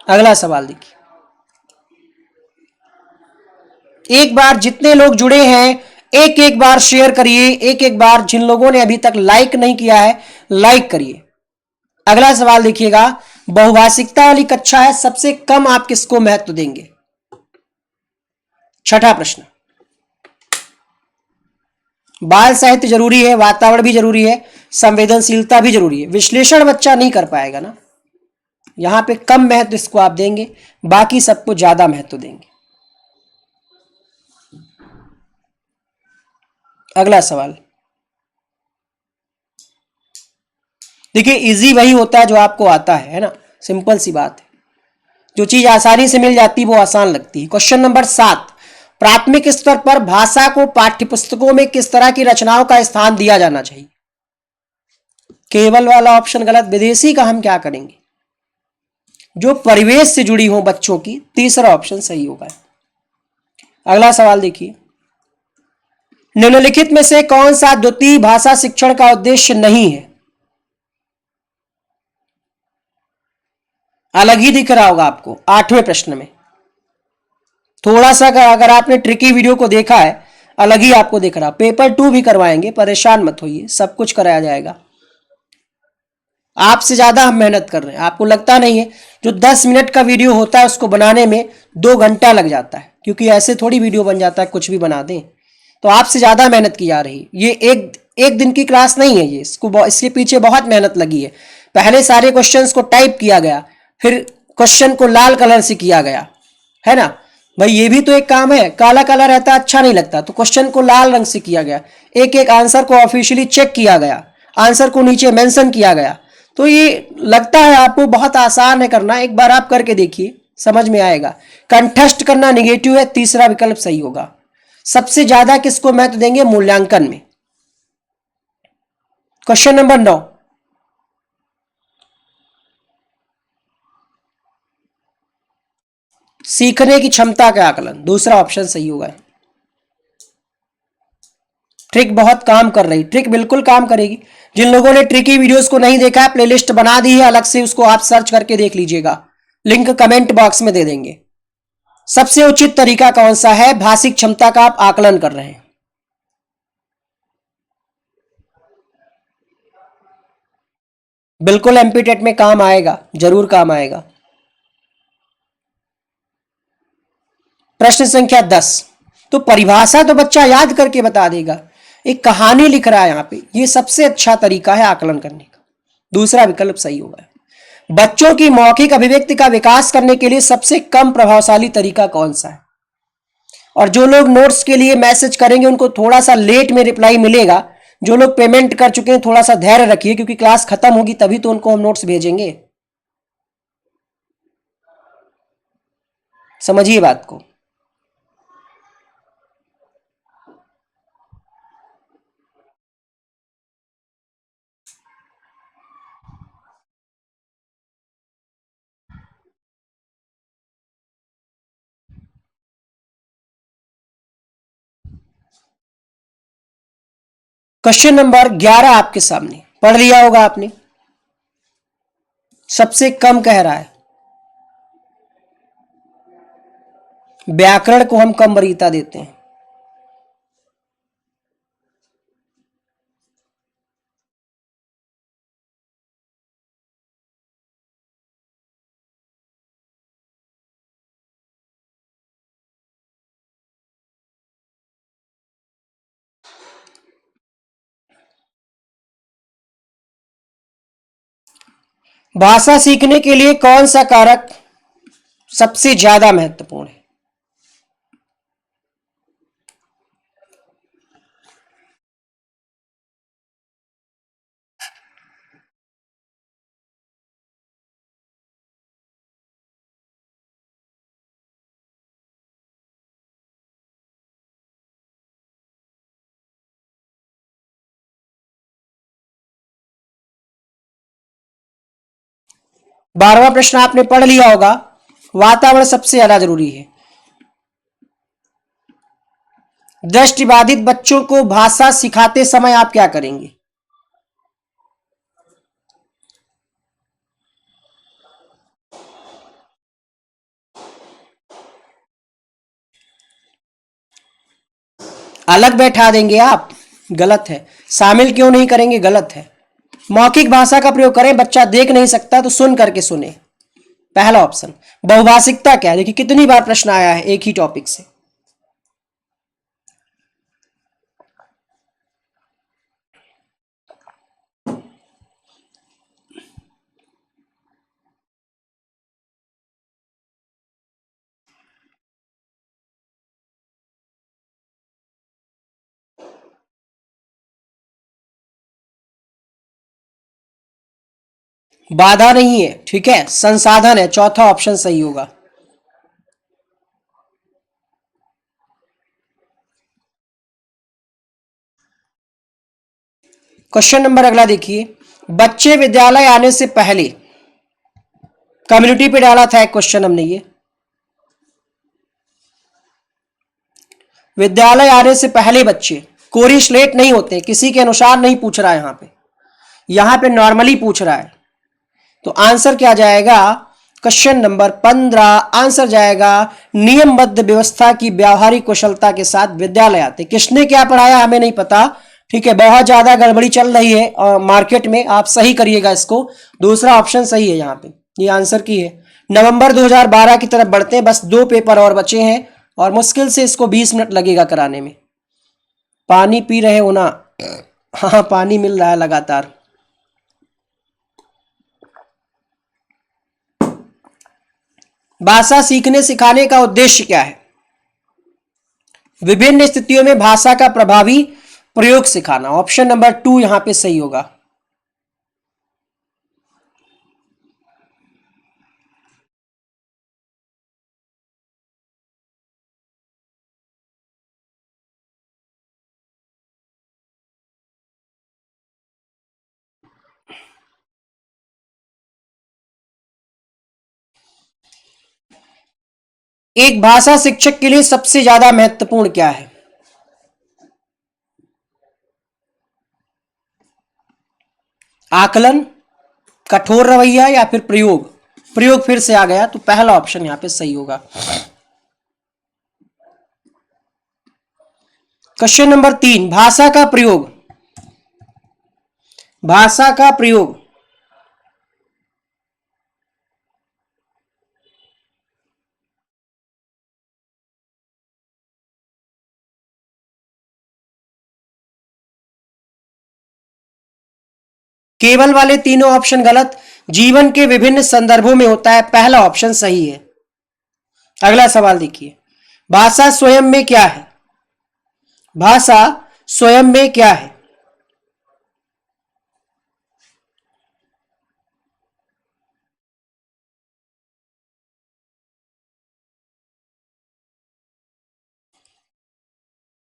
अगला सवाल देखिए, एक बार जितने लोग जुड़े हैं एक एक बार शेयर करिए, एक एक बार जिन लोगों ने अभी तक लाइक नहीं किया है लाइक करिए। अगला सवाल देखिएगा, बहुभाषिकता वाली कक्षा है, सबसे कम आप किसको महत्व देंगे? छठा प्रश्न, बाल साहित्य जरूरी है, वातावरण भी जरूरी है, संवेदनशीलता भी जरूरी है, विश्लेषण बच्चा नहीं कर पाएगा ना, यहां पे कम महत्व इसको आप देंगे, बाकी सबको ज्यादा महत्व देंगे। अगला सवाल देखिए, इजी वही होता है जो आपको आता है ना, सिंपल सी बात है, जो चीज आसानी से मिल जाती है वो आसान लगती है। क्वेश्चन नंबर 7, प्राथमिक स्तर पर भाषा को पाठ्यपुस्तकों में किस तरह की रचनाओं का स्थान दिया जाना चाहिए? केवल वाला ऑप्शन गलत, विदेशी का हम क्या करेंगे, जो परिवेश से जुड़ी हो बच्चों की, तीसरा ऑप्शन सही होगा। अगला सवाल देखिए, निम्नलिखित में से कौन सा द्वितीय भाषा शिक्षण का उद्देश्य नहीं है? अलग ही दिख रहा होगा आपको 8वें प्रश्न में, थोड़ा सा अगर आपने ट्रिकी वीडियो को देखा है अलग ही आपको दिख रहा। पेपर 2 भी करवाएंगे, परेशान मत होइए, सब कुछ कराया जाएगा। आपसे ज्यादा हम मेहनत कर रहे हैं, आपको लगता नहीं है, जो 10 मिनट का वीडियो होता है उसको बनाने में 2 घंटा लग जाता है, क्योंकि ऐसे थोड़ी वीडियो बन जाता है कुछ भी बना दें, तो आपसे ज्यादा मेहनत की जा रही है। ये एक दिन की क्लास नहीं है, ये इसके पीछे बहुत मेहनत लगी है। पहले सारे क्वेश्चंस को टाइप किया गया, फिर क्वेश्चन को लाल कलर से किया गया, है ना भाई, ये भी तो एक काम है, काला कलर रहता अच्छा नहीं लगता, तो क्वेश्चन को लाल रंग से किया गया, एक एक आंसर को ऑफिशियली चेक किया गया, आंसर को नीचे मेंशन किया गया, तो ये लगता है आपको बहुत आसान है करना, एक बार आप करके देखिए समझ में आएगा। कंठस्थ करना निगेटिव है, तीसरा विकल्प सही होगा। सबसे ज्यादा किसको महत्व देंगे मूल्यांकन में? क्वेश्चन नंबर 9, सीखने की क्षमता का आकलन, दूसरा ऑप्शन सही होगा। ट्रिक बहुत काम कर रही, ट्रिक बिल्कुल काम करेगी। जिन लोगों ने ट्रिकी वीडियोस को नहीं देखा है, प्लेलिस्ट बना दी है अलग से, उसको आप सर्च करके देख लीजिएगा, लिंक कमेंट बॉक्स में दे देंगे। सबसे उचित तरीका कौन सा है भाषिक क्षमता का आप आकलन कर रहे हैं? बिल्कुल एमपीटेट में काम आएगा, जरूर काम आएगा। प्रश्न संख्या 10, तो परिभाषा तो बच्चा याद करके बता देगा, एक कहानी लिख रहा है यहां पे, ये सबसे अच्छा तरीका है आकलन करने का, दूसरा विकल्प सही होगा। बच्चों की मौखिक अभिव्यक्ति का विकास करने के लिए सबसे कम प्रभावशाली तरीका कौन सा है? और जो लोग नोट्स के लिए मैसेज करेंगे उनको थोड़ा सा लेट में रिप्लाई मिलेगा, जो लोग पेमेंट कर चुके हैं थोड़ा सा धैर्य रखिए, क्योंकि क्लास खत्म होगी तभी तो उनको हम नोट्स भेजेंगे। समझिए बात को। क्वेश्चन नंबर 11 आपके सामने, पढ़ लिया होगा आपने। सबसे कम कह रहा है, व्याकरण को हम कम वरीयता देते हैं। भाषा सीखने के लिए कौन सा कारक सबसे ज्यादा महत्वपूर्ण है? बारहवां प्रश्न आपने पढ़ लिया होगा, वातावरण सबसे ज्यादा जरूरी है। दृष्टिबाधित बच्चों को भाषा सिखाते समय आप क्या करेंगे? अलग बैठा देंगे आप? गलत है। शामिल क्यों नहीं करेंगे? गलत है। मौखिक भाषा का प्रयोग करें। बच्चा देख नहीं सकता तो सुन करके सुने, पहला ऑप्शन। बहुभाषिकता क्या है? देखिए कितनी बार प्रश्न आया है एक ही टॉपिक से। बाधा नहीं है, ठीक है, संसाधन है, चौथा ऑप्शन सही होगा। क्वेश्चन नंबर अगला देखिए, बच्चे विद्यालय आने से पहले, कम्युनिटी पे डाला था एक क्वेश्चन हमने ये, विद्यालय आने से पहले बच्चे कोरी स्लेट नहीं होते, किसी के अनुसार नहीं पूछ रहा है यहां पे नॉर्मली पूछ रहा है। तो आंसर क्या जाएगा? क्वेश्चन नंबर 15 आंसर जाएगा, नियमबद्ध व्यवस्था की व्यावहारिक कुशलता के साथ विद्यालय आते। किसने क्या पढ़ाया हमें नहीं पता, ठीक है, बहुत ज्यादा गड़बड़ी चल रही है मार्केट में, आप सही करिएगा इसको। दूसरा ऑप्शन सही है यहाँ पे, ये आंसर की है। नवंबर 2012 की तरफ बढ़ते हैं, बस 2 पेपर और बचे हैं और मुश्किल से इसको 20 मिनट लगेगा कराने में। पानी पी रहे हो ना? हाँ पानी मिल रहा है लगातार। भाषा सीखने सिखाने का उद्देश्य क्या है? विभिन्न स्थितियों में भाषा का प्रभावी प्रयोग सिखाना। ऑप्शन नंबर 2 यहां पे सही होगा। एक भाषा शिक्षक के लिए सबसे ज्यादा महत्वपूर्ण क्या है? आकलन, कठोर रवैया या फिर प्रयोग? प्रयोग फिर से आ गया, तो पहला ऑप्शन यहां पे सही होगा। क्वेश्चन नंबर 3, भाषा का प्रयोग। भाषा का प्रयोग केवल वाले तीनों ऑप्शन गलत, जीवन के विभिन्न संदर्भों में होता है, पहला ऑप्शन सही है। अगला सवाल देखिए, भाषा स्वयं में क्या है? भाषा स्वयं में क्या है?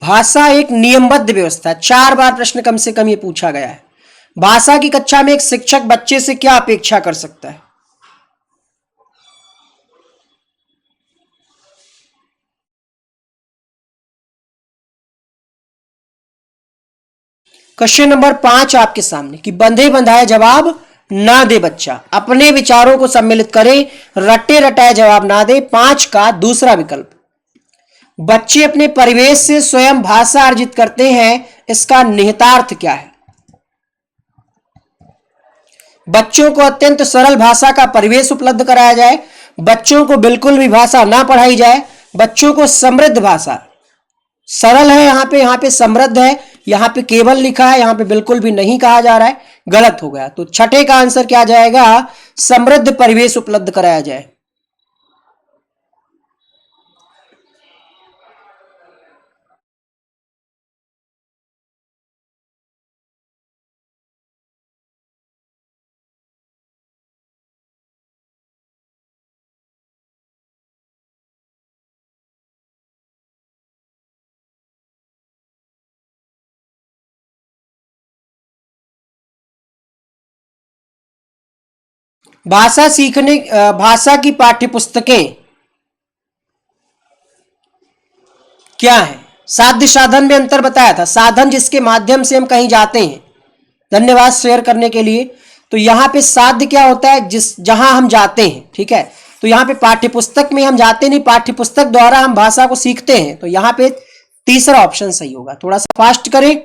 भाषा एक नियमबद्ध व्यवस्था है। 4 बार प्रश्न कम से कम ये पूछा गया है। भाषा की कक्षा में एक शिक्षक बच्चे से क्या अपेक्षा कर सकता है? क्वेश्चन नंबर 5 आपके सामने कि बंधे बंधाए जवाब ना दे बच्चा, अपने विचारों को सम्मिलित करे, रटे रटाए जवाब ना दे। 5 का दूसरा विकल्प, बच्चे अपने परिवेश से स्वयं भाषा अर्जित करते हैं, इसका निहितार्थ क्या है? बच्चों को अत्यंत सरल भाषा का परिवेश उपलब्ध कराया जाए, बच्चों को बिल्कुल भी भाषा ना पढ़ाई जाए, बच्चों को समृद्ध भाषा, सरल है यहां पे समृद्ध है, यहां पे केवल लिखा है, यहां पे बिल्कुल भी नहीं कहा जा रहा है, गलत हो गया। तो छठे का आंसर क्या जाएगा? समृद्ध परिवेश उपलब्ध कराया जाए। भाषा सीखने भाषा की पाठ्यपुस्तकें क्या है? साध्य साधन में अंतर बताया था। साधन जिसके माध्यम से हम कहीं जाते हैं। धन्यवाद शेयर करने के लिए। तो यहाँ पे साध्य क्या होता है? जिस जहां हम जाते हैं, ठीक है। तो यहाँ पे पाठ्यपुस्तक में हम जाते नहीं, पाठ्यपुस्तक द्वारा हम भाषा को सीखते हैं। तो यहाँ पे तीसरा ऑप्शन सही होगा। थोड़ा सा फास्ट करें।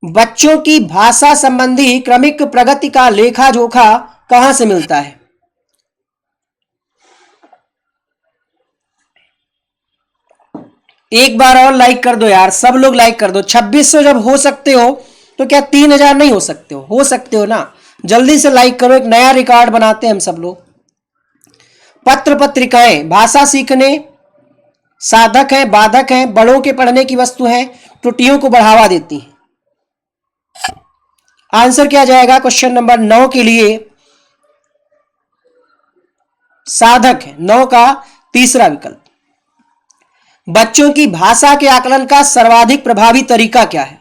बच्चों की भाषा संबंधी क्रमिक प्रगति का लेखा जोखा कहां से मिलता है? एक बार और लाइक कर दो यार, सब लोग लाइक कर दो। 2600 जब हो सकते हो तो क्या 3000 नहीं हो सकते हो? हो सकते हो ना। जल्दी से लाइक करो, एक नया रिकॉर्ड बनाते हैं हम सब लोग। पत्र पत्रिकाएं भाषा सीखने साधक हैं, बाधक हैं, बड़ों के पढ़ने की वस्तु हैं, त्रुटियों को बढ़ावा देती हैं। आंसर क्या जाएगा क्वेश्चन नंबर 9 के लिए? साधक है। 9 का तीसरा विकल्प। बच्चों की भाषा के आकलन का सर्वाधिक प्रभावी तरीका क्या है?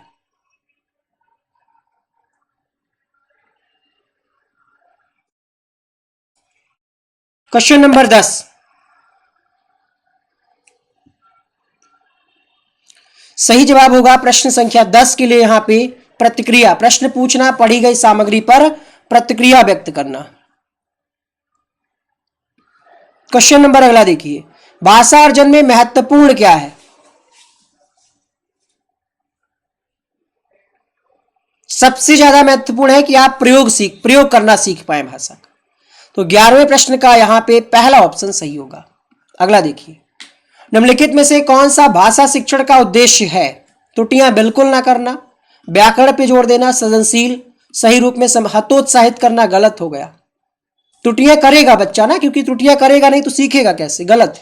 क्वेश्चन नंबर 10, सही जवाब होगा प्रश्न संख्या 10 के लिए यहां पे प्रतिक्रिया। प्रश्न पूछना, पढ़ी गई सामग्री पर प्रतिक्रिया व्यक्त करना। क्वेश्चन नंबर अगला देखिए, भाषा अर्जन में महत्वपूर्ण क्या है? सबसे ज्यादा महत्वपूर्ण है कि आप प्रयोग करना सीख पाए भाषा का। तो 11वें प्रश्न का यहां पे पहला ऑप्शन सही होगा। अगला देखिए, निम्नलिखित में से कौन सा भाषा शिक्षण का उद्देश्य है? त्रुटियां बिल्कुल ना करना, व्याकरण पे जोर देना, सृजनशील, सही रूप में हतोत्साहित करना। गलत हो गया। त्रुटियां करेगा बच्चा ना, क्योंकि त्रुटियां करेगा नहीं तो सीखेगा कैसे? गलत।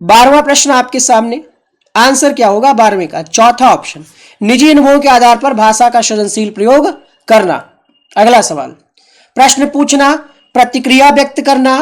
12वां प्रश्न आपके सामने, आंसर क्या होगा 12वें का? चौथा ऑप्शन, निजी अनुभवों के आधार पर भाषा का सृजनशील प्रयोग करना। अगला सवाल, प्रश्न पूछना, प्रतिक्रिया व्यक्त करना,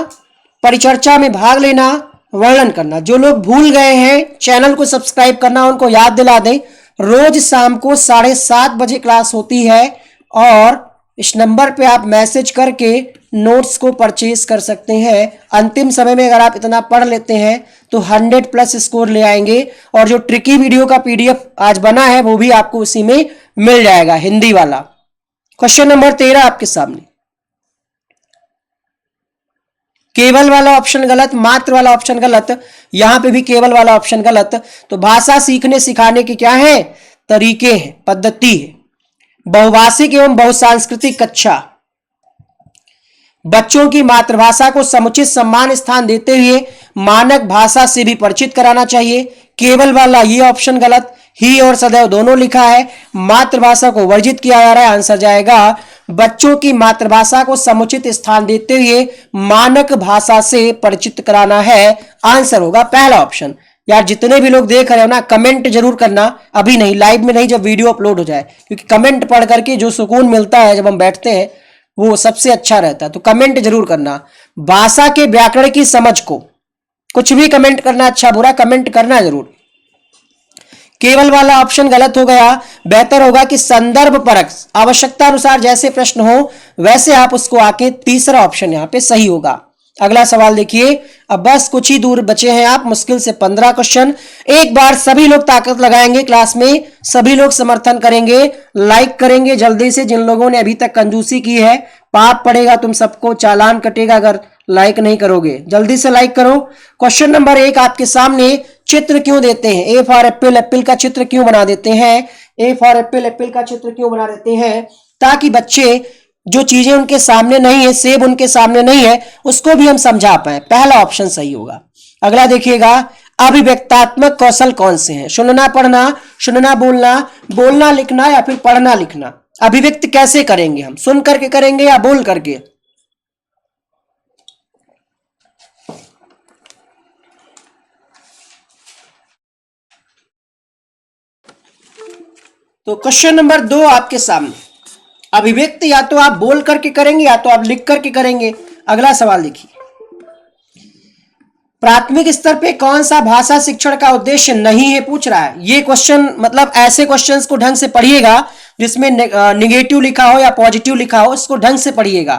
परिचर्चा में भाग लेना, वर्णन करना। जो लोग भूल गए हैं चैनल को सब्सक्राइब करना, उनको याद दिला दें। रोज शाम को 7:30 बजे क्लास होती है और इस नंबर पे आप मैसेज करके नोट्स को परचेज कर सकते हैं। अंतिम समय में अगर आप इतना पढ़ लेते हैं तो 100+ स्कोर ले आएंगे। और जो ट्रिकी वीडियो का PDF आज बना है वो भी आपको उसी में मिल जाएगा, हिंदी वाला। क्वेश्चन नंबर 13 आपके सामने, केवल वाला ऑप्शन गलत, मात्र वाला ऑप्शन गलत, यहां पे भी केवल वाला ऑप्शन गलत। तो भाषा सीखने सिखाने के क्या है? तरीके हैं, पद्धति है। बहुभाषिक एवं बहुसांस्कृतिक कक्षा, बच्चों की मातृभाषा को समुचित सम्मान स्थान देते हुए मानक भाषा से भी परिचित कराना चाहिए। केवल वाला ये ऑप्शन गलत, ही और सदैव दोनों लिखा है, मातृभाषा को वर्जित किया जा रहा है। आंसर जाएगा बच्चों की मातृभाषा को समुचित स्थान देते हुए मानक भाषा से परिचित कराना है। आंसर होगा पहला ऑप्शन। यार जितने भी लोग देख रहे हो ना, कमेंट जरूर करना, अभी नहीं, लाइव में नहीं, जब वीडियो अपलोड हो जाए, क्योंकि कमेंट पढ़ करके जो सुकून मिलता है जब हम बैठते हैं वो सबसे अच्छा रहता है। तो कमेंट जरूर करना। भाषा के व्याकरण की समझ को, कुछ भी कमेंट करना, अच्छा बुरा कमेंट करना जरूर। केवल वाला ऑप्शन गलत हो गया। बेहतर होगा कि संदर्भ परक, आवश्यकता अनुसार जैसे प्रश्न हो वैसे आप उसको आके, तीसरा ऑप्शन यहां पे सही होगा। अगला सवाल देखिए, अब बस कुछ ही दूर बचे हैं आप, मुश्किल से 15 क्वेश्चन। एक बार सभी लोग ताकत लगाएंगे क्लास में, सभी लोग समर्थन करेंगे, लाइक करेंगे जल्दी से। जिन लोगों ने अभी तक कंजूसी की है, पाप पड़ेगा तुम सबको, चालान कटेगा अगर लाइक नहीं करोगे। जल्दी से लाइक करो। क्वेश्चन नंबर 1 आपके सामने, चित्र क्यों देते हैं? ए फॉर एप्पल, एप्पल का चित्र क्यों बना देते हैं? ए फॉर एप्पल, एप्पल का चित्र क्यों बना देते हैं? ताकि बच्चे जो चीजें उनके सामने नहीं है, सेब उनके सामने नहीं है, उसको भी हम समझा पाए। पहला ऑप्शन सही होगा। अगला देखिएगा, अभिव्यक्तात्मक कौशल कौन से हैं? सुनना पढ़ना, सुनना बोलना, बोलना लिखना या फिर पढ़ना लिखना। अभिव्यक्त कैसे करेंगे हम? सुन करके करेंगे या बोल करके? तो क्वेश्चन नंबर 2 आपके सामने, अभिव्यक्त या तो आप बोल करके करेंगे या तो आप लिख करके करेंगे। अगला सवाल देखिए, प्राथमिक स्तर पे कौन सा भाषा शिक्षण का उद्देश्य नहीं है, पूछ रहा है। ये क्वेश्चन मतलब ऐसे क्वेश्चंस को ढंग से पढ़िएगा जिसमें निगेटिव लिखा हो या पॉजिटिव लिखा हो, इसको ढंग से पढ़िएगा,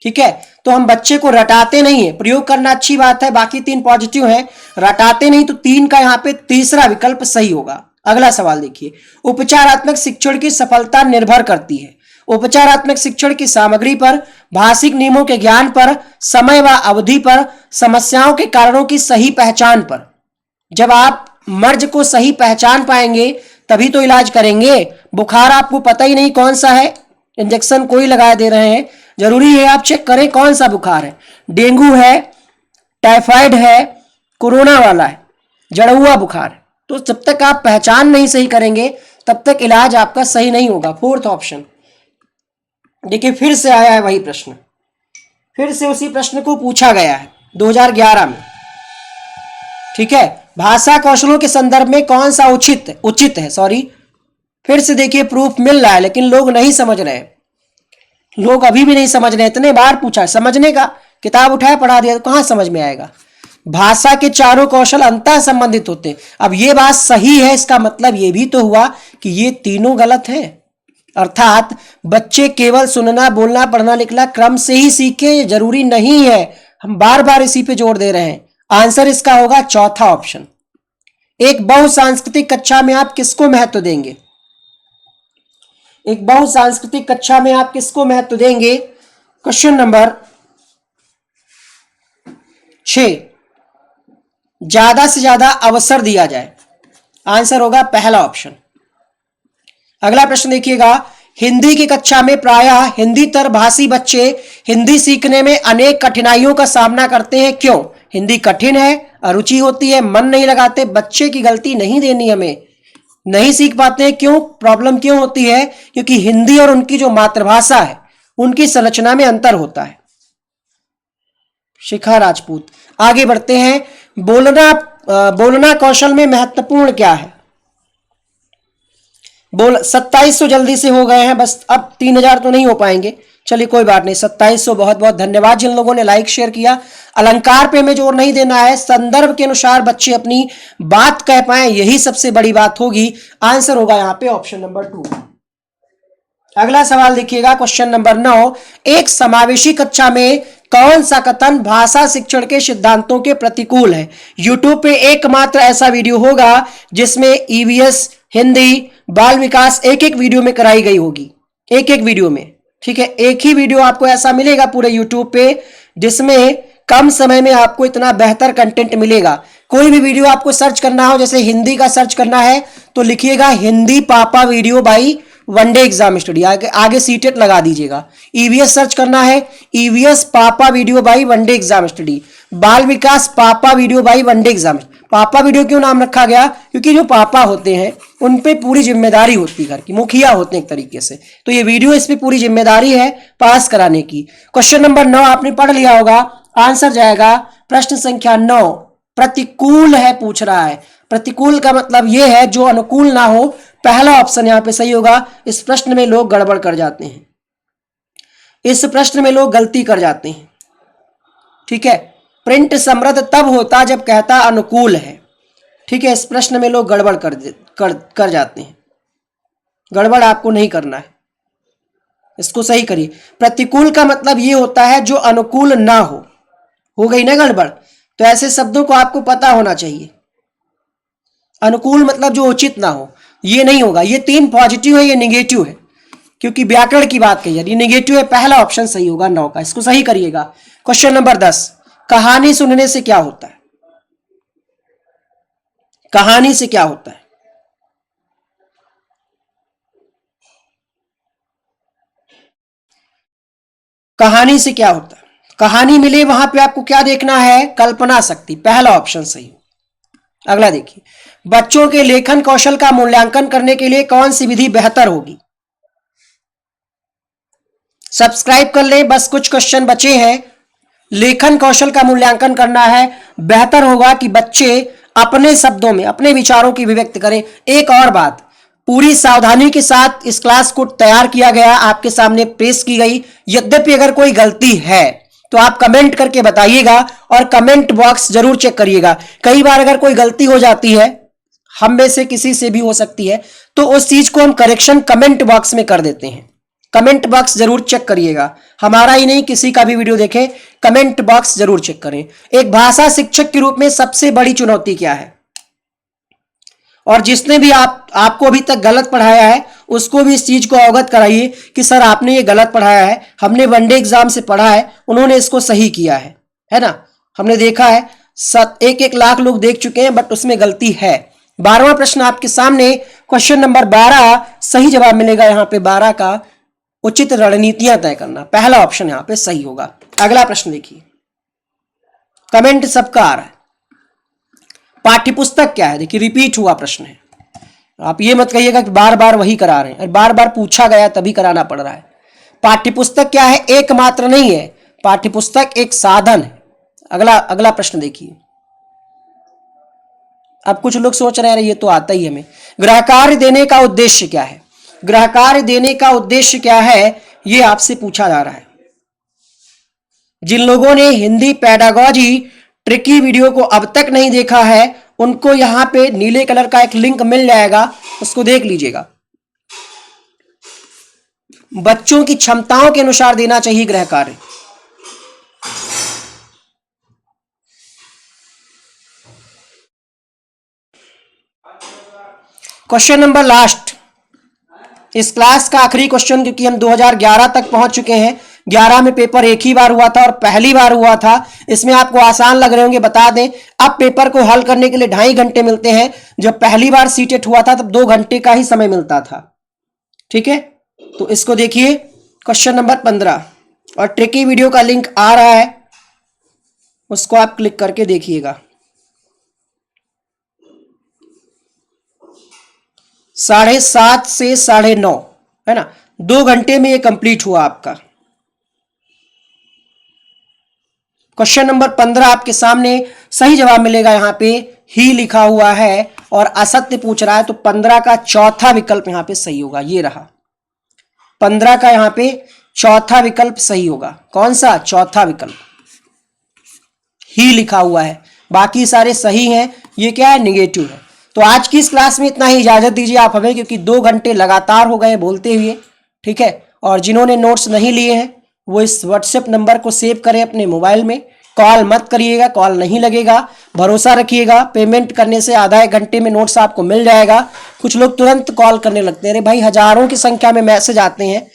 ठीक है। तो हम बच्चे को रटाते नहीं है, प्रयोग करना अच्छी बात है, बाकी 3 पॉजिटिव हैं, रटाते नहीं, तो 3 का यहाँ पे तीसरा विकल्प सही होगा। अगला सवाल देखिए, उपचारात्मक शिक्षण की सफलता निर्भर करती है। उपचारात्मक शिक्षण की सामग्री पर, भाषिक नियमों के ज्ञान पर, समय व अवधि पर, समस्याओं के कारणों की सही पहचान पर। जब आप मर्ज को सही पहचान पाएंगे तभी तो इलाज करेंगे। बुखार आपको पता ही नहीं कौन सा है, इंजेक्शन कोई लगा दे रहे हैं, जरूरी है आप चेक करें कौन सा बुखार है, डेंगू है, टाइफाइड है, कोरोना वाला है, जड़ुआ बुखार है। तो जब तक आप पहचान नहीं सही करेंगे तब तक इलाज आपका सही नहीं होगा। फोर्थ ऑप्शन देखिए, फिर से आया है वही प्रश्न, फिर से उसी प्रश्न को पूछा गया है 2011 में, ठीक है। भाषा कौशलों के संदर्भ में कौन सा उचित है, सॉरी, फिर से देखिए प्रूफ मिल रहा है लेकिन लोग नहीं समझ रहे, लोग अभी भी नहीं समझ रहे। इतने बार पूछा, समझने का किताब उठाया पढ़ा दिया तो कहां समझ में आएगा। भाषा के चारों कौशल अंतः संबंधित होते हैं। अब ये बात सही है, इसका मतलब ये भी तो हुआ कि ये तीनों गलत हैं, अर्थात बच्चे केवल सुनना बोलना पढ़ना लिखना क्रम से ही सीखें, जरूरी नहीं है। हम बार बार इसी पे जोर दे रहे हैं। आंसर इसका होगा चौथा ऑप्शन। एक बहुसांस्कृतिक कक्षा में आप किसको महत्व देंगे? एक बहुसांस्कृतिक कक्षा में आप किसको महत्व देंगे? क्वेश्चन नंबर 6, ज्यादा से ज्यादा अवसर दिया जाए। आंसर होगा पहला ऑप्शन। अगला प्रश्न देखिएगा, हिंदी की कक्षा में प्रायः हिंदीतर भाषी बच्चे हिंदी सीखने में अनेक कठिनाइयों का सामना करते हैं, क्यों? हिंदी कठिन है, अरुचि होती है, मन नहीं लगाते। बच्चे की गलती नहीं देनी हमें, नहीं सीख पाते हैं, क्यों? प्रॉब्लम क्यों होती है? क्योंकि हिंदी और उनकी जो मातृभाषा है उनकी संरचना में अंतर होता है। शिखा राजपूत। आगे बढ़ते हैं, बोलना कौशल में महत्वपूर्ण क्या है? 2700 जल्दी से हो गए हैं, बस अब 3000 तो नहीं हो पाएंगे, चलिए कोई बात नहीं। 2700, बहुत बहुत धन्यवाद जिन लोगों ने लाइक शेयर किया। अलंकार पे हमें जोर नहीं देना है, संदर्भ के अनुसार बच्चे अपनी बात कह पाए, यही सबसे बड़ी बात होगी। आंसर होगा यहाँ पे ऑप्शन नंबर 2। अगला सवाल देखिएगा, क्वेश्चन नंबर 9, एक समावेशी कक्षा में कौन सा कथन भाषा शिक्षण के सिद्धांतों के प्रतिकूल है? यूट्यूब पे एकमात्र ऐसा वीडियो होगा जिसमें ईवीएस, हिंदी, बाल विकास एक एक वीडियो में कराई गई होगी, एक एक वीडियो में, ठीक है। एक ही वीडियो आपको ऐसा मिलेगा पूरे यूट्यूब पे जिसमें कम समय में आपको इतना बेहतर कंटेंट मिलेगा। कोई भी वीडियो आपको सर्च करना हो, जैसे हिंदी का सर्च करना है तो लिखिएगा हिंदी पापा video by one day exam study, आगे सीटेट लगा दीजिएगा। ईवीएस सर्च करना है, ईवीएस पापा video by one day exam study. बाल विकास पापा वीडियो बाई वनडे एग्जाम। पापा वीडियो क्यों नाम रखा गया? क्योंकि जो पापा होते हैं उन पे पूरी जिम्मेदारी होती है, घर की मुखिया होते हैं एक तरीके से, तो ये वीडियो इस पे पूरी जिम्मेदारी है पास कराने की। क्वेश्चन नंबर 9 आपने पढ़ लिया होगा, आंसर जाएगा प्रश्न संख्या 9। प्रतिकूल है पूछ रहा है, प्रतिकूल का मतलब यह है जो अनुकूल ना हो, पहला ऑप्शन यहां पे सही होगा। इस प्रश्न में लोग गड़बड़ कर जाते हैं, इस प्रश्न में लोग गलती कर जाते हैं, ठीक है। प्रिंट समृद्ध तब होता जब कहता अनुकूल है, ठीक है। इस प्रश्न में लोग गड़बड़ कर जाते हैं। गड़बड़ आपको नहीं करना है, इसको सही करिए। प्रतिकूल का मतलब ये होता है जो अनुकूल ना हो गई ना गड़बड़, तो ऐसे शब्दों को आपको पता होना चाहिए। अनुकूल मतलब जो उचित ना हो, ये नहीं होगा। ये 3 पॉजिटिव है, ये निगेटिव है, क्योंकि व्याकरण की बात कही जा रही है। निगेटिव है, पहला ऑप्शन सही होगा 9 का, इसको सही करिएगा। क्वेश्चन नंबर 10, कहानी सुनने से क्या होता है? कहानी से क्या होता है? कहानी से क्या होता है? कहानी मिले वहां पे आपको क्या देखना है? कल्पना शक्ति, पहला ऑप्शन सही। अगला देखिए, बच्चों के लेखन कौशल का मूल्यांकन करने के लिए कौन सी विधि बेहतर होगी? सब्सक्राइब कर ले, बस कुछ क्वेश्चन बचे हैं। लेखन कौशल का मूल्यांकन करना है, बेहतर होगा कि बच्चे अपने शब्दों में अपने विचारों की अभिव्यक्ति करें। एक और बात, पूरी सावधानी के साथ इस क्लास को तैयार किया गया, आपके सामने पेश की गई। यद्यपि अगर कोई गलती है तो आप कमेंट करके बताइएगा और कमेंट बॉक्स जरूर चेक करिएगा। कई बार अगर कोई गलती हो जाती है, हम में से किसी से भी हो सकती है, तो उस चीज को हम करेक्शन कमेंट बॉक्स में कर देते हैं। कमेंट बॉक्स जरूर चेक करिएगा, हमारा ही नहीं किसी का भी वीडियो देखें, कमेंट बॉक्स जरूर चेक करें। एक भाषा शिक्षक के रूप में सबसे बड़ी चुनौती क्या है? और जिसने भी आपको अभी तक गलत पढ़ाया है उसको भी इस चीज को अवगत कराइए कि सर आपने ये गलत पढ़ाया है, हमने वनडे एग्जाम से पढ़ा है, उन्होंने इसको सही किया है ना। हमने देखा है, 1-1 लाख लोग देख चुके हैं, बट उसमें गलती है। 12वां प्रश्न आपके सामने, क्वेश्चन नंबर 12, सही जवाब मिलेगा यहाँ पे 12 का, उचित रणनीतियां तय करना, पहला ऑप्शन यहाँ पे सही होगा। अगला प्रश्न देखिए, कमेंट सबका आ रहा है। पाठ्यपुस्तक क्या है? देखिए रिपीट हुआ प्रश्न है, आप ये मत कहिएगा कि बार बार वही करा रहे हैं, बार बार पूछा गया तभी कराना पड़ रहा है। पाठ्यपुस्तक क्या है? एकमात्र नहीं है, पाठ्यपुस्तक एक साधन है। अगला प्रश्न देखिए। अब कुछ लोग सोच रहे हैं ये तो आता ही हमें। गृह कार्य देने का उद्देश्य क्या है? गृह कार्य देने का उद्देश्य क्या है, ये आपसे पूछा जा रहा है। जिन लोगों ने हिंदी पेडागॉजी ट्रिकी वीडियो को अब तक नहीं देखा है, उनको यहां पे नीले कलर का एक लिंक मिल जाएगा, उसको देख लीजिएगा। बच्चों की क्षमताओं के अनुसार देना चाहिए गृह कार्य। क्वेश्चन नंबर लास्ट, इस क्लास का आखिरी क्वेश्चन, क्योंकि हम 2011 तक पहुंच चुके हैं। 11 में पेपर एक ही बार हुआ था और पहली बार हुआ था, इसमें आपको आसान लग रहे होंगे, बता दें। अब पेपर को हल करने के लिए 2.5 घंटे मिलते हैं, जब पहली बार सीटेट हुआ था तब 2 घंटे का ही समय मिलता था। ठीक है, तो इसको देखिए, क्वेश्चन नंबर 15, और ट्रिकी वीडियो का लिंक आ रहा है, उसको आप क्लिक करके देखिएगा। 7:30 से 9:30 है ना, 2 घंटे में ये कंप्लीट हुआ आपका। क्वेश्चन नंबर 15 आपके सामने, सही जवाब मिलेगा यहाँ पे ही लिखा हुआ है, और असत्य पूछ रहा है, तो 15 का चौथा विकल्प यहाँ पे सही होगा। ये रहा 15 का यहाँ पे चौथा विकल्प सही होगा। कौन सा? चौथा विकल्प, ही लिखा हुआ है, बाकी सारे सही हैं। ये क्या है? निगेटिव है। तो आज की इस क्लास में इतना ही, इजाजत दीजिए आप हमें, क्योंकि 2 घंटे लगातार हो गए बोलते हुए। ठीक है, और जिन्होंने नोट्स नहीं लिए हैं वो इस व्हाट्सएप नंबर को सेव करें अपने मोबाइल में। कॉल मत करिएगा, कॉल नहीं लगेगा, भरोसा रखिएगा। पेमेंट करने से आधा 1 घंटे में नोट्स आपको मिल जाएगा। कुछ लोग तुरंत कॉल करने लगते हैं, अरे भाई हजारों की संख्या में मैसेज आते हैं,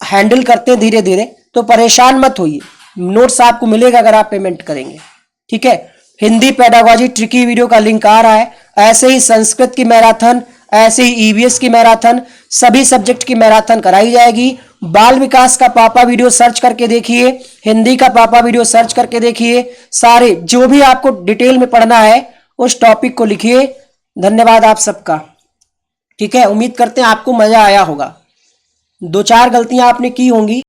हैंडल करते हैं धीरे धीरे, तो परेशान मत होइए, नोट्स आपको मिलेगा अगर आप पेमेंट करेंगे। ठीक है, हिंदी पेडागॉजी ट्रिकी वीडियो का लिंक आ रहा है। ऐसे ही संस्कृत की मैराथन, ऐसे ही ईवीएस की मैराथन, सभी सब्जेक्ट की मैराथन कराई जाएगी। बाल विकास का पापा वीडियो सर्च करके देखिए, हिंदी का पापा वीडियो सर्च करके देखिए, सारे जो भी आपको डिटेल में पढ़ना है उस टॉपिक को लिखिए। धन्यवाद आप सबका। ठीक है, उम्मीद करते हैं आपको मजा आया होगा। 2-4 गलतियां आपने की होंगी।